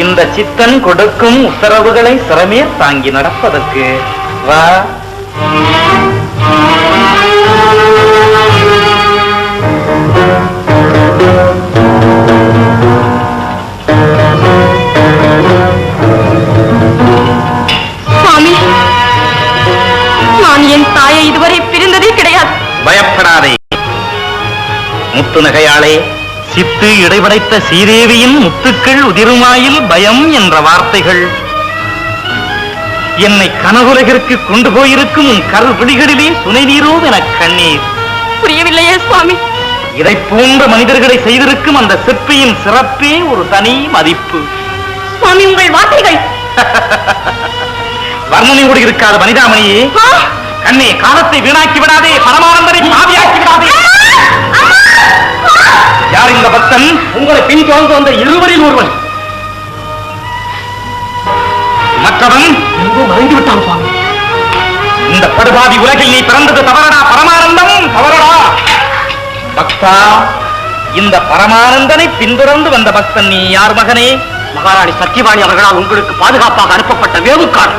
இந்த சித்தன் கொடுக்கும் உத்தரவுகளை சிரமே தாங்கி நடப்பதற்கு. வா. சுவாமி, நான் என் தாயை இதுவரை பிரிந்ததே கிடையாது. பயப்படாதே முத்துநகையாளே. சித்து இடைபடைத்த சீதேவியின் முத்துக்கள் உதிருமாயில் பயம் என்ற வார்த்தைகள் என்னை கனவுலகிற்கு கொண்டு போயிருக்கும் உன் கருவிழிகளிலே சுனை நீரோ என கண்ணீர். புரியவில்லையே சுவாமி. இதை போன்ற மனிதர்களை செய்திருக்கும் அந்த சிற்பியின் சிறப்பே ஒரு தனி மதிப்பு. சுவாமி, உங்கள் வார்த்தைகள் வர்ணனை கூட இருக்காத மனிதாமணியே. கண்ணே, காலத்தை வீணாக்கி விடாதே, பரமானந்தரை பாவியாக்கி விடாதே. யார் இந்த பக்தன்? உங்களை பின்தொடர்ந்து வந்த இருவரில் ஒருவன். மற்றவன் எங்கோ மறைந்து விட்டான் சுவாமி. இந்த படுபாவி உலகில் நீ பிறந்தது தவறடா பரமானந்தம், தவறடா. பக்தா, இந்த பரமானந்தனை பின்தொடர்ந்து வந்த பக்தன் நீ யார் மகனே? மகாராணி சத்தியவாணி அவர்களால் உங்களுக்கு பாதுகாப்பாக அனுப்பப்பட்ட வேவுக்கார்.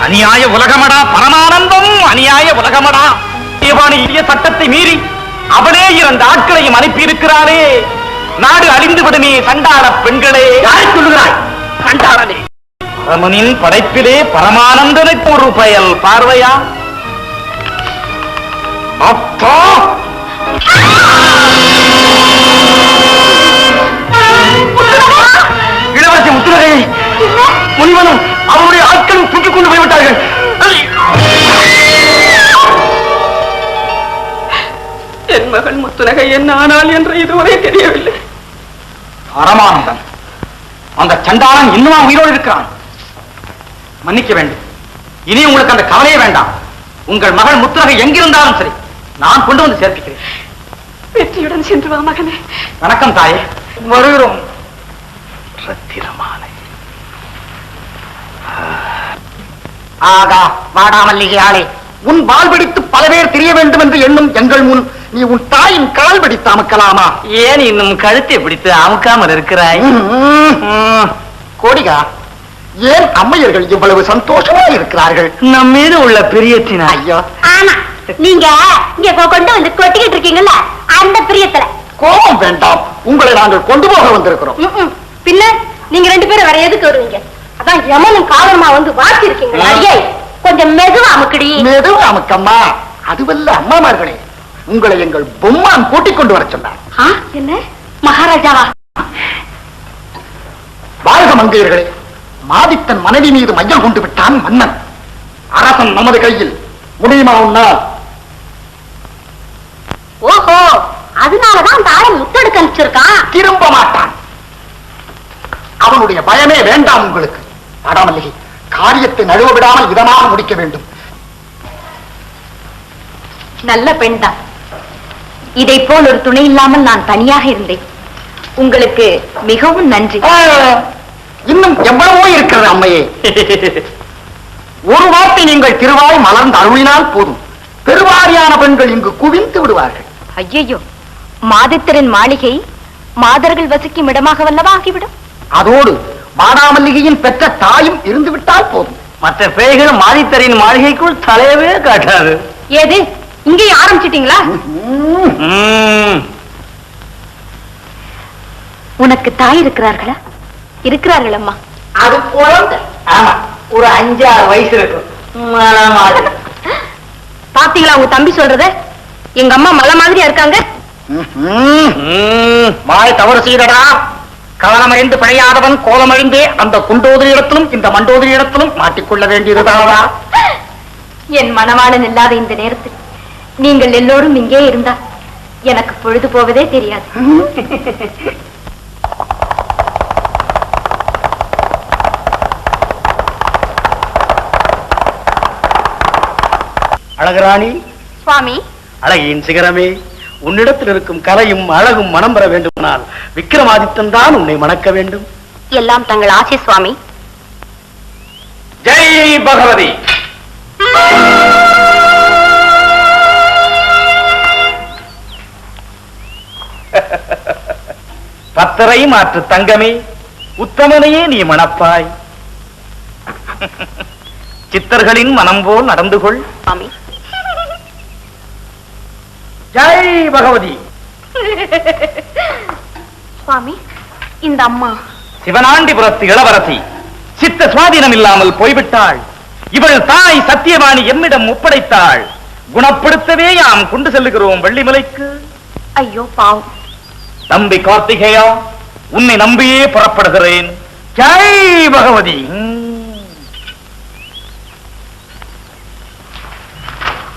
அநியாய உலகமடா பரமானந்தம், அநியாய உலகமடா. சத்தியவாணி சட்டத்தை மீறி அவனே இரண்டு ஆட்களையும் அனுப்பியிருக்கிறாரே. நாடு அழிந்து விடுமே சண்டாள பெண்களே. யாரை சொல்லுகிறாய்? சண்டாளனே. பரமனின் படைப்பிலே பரமானந்தனுக்கு ஒரு பயல் பார்வையா? அப்பா, இளவரசி முத்துநகை முனிவனும் அவருடைய ஆட்களும் தூக்கிக் கொண்டு போய்விட்டார்கள். என் மகன் முத்துநகை என்ன ஆனால் என்று இதுவரை தெரியவில்லை. பரமானந்தன், அந்த சண்டாளன் இன்னுமா உயிரோடு இருக்கிறான்? மன்னிக்க வேண்டும். இனி உங்களுக்கு அந்த கவலையே வேண்டாம். உங்கள் மகள் முத்துநகை எங்கிருந்தாலும் சரி, நான் கொண்டு வந்து சேர்ப்பிக்கிறேன். வெற்றியுடன் சென்று வா மகனே. வணக்கம் தாயே. வருகிறோம். ரத்திரமாலை. ஆகா, வாடாமல்லிகை ஆளே, உன் வால் பிடித்து பல பேர் தெரிய வேண்டும் என்று எண்ணும் எங்கள் முன் நீ உன் தாயின் கால் பிடித்து அமுக்கலாமா? ஏன் இன்னும் கழுத்தை பிடித்து அமுக்காமல் இருக்கிறாய்? கோடிகா, ஏன் அம்மையர்கள் இவ்வளவு சந்தோஷமா இருக்கிறார்கள்? நம் மீது உள்ள பிரியத்தினா? ஐயோ, ஆமா, நீங்க இங்க கொண்டு வந்து கொட்டிக்கிட்டு இருக்கீங்கல்ல, அந்த பிரியத்துல. கோபம் வேண்டாம், உங்களை நாங்கள் கொண்டு போக வந்திருக்கிறோம். பின்ன நீங்க 2 பேரும் வேற எதுக்கு வருவீங்க? அதான் யமனும் காலமா வந்து வாசி இருக்கீங்களா? ஐயே, கொஞ்சம் மெதுவா அமுக்கடி. மெதுவா அமுக்கம்மா. அதுவல்ல அம்மாமார்களே, உங்களை எங்கள் பொம்மான் கூட்டிக் கொண்டு வர சொன்னார். என்ன மகாராஜாவா? வாழ்க மங்கையர்களே, மாதித்தன் மனைவி மீது மையம் கொண்டு விட்டான் மன்னன். அரசன் நமது கையில், முடியுமா உன்னால்? ஓஹோ, அதனாலதான் தாயம் முத்தெடுக்க அனுப்பிச்சிருக்கான். திரும்ப மாட்டான். அவனுடைய பயமே வேண்டாம் உங்களுக்கு. அடாமல்லிகை, காரியத்தை நழுவ விடாமல் இதமாக முடிக்க வேண்டும். நல்ல பெண் தான். இதை போல் ஒரு துணை இல்லாமல் நான் தனியாக இருந்தேன். உங்களுக்கு மிகவும் நன்றி. இன்னும் எவ்வளவோ இருக்கிறது அம்மையே. ஒரு வார்த்தை நீங்கள் திருவாய் மலர்ந்து அருளினால் போதும், பெருவாரியான பெண்கள் இங்கு குவிந்து விடுவார்கள். ஐயோ, மாதத்தரின் மாளிகை மாதர்கள் வசிக்கும் இடமாக வல்லவா ஆகிவிடும். அதோடு வாடாமல்லிகையின் பெற்ற தாயும் இருந்து விட்டால் போதும். மற்ற பேய்கள் மாதித்தரின் மாளிகைக்குள் தலையவே காட்டாது. ஏது, இங்கே ஆரம்பிச்சிட்டீங்களா? உனக்கு தாய் இருக்கிறார்களா? இருக்கிறார்கள் அம்மா. அது குழந்தை. ஆமா, ஒரு 5-6 வயசு இருக்கும். பாத்தீங்களா உங்க தம்பி சொல்றத? எங்க அம்மா மலை மாதிரியா இருக்காங்க. வாய் தவறு செய்தடா. கவனமறிந்து பழையாதவன் கோலமறிந்தே அந்த குண்டோதரி இடத்திலும் இந்த மண்டோதரி இடத்திலும் மாட்டிக்கொள்ள வேண்டியதுதானடா. என் மணவாளன் இல்லாத இந்த நேரத்தில் நீங்கள் எல்லோரும் இங்கே இருந்தால் எனக்கு பொழுது போவதே தெரியாது. அழகராணி, சுவாமி, அழகியின் சிகரமே, உன்னிடத்தில் இருக்கும் கலையும் அழகும் மனம் பெற வேண்டுமானால் விக்ரமாதித்தன் தான் உன்னை மணக்க வேண்டும். எல்லாம் தங்கள் ஆசை சுவாமி. ஜெய் பகவதி. பத்தரை மாற்று தங்கமே, உத்தமனையே நீ மணப்பாய். சித்தர்களின் மனம் போல் நடந்து கொள். சுவாமி, ஜெய் பகவதி. சுவாமி, இந்த அம்மா சிவனாண்டிபுரத்து இளவரசி சித்த சுவாதீனம் இல்லாமல் போய்விட்டாள். இவள் தாய் சத்தியவாணி எம்மிடம் ஒப்படைத்தாள். குணப்படுத்தவே யாம் கொண்டு செல்லுகிறோம் வெள்ளிமலைக்கு. ஐயோ பாவம். தம்பி கார்த்திகேயா, உன்னை நம்பியே புறப்படுகிறேன். ஜெய் பகவதி.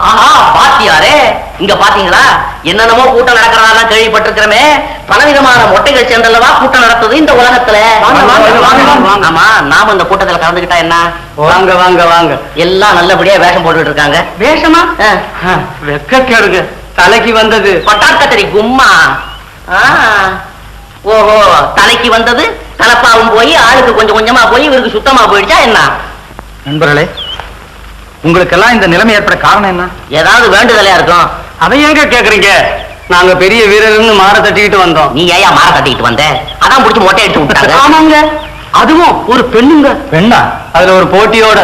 ஆஹா, பாத்தியாரே, இங்க பாத்தீங்களா? என்னென்னமோ கூட்டம் நடக்கிறதா கேள்விப்பட்டிருக்கிறமே. பலவிதமான மொட்டைகள் சேர்ந்தல்லவா கூட்டம் நடத்துது இந்த உலகத்துல. ஆமா, நாம இந்த கூட்டத்துல கலந்துக்கிட்டா என்ன? வாங்க வாங்க வாங்க. எல்லாம் நல்லபடியா வேஷம் போட்டுட்டு இருக்காங்க. வேஷமா? வெக்க கேடுங்க, தலைக்கு வந்தது பட்டாக்கத்தரி கும்மா. ஓஹோ, தலைக்கு வந்தது தலப்பாவும் போய் ஆளுக்கு கொஞ்சம் கொஞ்சமா போய் இவருக்கு சுத்தமா போயிடுச்சா என்ன? நண்பர்களே, உங்களுக்கெல்லாம் இந்த நிலைமை ஏற்பட காரணம் என்ன? ஏதாவது வேண்டுதலையா இருக்கும். அதை எங்க கேக்குறீங்க? நாங்க பெரிய வீரர்னு மாற தட்டிக்கிட்டு வந்தோம். நீ ஏயா மாற கட்டிக்கிட்டு வந்த? அதான் புடிச்சு மொட்டை அடிச்சு விட்டாங்க. ஆமாங்க, அதுவும் ஒரு பெண்ணுங்க. பெண்ணா? அதுல ஒரு போட்டியோட.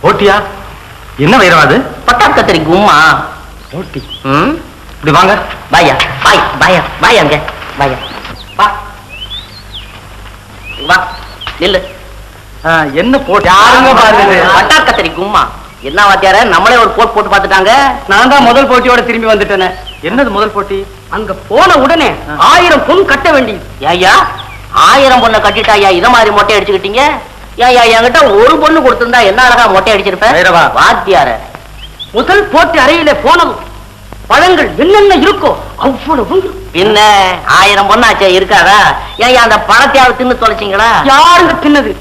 போட்டியா? என்ன வைரவாது? பட்டாக்கத்தரி கும்மா. போட்டி? ம், இப்படி வாங்க. பாயா, பாய், பாயா, பாய், அங்க பாயா, வா வா, நில்லு. என்ன போட்டி? யாருங்க பாருங்க. பட்டாக்கத்தரி கும்மா. என்ன வாத்தியார, நம்மளே ஒரு போட் போட்டு பார்த்துட்டாங்க. நான் தான் முதல் போட்டியோட திரும்பி வந்துட்டேனே. என்னது முதல் போட்டி? அங்க போன உடனே 1000 பொன் கட்ட வேண்டி. ஏய்யா, 1000 பொண்ணை கட்டிட்டாயா இத மாதிரி மொட்டை அடிச்சுக்கிட்டீங்க? ஏய்யா, என்கிட்ட ஒரு பொண்ணு கொடுத்திருந்தா என்ன அழகா மொட்டை அடிச்சிருப்பேன். வைரவா. வாத்தியார, முதல் போட்டி அறையில போனதும் பழங்கள் என்னென்ன இருக்கோ அவ்வளவு பின்ன 1000 பொண்ணாச்சே இருக்காதா? ஏய்யா, அந்த பழத்தையாவது தின்னு தொலைச்சிங்களா? யாருங்க தின்னது?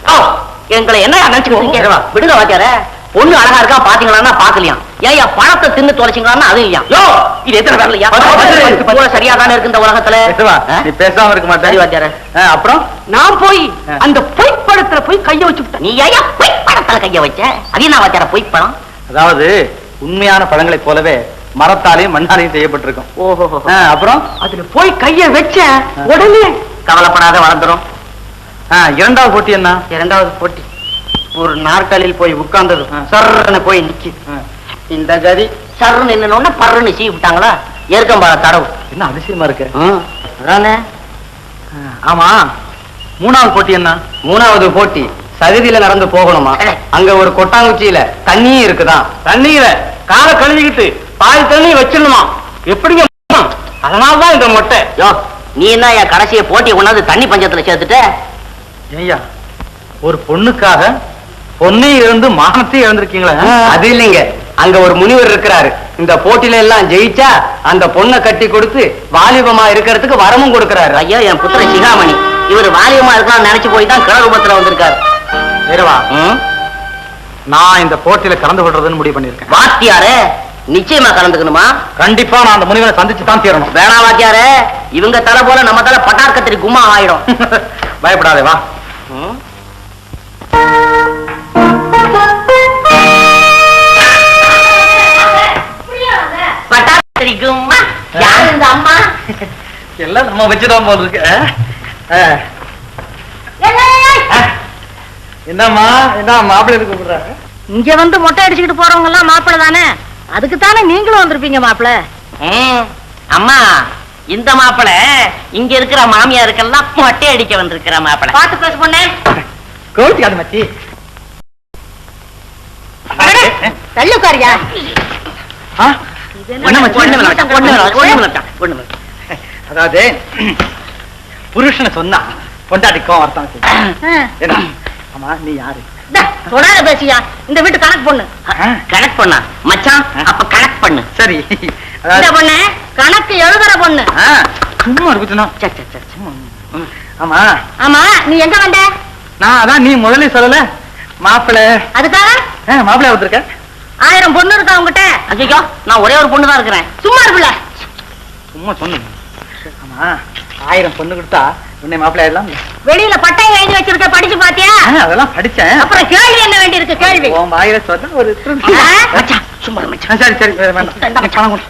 எங்களை என்ன நினைச்சுக்கிட்டீங்க? விடுங்க வாத்தியார, பொண்ணு அழகா இருக்கா பாத்தீங்களா? பாக்கலையா? ஏய்யா, பழத்தை தின்னு தொலைச்சிங்களா? அது இல்லையா? இது எத்தனை வரலையா? சரியா தானே இருக்கு இந்த உலகத்துல. நீ பேசாம இருக்க சரி மாட்டேன். வாத்தியார. அப்புறம் நான் போய் அந்த பொய்ப்படத்துல போய் கைய வச்சு விட்டேன். நீ ஏய்யா பொய் பழத்துல கைய வச்ச? அது என்ன வாத்தியார பொய் பழம்? அதாவது உண்மையான பழங்களைப் போலவே மரத்தாலையும் மண்ணாலையும் செய்யப்பட்டிருக்கும். ஓஹோ. அப்புறம் அதுல போய் கைய வச்ச உடனே கவலைப்படாத வளர்ந்துரும். இரண்டாவது போட்டி என்ன? இரண்டாவது போட்டி ஒரு நாற்காலியில் போய் உட்கார்ந்தது சர்ன்னு போய் நிக்கி. இந்த கதி சர்ன்னு நின்னோன்னா பர்ன்னு சீ விட்டாங்களா? ஏற்கம்பாள தடவு. என்ன அதிசயமா இருக்கு. அதானே. ஆமா, மூணாவது போட்டி என்ன? மூணாவது போட்டி சகதியில நடந்து போகணுமா? அங்க ஒரு கொட்டாங்குச்சியில தண்ணியும் இருக்குதான். தண்ணியில காலை கழுவிக்கிட்டு பால் தண்ணி வச்சிடணுமா? எப்படிங்க? அதனாலதான் இந்த மொட்டை. யோ, நீ என்ன என் கடைசியை போட்டி கொண்டாந்து தண்ணி பஞ்சத்துல சேர்த்துட்ட? ஐயா, ஒரு பொண்ணுக்காக பொண்ணையும் இழந்து மானத்தையும் இழந்திருக்கீங்களா? அது இல்லைங்க, அங்க ஒரு முனிவர் இருக்கிறாரு. இந்த போட்டியில எல்லாம் ஜெயிச்சா அந்த பொண்ணை கட்டி கொடுத்து வாலிபமா இருக்கிறதுக்கு வரமும் கொடுக்கிறாரு. ஐயா, என் புத்திரன் சிகாமணி. இவர் வாலியமா இருக்கலாம் நினைச்சு போய் தான் கிழ ரூபத்துல வந்திருக்காரு. வேறவா, நான் இந்த போட்டியில கலந்து கொள்றதுன்னு முடிவு பண்ணிருக்கேன். வாத்தியாரே, நிச்சயமா கலந்துக்கணுமா? கண்டிப்பா நான் அந்த முனிவரை சந்திச்சு தான் தீரணும். வேணா வாத்தியாரே, இவங்க தலை போல நம்ம தலை பட்டார்கத்திரி கும்மா ஆயிடும். பயப்படாதே, வா. பட்டார்கத்திரி கும்மா யாரு இந்த அம்மா? எல்லாம் நம்ம வச்சுதான் போல இருக்கு. என்னம்மா, என்ன மாப்பிள்ளை இருக்கு கூப்பிடுறாங்க? இங்க வந்து மொட்டை அடிச்சுக்கிட்டு போறவங்க எல்லாம் மாப்பிள தானே, அதுக்கு தானே நீங்களும் வந்திருப்பீங்க மாப்பிள. அம்மா, இந்த மாப்பிள இங்க இருக்கிற மாமியாருக்கெல்லாம் மொட்டை அடிக்க வந்திருக்கிற மாப்பிள. பார்த்து பேச பொண்ணே. கோவிச்சுக்காது மச்சி. தள்ளுக்காரியா? அதாவது புருஷனை சொன்னா பொண்டாட்டிக்கும் அர்த்தம். ஆமா, நீ யாரு? சொடாத பேசியா, இந்த வீட்டு கணக்கு பொண்ணு. கணக்கு பொண்ணா? மச்சான், அப்ப கணக்கு பண்ணு. சரி, இந்த பொண்ணு கணக்கு எழுதுற பொண்ணு. சும்மா இருக்குதுண்ணா. ஆமா ஆமா, நீ எங்க வந்த? நான் அதான் நீ முதல்ல சொல்லல மாப்பிள்ளை. அதுக்காக மாப்பிள்ளையா வந்திருக்க? 1000 பொண்ணு இருக்கா உங்ககிட்ட? ஐயோ, நான் ஒரே ஒரு பொண்ணு தான் இருக்கிறேன். சும்மா இருக்குல்ல. சும்மா சொன்ன. ஆமா, 1000 பொண்ணு கொடுத்தா உன்னை மாப்பிள்ளை ஆயிடலாம். வெளியில பட்டையை எழுதி வச்சிருக்க, படிச்சு பாத்தியா? அதெல்லாம் படிச்சேன். அப்புறம் கேள்வி என்ன வேண்டி இருக்கு? கேள்வி உன் வாயில சொன்னா ஒரு மச்சான், சும்மா மச்சான். சரி சரி, வேண்டாம். பணம் கொடு.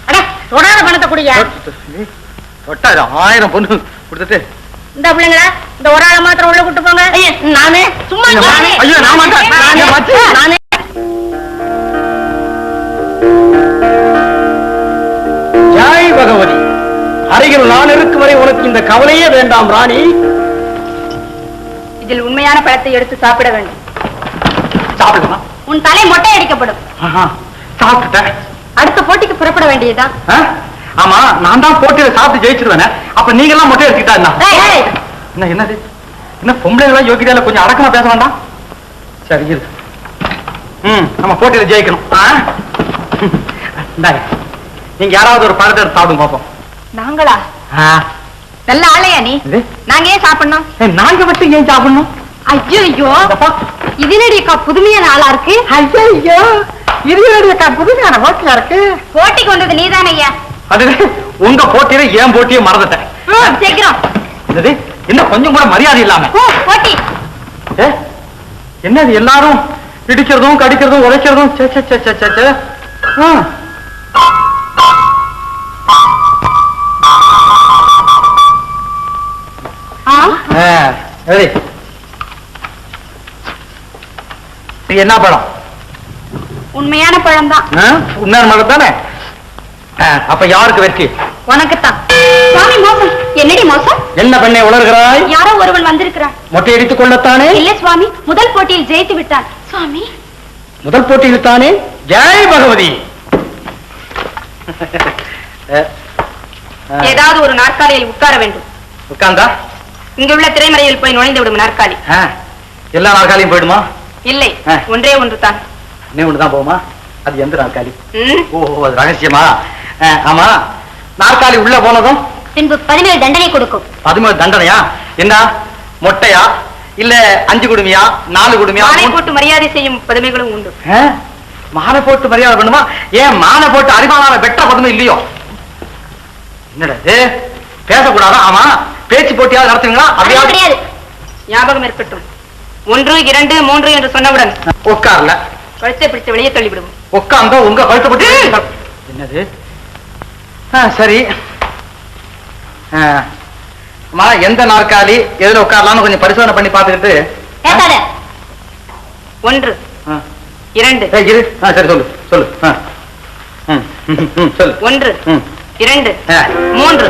அட, சொடாத பணத்தை குடியா. தொட்டா 1000 பொண்ணு கொடுத்துட்டு இந்த பிள்ளைங்களா, இந்த ஒரு ஆளை மாத்திரம் உள்ள கூட்டு போங்க. நானே சும்மா ஐயோ, நான் மாட்டேன். நானே. ஜாய் பகவதி, அருகில் நான் இருக்கும் வரை உனக்கு இந்த கவலையே வேண்டாம் ராணி. இதில் உண்மையான பழத்தை எடுத்து சாப்பிட வேண்டும். சாப்பிடலாம். உன் தலை மொட்டை அடிக்கப்படும். சாப்பிட்டுட்டேன். அடுத்த போட்டிக்கு புறப்பட வேண்டியதா? ஆமா, நான் தான் போட்டியில சாப்பிட்டு ஜெயிச்சிருவேன். அப்ப நீங்க எல்லாம் மொட்டை எடுத்துக்கிட்டா என்ன? என்னது என்ன பொம்பளைங்களா யோகிதால கொஞ்சம் அடக்கமா பேச வேண்டாம்? சரி இருக்கு. நம்ம போட்டியில ஜெயிக்கணும். நீங்க யாராவது ஒரு பழத்தை எடுத்து சாப்பிடும் பாப்போம். நாங்களா? நல்ல ஆளையா நீ? நாங்க ஏன் சாப்பிடணும்? நாங்க மட்டும் ஏன் சாப்பிடணும்? ஐயோ, இதுலடிக்கா புதுமையான ஆளா இருக்கு. ஐயோ, இதுலடிக்கா புதுமையான போட்டியா இருக்கு. போட்டிக்கு வந்தது நீதானே ஐயா? அது உங்க போட்டியில ஏன் போட்டியை மறந்துட்டேன். சீக்கிரம். என்ன கொஞ்சம் கூட மரியாதை இல்லாம போட்டி. என்னது எல்லாரும் இடிக்கிறதும் கடிக்கிறதும் உதைக்கிறதும்? என்ன பழம்? உண்மையான பழம் தான். உண்மையான பழம் தானே? அப்ப யாருக்கு வெற்றி? உனக்குத்தான். சுவாமி, மோசம். என்னடி மோசம்? என்ன பண்ணை உணர்கிறாய்? யாரோ ஒருவன் வந்திருக்கிறான். மொட்டை அடித்துக் கொள்ளத்தானே? இல்ல சுவாமி, முதல் போட்டியில் ஜெயித்து விட்டான். சுவாமி, முதல் போட்டியில் தானே? ஜெய் பகவதி. ஏதாவது ஒரு நாற்காலியில் உட்கார வேண்டும். உட்கார்ந்தா? இங்குள்ள திரைமறையில் போய் நுழைந்து விடும் நாற்காலி. எல்லா நாற்காலியும் போயிடுமா? இல்லை, ஒன்றே ஒன்று தான். நீ ஒன்றுதான் போகுமா? அது எந்த நாற்காலி? ஓஹோ, அது ரகசியமா? ஆமா, நாற்காலி உள்ள போனதும் பின்பு 17 தண்டனை கொடுக்கும். 17 தண்டனையா? என்ன மொட்டையா, இல்ல 5 குடுமையா, 4 குடுமையா? மாலை போட்டு மரியாதை செய்யும் பதுமைகளும் உண்டு. மாலை போட்டு மரியாதை பண்ணுமா? ஏன் மாலை போட்டு அறிவாளால வெட்ட பதுமை இல்லையோ? என்னடா பேசக்கூடாதா? ஆமா, பேச்சு போட்டியாவது நடத்துவீங்களா? கிடையாது, ஞாபகம் இருக்கட்டும். 1 2 3 என்று சொன்னவுடன் உட்கார்ல கழுத்தை பிடித்து வெளியே தள்ளிவிடுவோம். உட்கார்ந்தா உங்க கழுத்தப்பட்டு என்னது? சரி. அம்மா, எந்த நாற்காலி எதுல உட்காரலாம்னு கொஞ்சம் பரிசோதனை பண்ணி பார்த்துக்கிட்டு. 1 2 இரு. சரி, சொல்லு சொல்லு. சொல்லு. 1 2 3.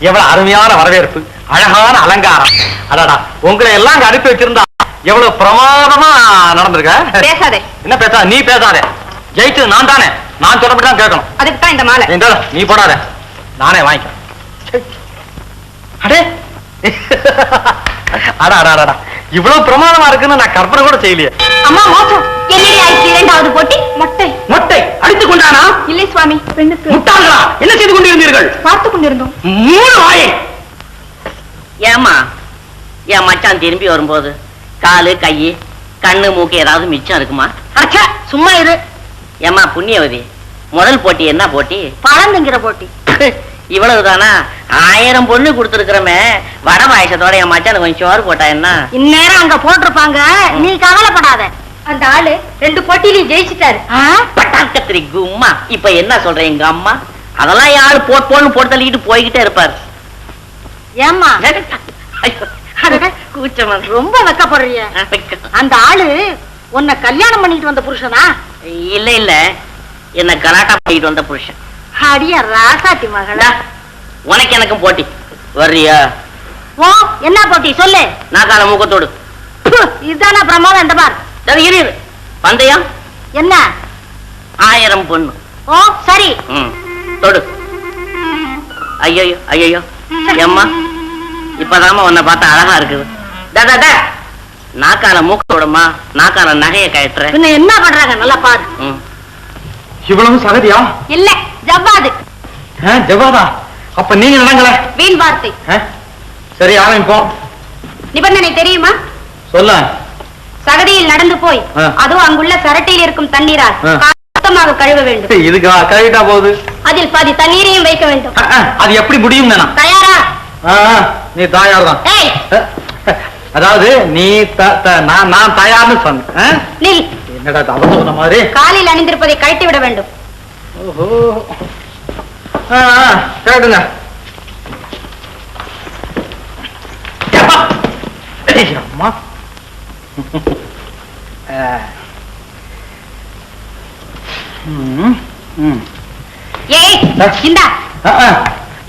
எவ்வளவு அருமையான வரவேற்பு, அழகான அலங்காரம். அடாடா, உங்களை எல்லாம் அங்க அனுப்பி வச்சிருந்தா எவ்வளவு பிரமாதமா நடந்திருக்க. பேசாதே. என்ன பேசாத? நீ பேசாத. ஜெயிச்சது நான் தானே. நான் சொல்லப்பட்டு தான் கேட்கணும். அதுக்கு தான் இந்த மாலை. நீ போடாத, நானே வாங்கிக்கிறேன். அடே அடா அடா அடா, இவ்வளவு பிரமாதமா இருக்குன்னு நான் கற்பனை கூட செய்யலையே. அம்மா மோசம். என்னடி ஆயிடுச்சு? இரண்டாவது போட்டி மொட்டை. மொட்டை அடித்துக் கொண்டானா? இல்லை சுவாமி, பெண்ணுக்கு. முட்டாள்களா, என்ன செய்து கொண்டிருந்தீர்கள்? பார்த்துக் கொண்டிருந்தோம். 3 வாயை. ஏமா என் மச்சான் திரும்பி வரும்போது காலு கை கண்ணு மூக்கு ஏதாவது மிச்சம் இருக்குமா? அச்சா, சும்மா இரு. ஏமா புண்ணியவதி, முதல் போட்டி என்ன போட்டி? பழந்துங்கிற போட்டி. இவ்வளவுதானா? 1000 பொண்ணு கொடுத்துருக்கிறமே, வட பாயசத்தோட என் மச்சானுக்கு கொஞ்சம் சோறு போட்டா என்ன? இந்நேரம் அங்க போட்டிருப்பாங்க. நீ கவலைப்படாத. அந்த ஆளு 2 போட்டியிலையும் ஜெயிச்சிட்டாரு. பட்டாக்கத்திரி கும்மா. இப்ப என்ன சொல்ற எங்க அம்மா? அதெல்லாம் யாரு போட்டு தள்ளிக்கிட்டு போய்கிட்டே இருப்பாரு. ஏம்மா கூச்சமா ரொம்ப வெக்கப்படுறிய? அந்த ஆளு உன்னை கல்யாணம் பண்ணிட்டு வந்த புருஷனா? இல்ல இல்ல, என்ன கலாட்டா பண்ணிட்டு வந்த புருஷன். அடிய ராசாத்தி மகளா. உனக்கு எனக்கும் போட்டி வர்றியா? ஓ, என்ன போட்டி சொல்லு. நான் கால மூக்கத்தோடு. இதுதானா பிரமாதம்? இந்த பார். சரி இரு. பந்தயம் என்ன? 1000 பொண்ணு. ஓ சரி. தொடு. ஐயோ ஐயோ ஏம்மா, இப்பதாம உன்னை பார்த்தா அழகா இருக்குது. நாக்கால மூக்க விடமா, நாக்கால நகைய கயட்டுற. என்ன பண்றாங்க நல்லா பாரு. இவ்வளவு சகதியா? இல்ல, ஜவ்வாது. ஜவ்வாதா? அப்ப நீங்க நடங்களே. வீண் வார்த்தை. சரி, ஆரம்பிப்போம். நிபந்தனை தெரியுமா? சொல்ல. சகதியில் நடந்து போய் அதுவும் அங்குள்ள சரட்டையில் இருக்கும் தண்ணீரால் சுத்தமாக கழுவ வேண்டும். இதுக்கு கழுவிட்டா போகுது. அதில் பாதி தண்ணீரையும் வைக்க வேண்டும். அது எப்படி முடியும்? தயாரா? நீ தயார் தான். அதாவது நீ நான் தயார்னு சொன்னேன். என்னடா தவறு சொன்ன மாதிரி? காலில் அணிந்திருப்பதை கழட்டி விட வேண்டும். ஓஹோ, கேட்டுங்க. அம்மா,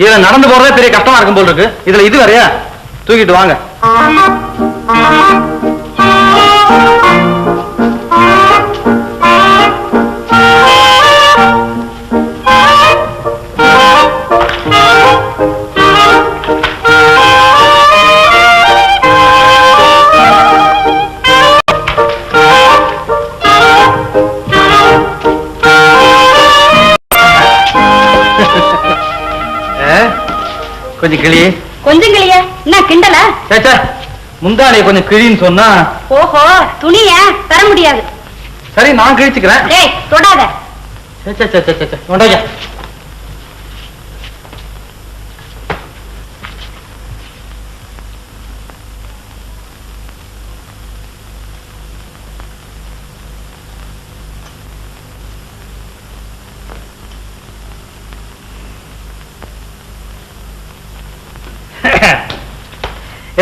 இதுல நடந்து போறதே பெரிய கஷ்டமா இருக்கும் போல் இருக்கு. இதுல இது வரையா? தூக்கிட்டு வாங்க. கொஞ்சம் கிளி. கொஞ்சம் கிளிய என்ன கிண்டல? முந்தானைய கொஞ்சம் கிழின்னு சொன்னா. ஓஹோ, துணிய தர முடியாது. சரி, நான் கிழிச்சுக்கிறேன். தொடாத.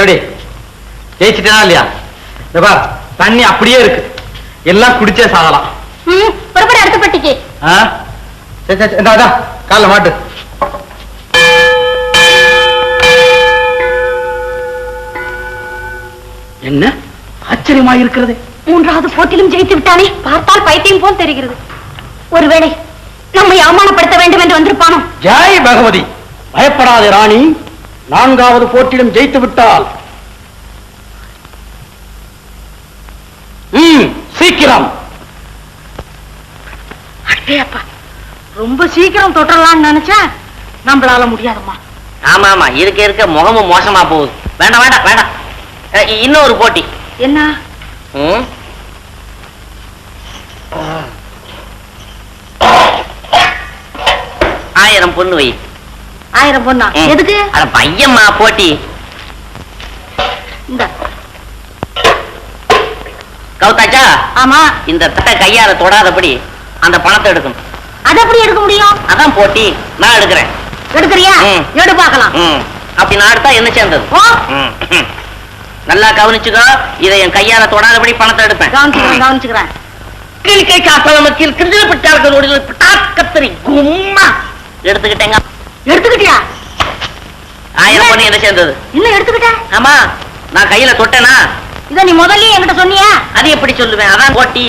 எப்படி ஜெயிச்சுட்டா இல்லையா? தண்ணி அப்படியே இருக்கு, எல்லாம் குடிச்சே சாகலாம். அடுத்த பட்டிக்கு கால மாட்டு. என்ன ஆச்சரியமா இருக்கிறது? 3வது போட்டிலும் ஜெயித்து விட்டானே. பார்த்தால் பைத்தியம் போல் தெரிகிறது. ஒருவேளை நம்மை அவமானப்படுத்த வேண்டும் என்று வந்திருப்பானோ? ஜெய் பகவதி, பயப்படாதே ராணி. 4வது போட்டியிலும் ஜெயித்து விட்டால் சீக்கிரம். அப்பா, ரொம்ப சீக்கிரம் தொட்டலாம்னு நினைச்சா நம்மளால முடியாதுமா. ஆமா ஆமா, இருக்க இருக்க முகமும் மோசமா போகுது. வேண்டாம் வேண்டாம் வேண்டாம், இன்னொரு போட்டி. என்ன? 1000 1000 பொண்ணு வை. 1000 பொண்ணா? எதுக்கு? அட பையம்மா போட்டி. இந்த கவுத்தாச்சா? ஆமா. இந்த தட்டை கையால தொடாதபடி அந்த பணத்தை எடுக்கணும். அது எப்படி எடுக்க முடியும்? அதான் போட்டி. நான் எடுக்கிறேன். எடுக்கிறியா? எடு பார்க்கலாம். அப்படி நான் எடுத்தா என்ன சேர்ந்தது? நல்லா கவனிச்சுக்கோ. இதை என் கையால தொடாதபடி பணத்தை எடுப்பேன். கவனிச்சுக்கிறேன். எடுத்துக்கிட்டேங்க. எடுத்துக்கிட்டியா? 1000 பொண்ணு என்ன சேர்ந்தது? இன்னும் எடுத்துக்கிட்ட? ஆமா, நான் கையில தொட்டேனா? இத நீ முதல்லயே என்கிட்ட சொன்னியா? அது எப்படி சொல்லுவேன்? அதான் போட்டி.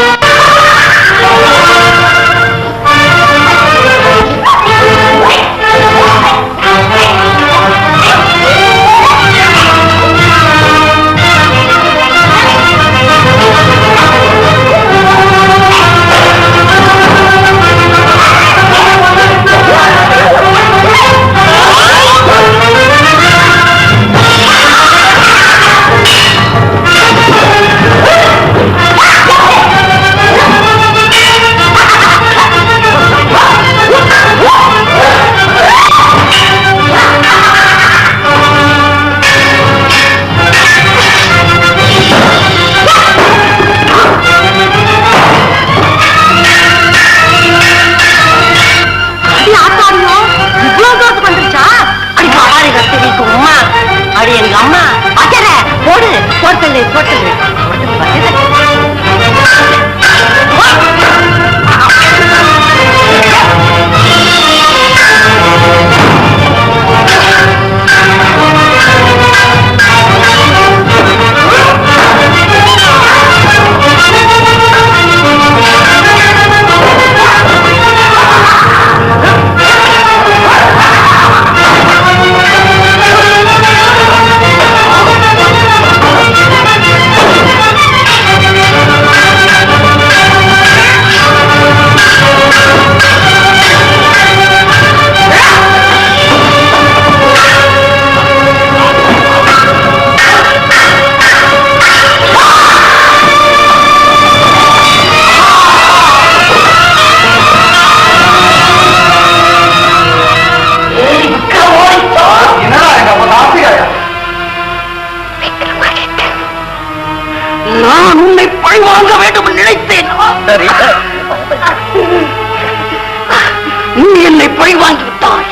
நீ என்னை பழி வாங்கி விட்டாய்.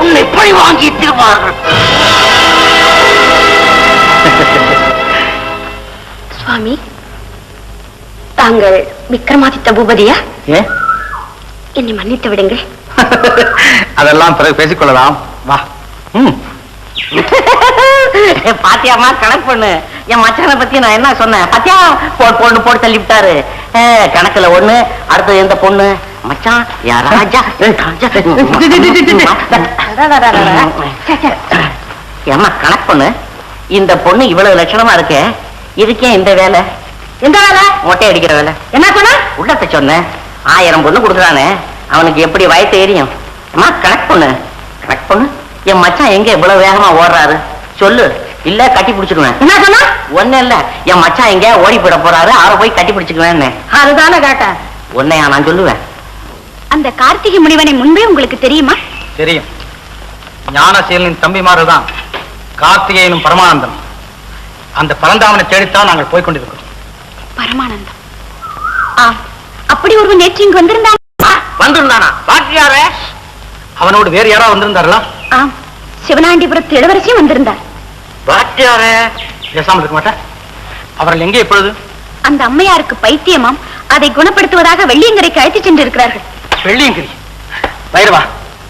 உன்னை பழி வாங்கி தீர்வார்கள். சுவாமி, தாங்கள் விக்ரமாதித்த பூபதியா? என்னை மன்னித்து விடுங்கள். அதெல்லாம் பிறகு பேசிக்கொள்ளலாம். வா. பாத்தியாமா கணக்கு பண்ணு. என் மச்சானை பத்தி நான் என்ன சொன்னேன் பாத்தியா? பொண்ணு போட்டு தள்ளி விட்டாரு. கணக்குல ஒண்ணு, அடுத்தது எந்த பொண்ணு? மச்சான் யா ராஜா. ஏமா கணக்கு பண்ணு. இந்த பொண்ணு இவ்வளவு லட்சணமா இருக்கே, இதுக்கே இந்த வேலை? எந்த வேலை? மொட்டை அடிக்கிற வேலை. என்ன சொன்ன? உள்ளத்தை சொன்னேன். 1000 பொண்ணு கொடுக்குறானே, அவனுக்கு எப்படி வயசு எரியும்? அம்மா கணக்கு பண்ணு, கணக்கு பண்ணு. என் மச்சான் எங்க இவ்வளவு வேகமா ஓடுறாரு சொல்லு, இல்ல கட்டி பிடிச்சிக்குவேன். என்ன சொன்னா? ஒண்ணு இல்ல, என் மச்சான் எங்க ஓடி போயிட போறாரு, அவரை போய் கட்டி பிடிச்சுக்குவேன். அதுதானே கேட்டேன். உன்னையா நான் சொல்லுவேன். அந்த கார்த்திகை முனிவனை முன்பே உங்களுக்கு தெரியுமா? தெரியும். ஞானசீலனின் தம்பிமார்கள் தான் கார்த்திகேயனும் பரமானந்தம். அந்த பரந்தாமனை தேடித்தான் நாங்கள் போய்கொண்டிருக்கிறோம். பரமானந்தம்? அப்படி ஒருவன் நேற்று இங்கு வந்திருந்தான். வந்திருந்தானா? பாக்கியாரே? அவனோடு வேறு யாராவது வந்திருந்தார்களா? ஆம், சிவனாண்டிபுரத்து இளவரசியும் வந்திருந்தார். பாக்கியாரே? பேசாமல் இருக்க மாட்டேன். அவர்கள் எங்கே இப்பொழுது? அந்த அம்மையாருக்கு பைத்தியமாம், அதை குணப்படுத்துவதாக வெள்ளியங்கரைக்கு அழைத்து சென்றிருக்கிறார்கள். வெள்ளியங்கிரி? வைரவா,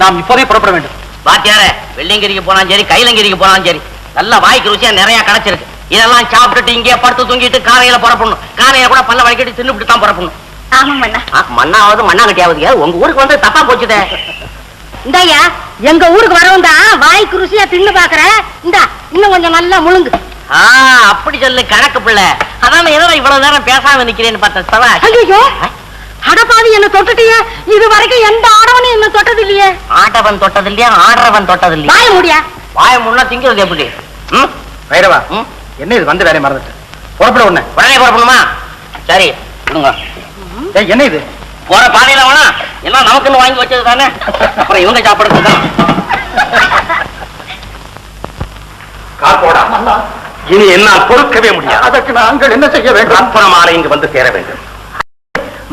நாம் இப்போதே புறப்பட வேண்டும். பாக்கியாரே, வெள்ளியங்கிரிக்கு போனாலும் சரி, கைலங்கிரிக்கு போனாலும் சரி, நல்ல வாய்க்கு ருசியா நிறைய கிடைச்சிருக்கு. இதெல்லாம் சாப்பிட்டுட்டு இங்கே படுத்து தூங்கிட்டு காலையில புறப்படணும். காலையில கூட பல்ல வலிக்கிட்டு தின்னுபிட்டு தான் புறப்படணும். ஆமா மண்ணா. மண்ணாவது மண்ணாங்கட்டியாவது உங்க ஊருக்கு வந்து தப்பா போச்சுதே. இந்தாயா, எங்க ஊருக்கு வரவும் தான் வாய்க்கு ருசியா தின்னு பாக்குற. இந்தா இன்னும் கொஞ்சம் நல்லா முழுங்கு. அப்படி சொல்லு கணக்கு பிள்ளை. அதான் ஏதோ இவ்வளவு நேரம் பேசாம நிக்கிறேன்னு பார்த்தா. ஐயோ, அடப்பாவி என்ன தொட்டுட்டிய. இது வரைக்கும் எந்த ஆடவனும் என்ன தொட்டது இல்லையே. ஆடவன் தொட்டது இல்லையா, ஆடுறவன் தொட்டது இல்லையா? வாய முடியா? வாய முன்னா திங்கிறது எப்படி? வைரவா, என்ன இது வந்து வேலையை மறந்துட்டு புறப்பட உடனே உடனே புறப்படணுமா? சரி விடுங்க. என்ன இது போற பானையில வேணா எல்லாம் நமக்குன்னு வாங்கி வச்சது தானே, அப்புறம் இவங்க சாப்பிடுறது தான். காப்போடா, இனி என்னால் பொறுக்கவே முடியாது. அதற்கு நாங்கள் என்ன செய்ய வேண்டும்? ரத்ன மாலை இங்கு வந்து சேர வேண்டும்.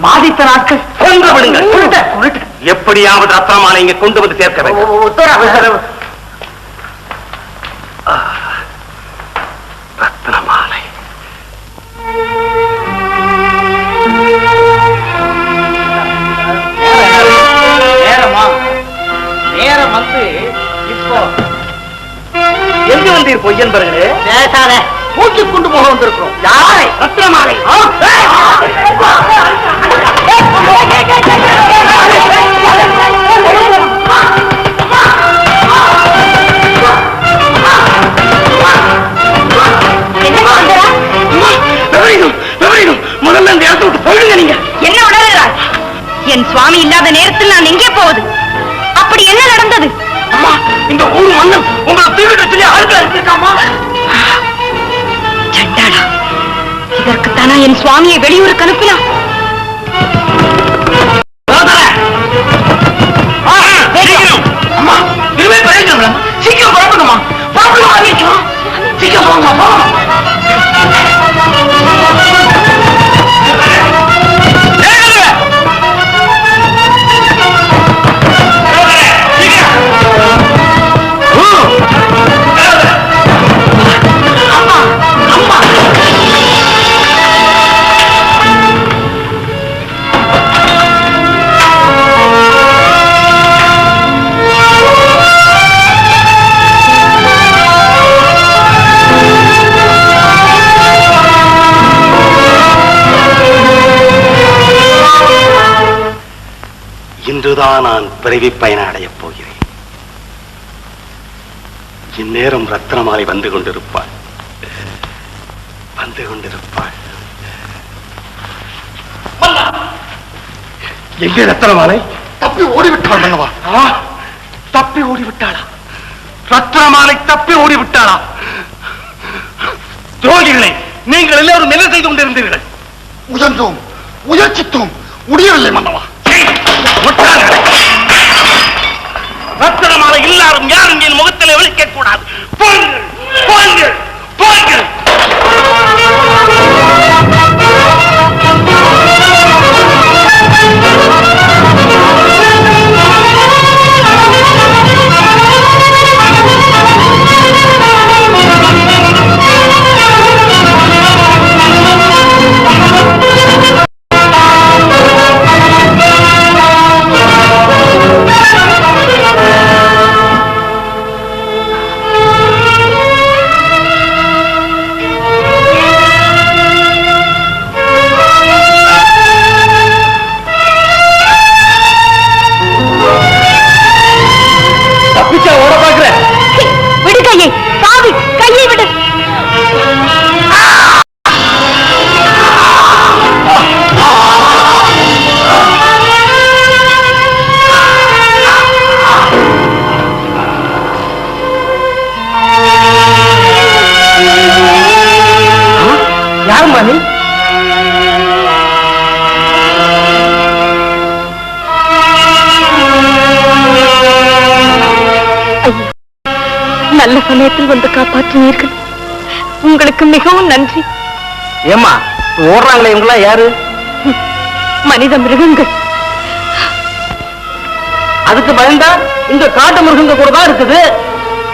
மாதித்த நாட்கள் கொன்று விடுங்கள். எப்படியாவது ரத்ன மாலை இங்கு கொண்டு வந்து சேர்க்க வேண்டும். ரத்ன மாலை நேரமா நேரம் வந்து இப்போ எங்க வந்தீர் பொய்யன்பர்களே? பேசாத, தூக்கி கொண்டு போக வந்திருக்கிறோம். யாரை? ரத்ன மாலை. முதல்ல இந்த இடத்தை விட்டு போயிடுங்க. நீங்க என்ன உணர்கிறாய்? என் சுவாமி இல்லாத நேரத்தில் நான் எங்கே போவது? அப்படி என்ன நடந்தது? அம்மா, இந்த ஊர் மன்னன் உங்களை தூக்கிட்டு சொல்லி ஆளுக்கு இருக்காமா? சண்டாளா, இதற்குத்தானா என் சுவாமியை வெளியூருக்கு அனுப்பினான்? அம்மா, இதுவே பிரயோஜனம். சீக்கிரம் புறப்படணுமா? புறப்படணும். சீக்கிரம் போங்கம்மா. இன்றுதான் நான் பிறவி பயண அடையப் போகிறேன். இந்நேரம் ரத்னமாலை வந்து கொண்டிருப்பாள். எங்கே ரத்னமாலை? தப்பி ஓடிவிட்டாள் மன்னவா. தப்பி ஓடிவிட்டாளா? ரத்னமாலை தப்பி ஓடிவிட்டாளா? துரோகிகளே, நீங்கள் எல்லாரும் என்ன செய்து கொண்டிருந்தீர்கள்? முயன்றோம், முயற்சித்தோம், முடியவில்லை மன்னவா. ரத்னமாலை எல்லாரும் யாரும் என் முகத்திலே விழிக்க கூடாது. போங்கள், போங்கள், போங்கள். நல்ல சமயத்தில் வந்து காப்பாற்றினீர்கள். உங்களுக்கு மிகவும் நன்றி. ஏமா ஓடுறாங்களே இவங்களா யாரு? மனித மிருகங்கள். அதுக்கு பயந்தா இந்த காட்டு மிருகங்க கூட தான் இருக்குது.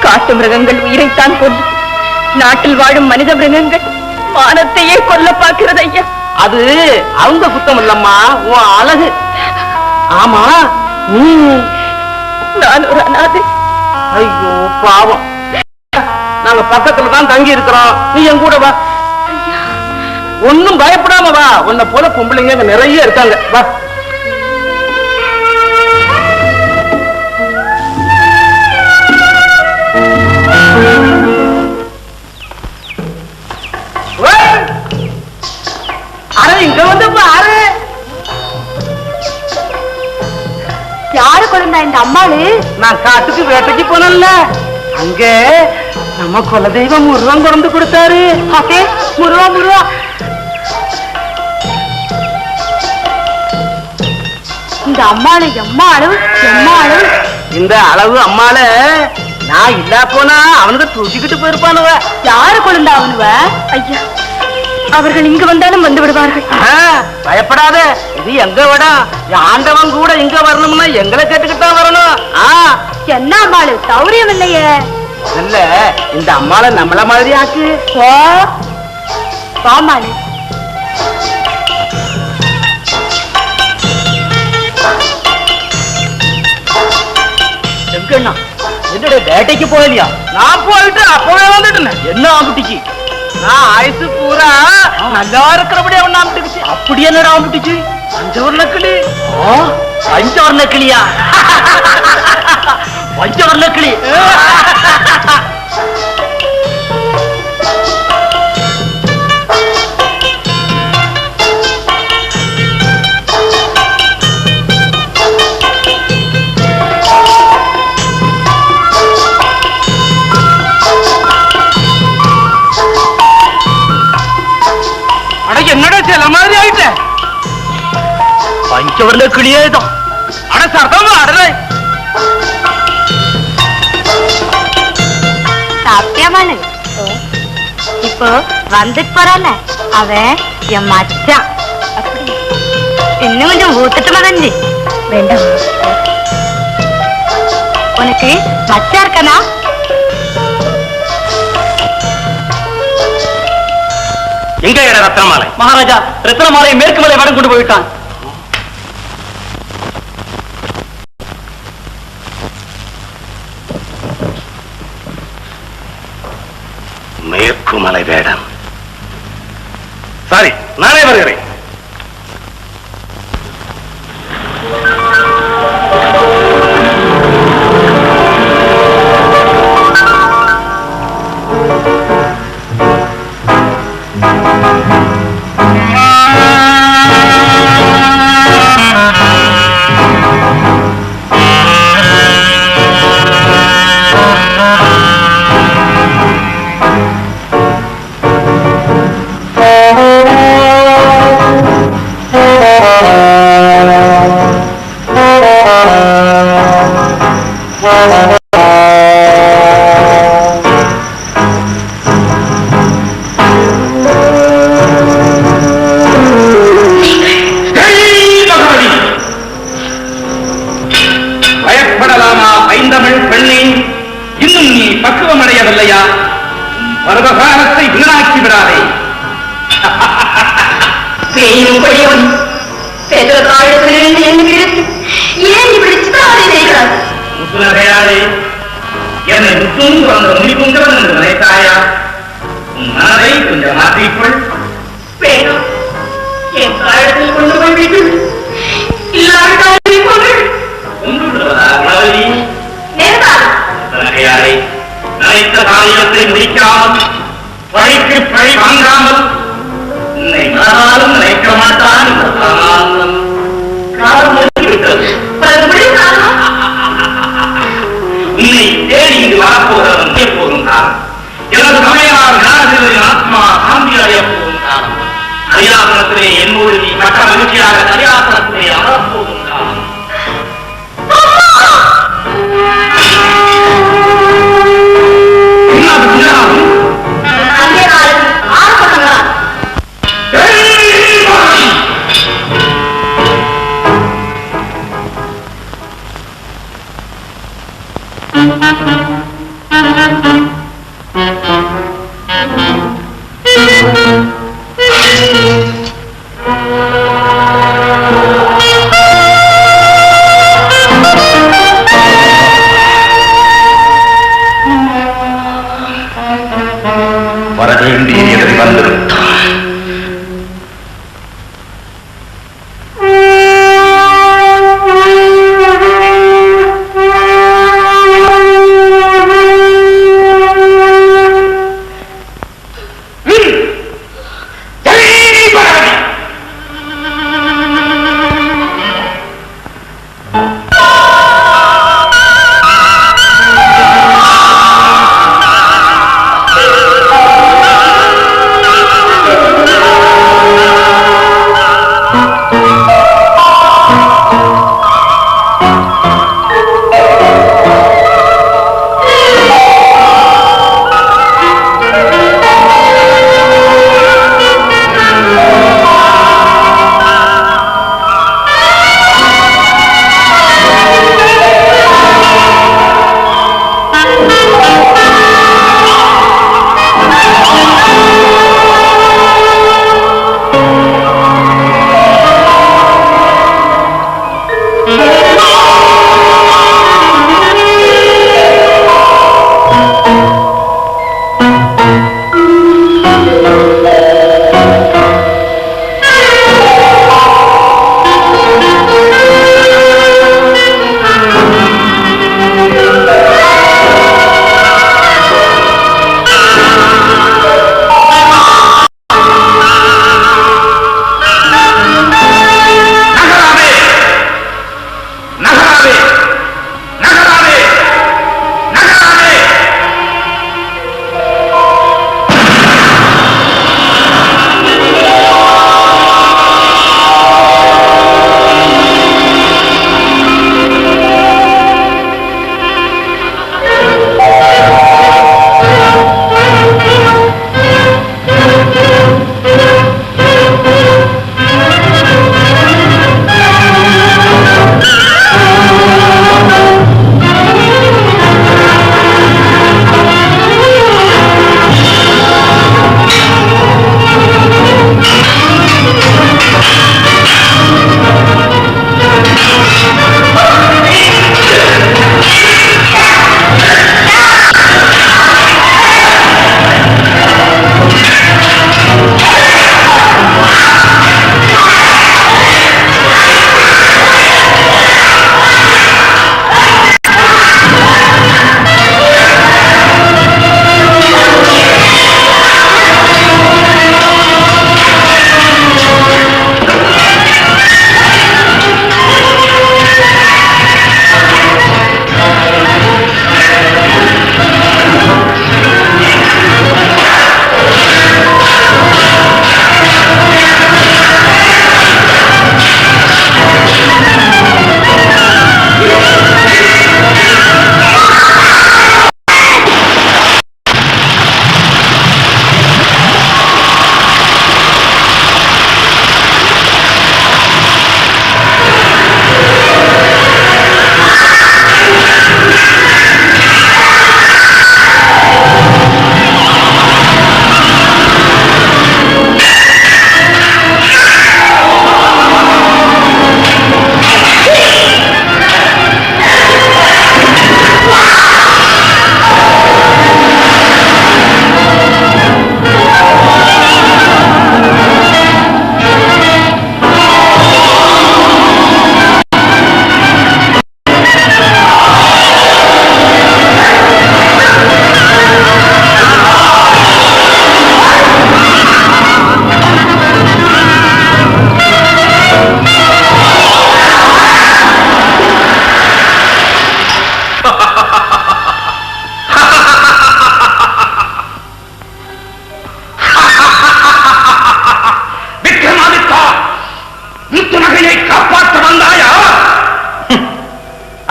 காட்டு மிருகங்கள் உயிரைத்தான் கொண்டு நாட்டில் வாழும் மனித மிருகங்கள் மானத்தையே கொல்ல பார்க்கிறது ஐயா. அது அவங்க குத்தம் இல்லம்மா, உன் அழகு. ஆமா, நான் ஒரு அனாதை. ஐயோ பாவம், நாங்க பக்கத்துல தான் தங்கி இருக்கிறோம். நீ என் கூட வா. ஒன்னும் பயப்படாம வா. உன்னை போல பொம்பளைங்க அங்க நிறைய இருக்காங்க. வா. அரை இங்க வந்து பாரு. யாரு குழந்தா இந்த அம்மாளு? நான் காட்டுக்கு வேட்டைக்கு போனல, அங்க நம்ம குலதெய்வம் முருகன் குழந்து கொடுத்தாரு. அதே முருவா முருவா. இந்த அம்மாளு எம்மாளு இந்த அளவு அம்மால நான் இல்ல போனா அவனுக்கு தூக்கிக்கிட்டு போயிருப்பானுவ. யாரு கொழுந்தா அவனுவ? ஐயா, அவர்கள் இங்கு வந்தாலும் வந்து விடுவார்கள். பயப்படாத, இது எங்க விடா. ஆண்டவன் கூட இங்க வரணும்னா எங்களை கேட்டுக்கிட்டு வரணும். என்ன அம்மாளு சௌரியம் இல்லையே? இல்ல, இந்த அம்மாள நம்மள மாதிரி ஆக்கு. வாமாளு. எங்கண்ணா என்னோட வேட்டைக்கு போகலையா? நான் போயிட்டு அப்பவே வந்துட்டேன். என்ன ஆம்பிட்டுச்சு? நான் ஆயுசு பூரா நல்லா இருக்கிறபடியா ஒண்ணு ஆம்பிட்டுச்சு. அப்படி என்னடா ஆம்பிட்டுச்சு? பஞ்சவர்ண கிளி. பஞ்சவர்ண கிளியா? பஞ்சவர்ண கிளி. என்னடா சில மாதிரி ஆயிட்ட? பஞ்சவர்ண கிளியே தான். அட சர்தமா அடலை. சாப்பிட்டியாமாளு? இப்போ வந்துட்டு போறான அவன் என் மச்சான். இன்னும் கொஞ்சம் ஊத்துட்டு மகஞ்சி. வேண்டாம், உனக்கு மச்சா இருக்கனா? எங்க ரத்னமாலை? மகாராஜா, ரத்னமாலை மேற்கு மலை வடம் கொண்டு போயிட்டான். மேற்கு மலை வேடம். சாரி, நானே வருகிறேன். பரவகாலத்தை வீணாக்கி விடாதே. என்னை முற்றும் அந்த முடிக்குன்றவன் என்று நினைத்தாயா? உன் மனதை கொஞ்சம் மாற்றிக்கொள். வேணும், என் காலத்தில் கொண்டு போய் விட்டு இல்லாவிட்டால் கொண்டு விடுவதா உணவதி? நகையாளை நினைத்த காரியத்தை முடிக்காமல், பழிக்கு பழி வாங்காமல் உன்னை மனதாலும் நினைக்க மாட்டான். காலம் முடிந்துவிட்டது. உன்னை தேடி இங்கு வரப்போகிறவன் எப்போதும் காலம். எனது சமையலால் ஞானத்தின் ஆத்மா சாந்தி அடையப் போகும் காலம். அரியாசனத்திலே என்னோடு நீ கட்ட மகிழ்ச்சியாக அரியாசனத்திலே அமரப்போகும் காலம். வரவேண்டியதை வந்துவிட்டான்.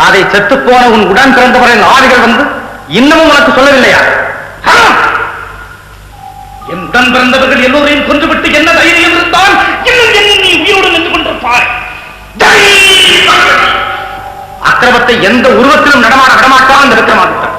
அதை செத்துப்போன உன் உடன் பிறந்தவரின் ஆவிகள் வந்து இன்னமும் உனக்கு சொல்லவில்லையா? என் உடன் பிறந்தவர்கள் எல்லோரையும் கொன்றுவிட்டு என்ன தைரியம் இருந்தால் இன்னும் நீ உயிரோடு நின்று கொண்டிருப்பாய். அக்கிரமத்தை எந்த உருவத்திலும் நடமாட விடமாட்டான் அந்த விக்ரமாதித்தன்.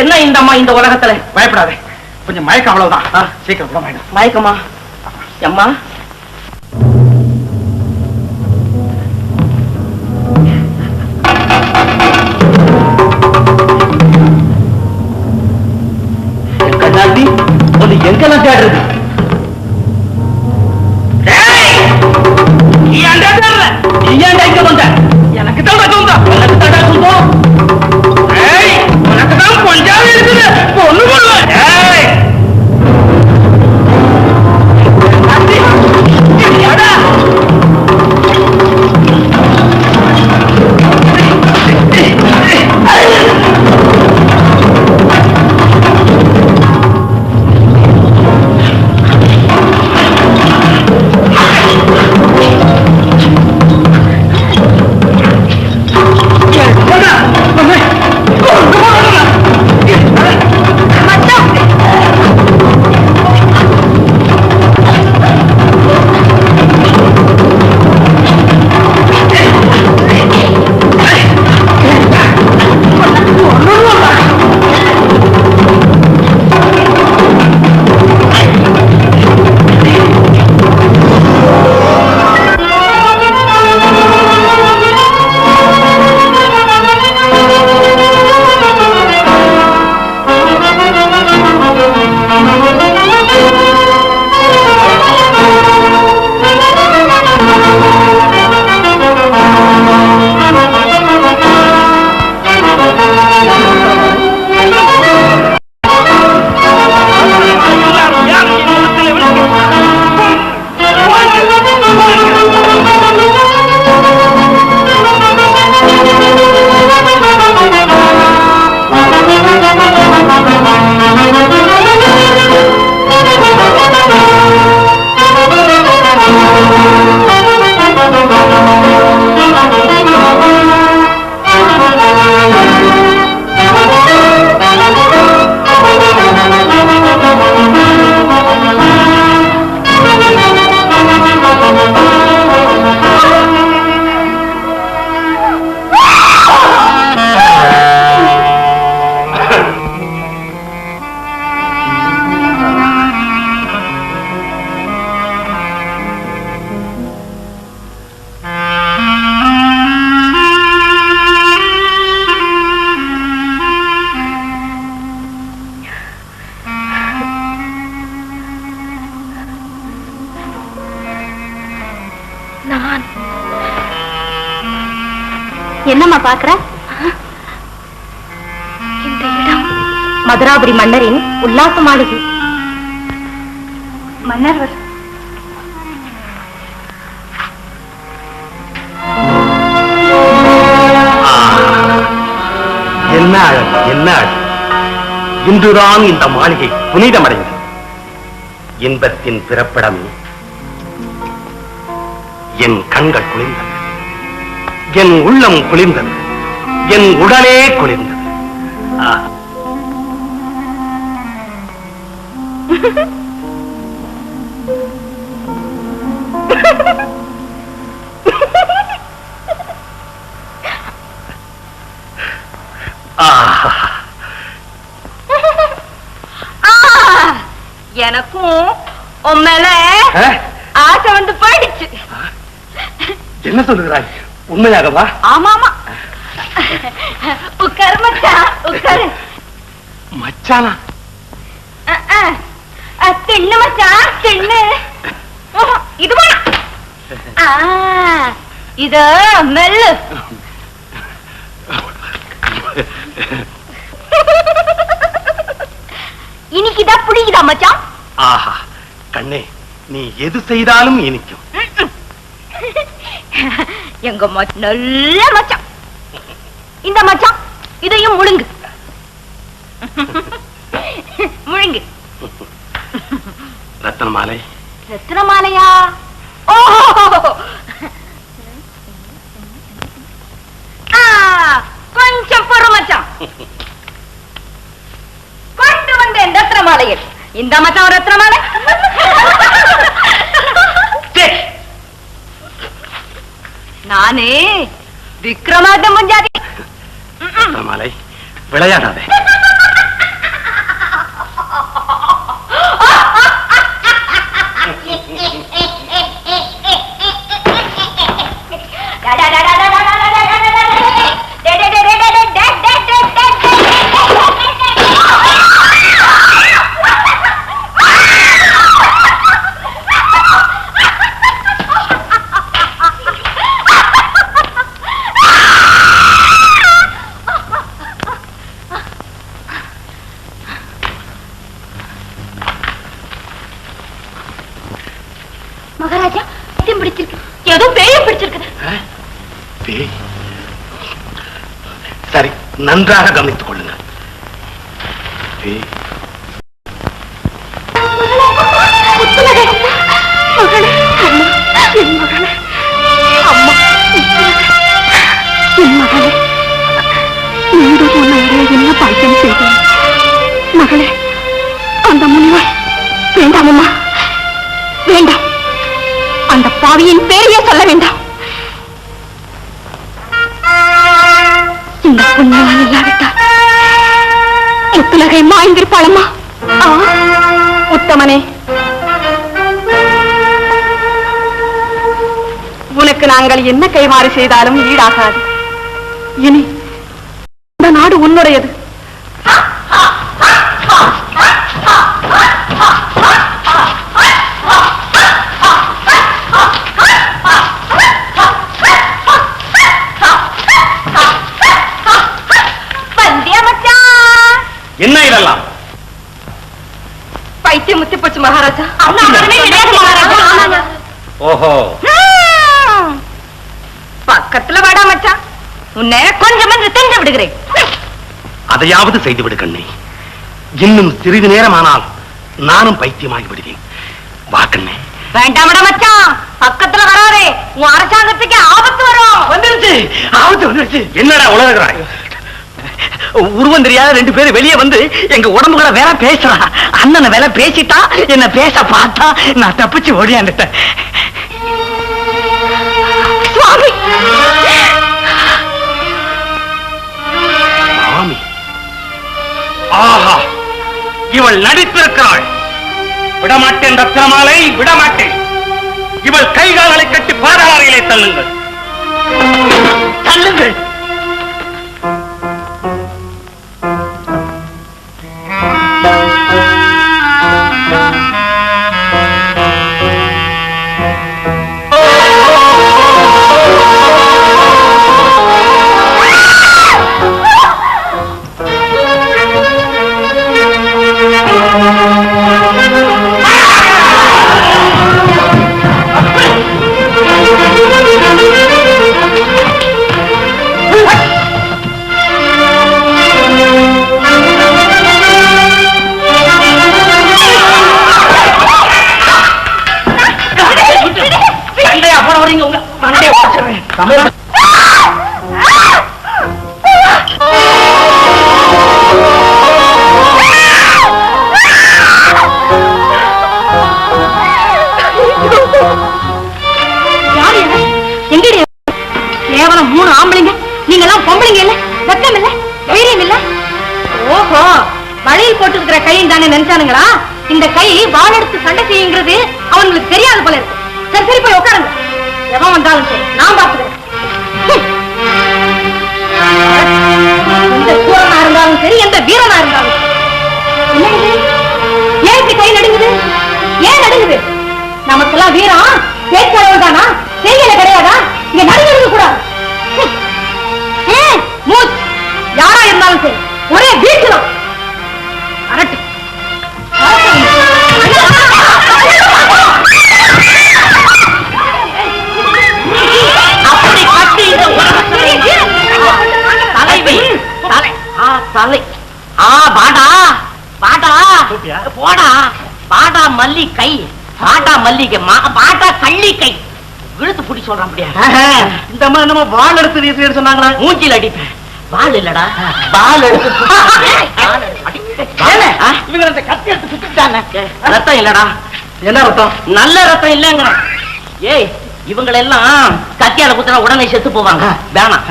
என்ன இந்த அம்மா இந்த உலகத்துல? பயப்படாதே, கொஞ்சம் மயக்கம், அவ்வளவுதான். சீக்கிரம் கூட மயக்கமா? அம்மா கண்ணாடி ஒண்ணு எங்கெல்லாம் தேடுறது? ஏன்டா இங்க வந்த? எனக்கு தான் சொந்தம், எனக்கு தான் சொந்தம். உனக்கு தான் கொஞ்சம் இருக்குது, பொண்ணு போடுவேன். என்னம்மா பாக்குற? இந்த இடம் மதுராபுரி மன்னரின் உல்லாச மாளிகை. மன்னர் என்ன அழகு, என்ன அழகு! இன்றுதான் இந்த மாளிகை புனிதமடைந்தது. இன்பத்தின் பிறப்பிடமே. என் கண்கள் குளிர்ந்தது, என் உள்ளம் குளிர்ந்தது, என் உடலே குளிர்ந்தது. எனக்கும் உண்மையில ஆசை வந்து போயிடுச்சு. என்ன சொல்லுகிறாய்? உண்மையாகவா? ஆமா ஆமா. உட்காரு மச்சான், உட்காரு. மச்சானா? தின்னு மச்சான், தின்னு. இது இது மெல்லு. இனிக்குதா புளிக்குதா மச்சான்? ஆஹா கண்ணே, நீ எது செய்தாலும் இனிக்கும். எங்க நல்ல மச்சான். இந்த மச்சான் இதையும் முழுங்கு. முழுங்கு. ரத்தன மாலை. ரத்தன மாலையா? ஓ, கொஞ்சம் பொறு மச்சான். கொண்டு வந்தேன் ரத்ன மாலையில். இந்த மச்சான் ரத்ன மாலை. நானே விக்ரமாத முஞ்சாதி. ரத்ன மாலை, விளையாடாதே. மகாராஜா, பிடிச்சிருக்கு. ஏதோ பேயும் பிடிச்சிருக்கு. சரி, நன்றாக கவனித்துக் கொள்ளுங்கள். என்ன பாக்கியம் செய்தேன் மகளே. அந்த முனிவர் வேண்டாமம்மா, வேண்டாம். அந்த பாவியின் பேரையே சொல்ல வேண்டாம். இந்த புண்ணியவான் இல்லாவிட்டால் முத்துலகை மாய்ந்திருப்பாளம்மா. உத்தமனே, உனக்கு நாங்கள் என்ன கைமாறு செய்தாலும் ஈடாகாது. இனி இந்த நாடு உன்னுடையது. என்ன இதெல்லாம்? பைத்தியம் முத்தி போச்சு மகாராஜா. ஓஹோ, பக்கத்துல வாடா மச்சான். உன்னை கொஞ்சம் தெரிஞ்சு விடுகிறேன். அதையாவது செய்து விடு கண்ணே. இன்னும் சிறிது நேரமானால் நானும் பைத்தியமாகி விடுவேன். வா கண்ணே, வேண்டாமடா மச்சான், பக்கத்துல வராதே, உன் அரசாங்கத்துக்கு ஆபத்து வரும். வந்துருச்சு, ஆபத்து வந்துருச்சு. என்னடா உலகிறாய்? உருவம் தெரியாத 2 பேரும் வெளியே வந்து எங்க உடம்புகளை வேற பேசுறான். அண்ணனை வேலை பேசிட்டா, என்ன பேச பார்த்தா, நான் தப்பிச்சு ஓடியாந்துட்டேன். சுவாமி, சாமி, ஆஹா, இவள் நடித்திருக்கிறாள். விடமாட்டேன் ரத்னமாலை, விடமாட்டேன். இவள் கைகால்களை கட்டி பாதாளரையிலே தள்ளுங்கள், தள்ளுங்கள். கேவலம் 3 ஆம்பளைங்க, நீங்க எல்லாம் பொம்பளைங்க இல்ல, வெக்கம் இல்ல, தைரியம் இல்ல. ஓஹோ, வளையல் போட்டுக்கிற கையின் தானே நினைச்சானுங்களா? இந்த கை வாள் எடுத்து சண்டை செய்யுங்கிறது அவங்களுக்கு தெரியாது போல இருக்கு. சரி சரி, போய் உட்காருங்க. எவன் வந்தாலும் சரி, நான் பார்த்துக்கிறேன். எந்த சூரனா இருந்தாலும் சரி, எந்த வீரனா இருந்தாலும் சரி. என்ன இது? ஏன் இப்படி கை நடுங்குது? ஏன் நடுங்குது? நமக்கெல்லாம் வீரம் பேச்சாளர்கள் தானா, செய்யல கிடையாதா? இங்க நடுங்க கூடாது. யாரா இருந்தாலும் சரி, ஒரே வீட்டிலும் அரட்டு. அப்படி கட்டி இந்த தலைவி தலை தலை பாடா பாடா போடா, பாடா மல்லி கை, பாடா மல்லிகை, பாடா கள்ளி கை, இழுத்து புடி சொல்றான். அப்படியா இந்த மாதிரி நம்ம வாள் எடுத்து வீசி சொன்னாங்களா? மூஞ்சில் அடிப்பேன். வாள் இல்லடா, வாள் எடுத்து இவங்க அந்த கத்தி எடுத்து சுத்திட்டாங்க. ரத்தம் இல்லடா. என்ன ரத்தம்? நல்ல ரத்தம் இல்லங்கிற. ஏய், இவங்களெல்லாம் கத்தியால குத்துனா உடனே செத்து போவாங்க. வேணாம்,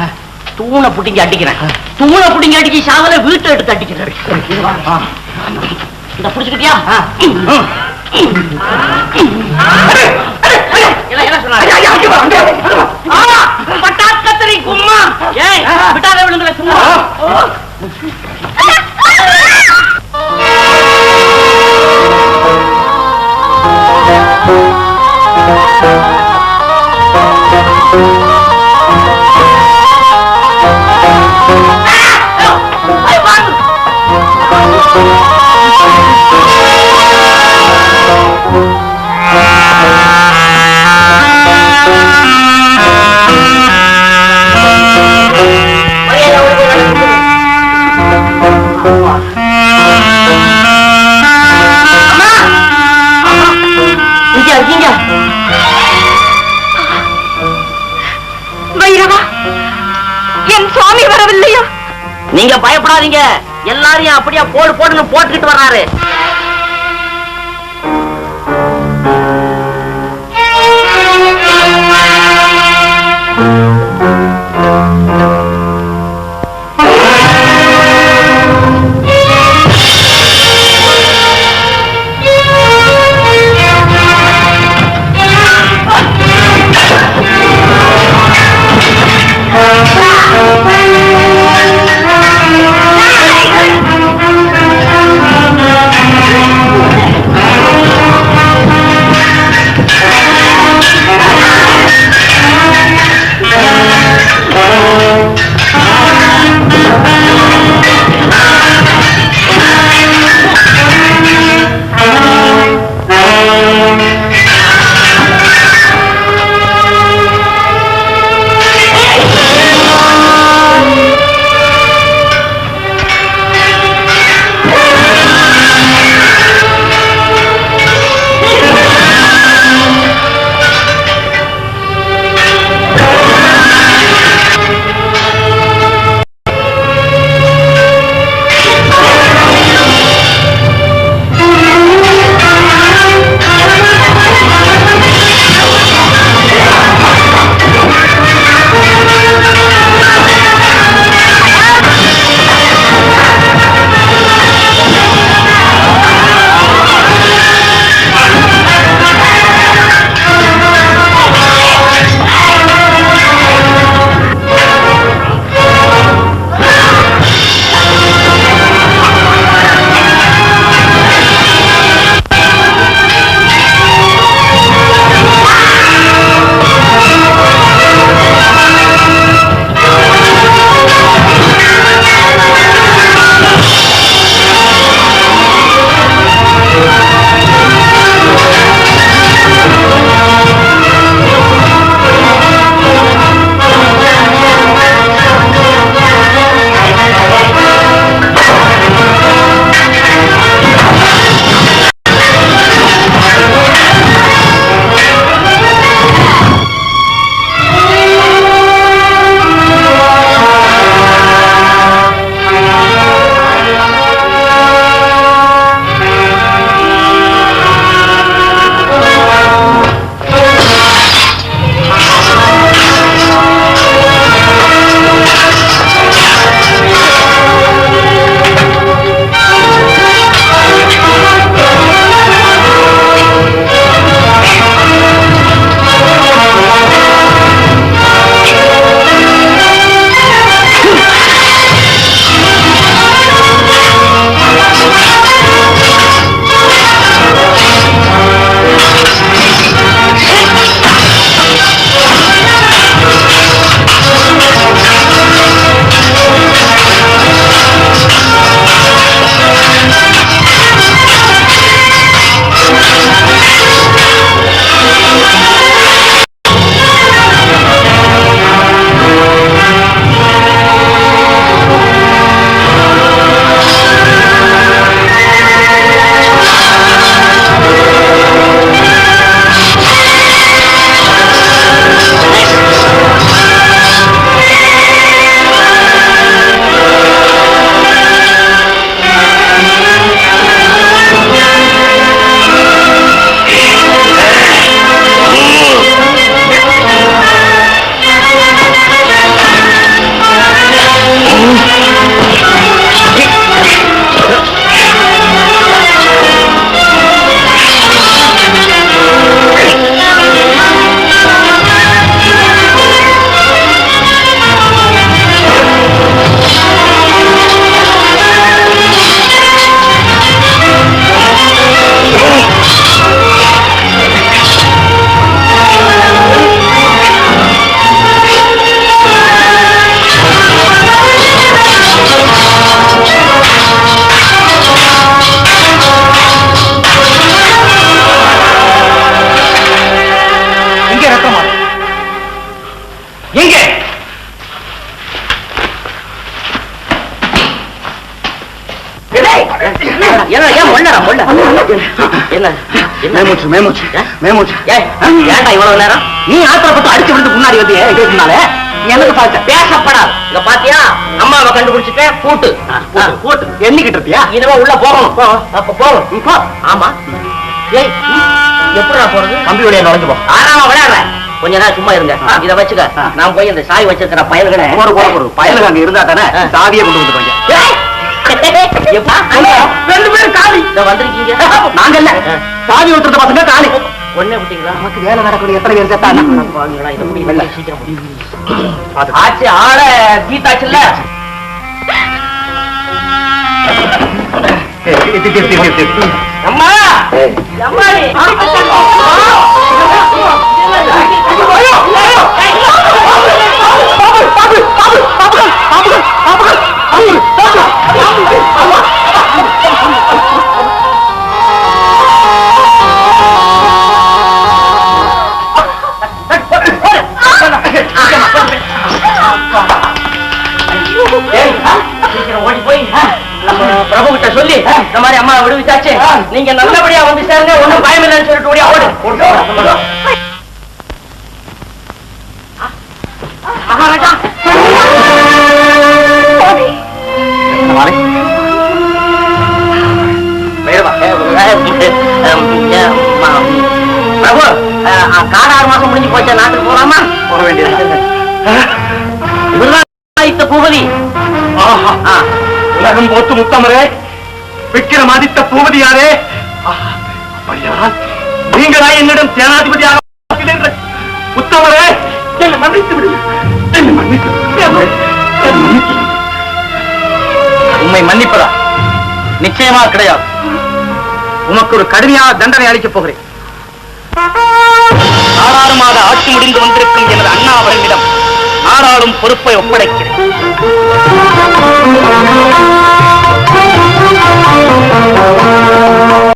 தூணை புடிங்கி அடிக்கிறேன். தூணை புடிங்கி அடிக்கி சாவல வீட்டை எடுத்து அடிக்கிறேன். இந்த புடிச்சுக்கிட்டியா? பட்டாக்கத்திரி கும்மா. ஏய், விட்டாத விழுந்துல சும்மா. நீங்க பயப்படாதீங்க, எல்லாரையும் அப்படியே போடு போடுன்னு போட்டுக்கிட்டு வர்றாரு. எங்கே? ஏன்டா இவ்வளவு நேரம் நீ ஆத்திரப்பட்டு அடிச்சு விழுந்து முன்னாடி வந்து என்னால எனக்கு பார்த்த பேசப்படாது. இங்க பாத்தியா அம்மாவை கண்டுபிடிச்சிட்டேன். பூட்டு போட்டு எண்ணிக்கிட்டு இருப்பியா? இனிமே உள்ள போகணும். அப்ப போகணும். போ. ஆமா. ஏய் எப்படா போறது? கம்பியோடைய நுழைஞ்சு போ. ஆறாம விளையாடுற. கொஞ்ச நேரம் சும்மா இருங்க. இத வச்சுக்க. நான் போய் இந்த சாய் வச்சிருக்கிற பயல்களை போடு பயலுக்கு அங்க இருந்தா தானே சாவியை கொண்டு வந்து கொஞ்சம். ரெண்டு பேரும் காலி வந்திருக்கீங்க. நாங்க இல்ல சாவி ஒருத்தர் பசங்க காலி. ஒண்ணே விட்டீங்களா? நமக்கு வேலை நடக்கணும். எத்தனை பேர் சேர்த்தாங்க? இதை முடியல. சீக்கிரம் ஆச்சு. ஆள கீதாச்சுல்ல. அம்மா அம்மாடி ஓடி போய் பிரபு கிட்ட சொல்லி இந்த மாதிரி அம்மா விடுவிச்சாச்சு, நீங்க நல்லபடியா வந்து சேருங்க, ஒண்ணும் பயம் இல்லைன்னு சொல்லிட்டு ஓடியா ஓடு. மகாராஜா பிரபு, காடு 6 மாசம் முடிஞ்சு போச்சா? நாட்டுக்கு போலாமா? போக வேண்டியது. இவர்தான் பூபதி. உலகம் போத்து முத்தமரே, விக்கிரமாதித்த பூபதி யாரே? அப்படியா நீங்களா என்னிடம் சேனாதிபதியாக உத்தமரே? என்னை மன்னித்து விடு. என்னை மன்னித்து உண்மை மன்னிப்பதா? நிச்சயமா கிடையாது. உனக்கு ஒரு கடுமையான தண்டனை அளிக்கப் போகிறேன். 6 மாத ஆட்சி முடிந்து வந்திருக்கும் எனது அண்ணா அவர்களிடம் நாடாளும் பொறுப்பை ஒப்படைக்கிறேன்.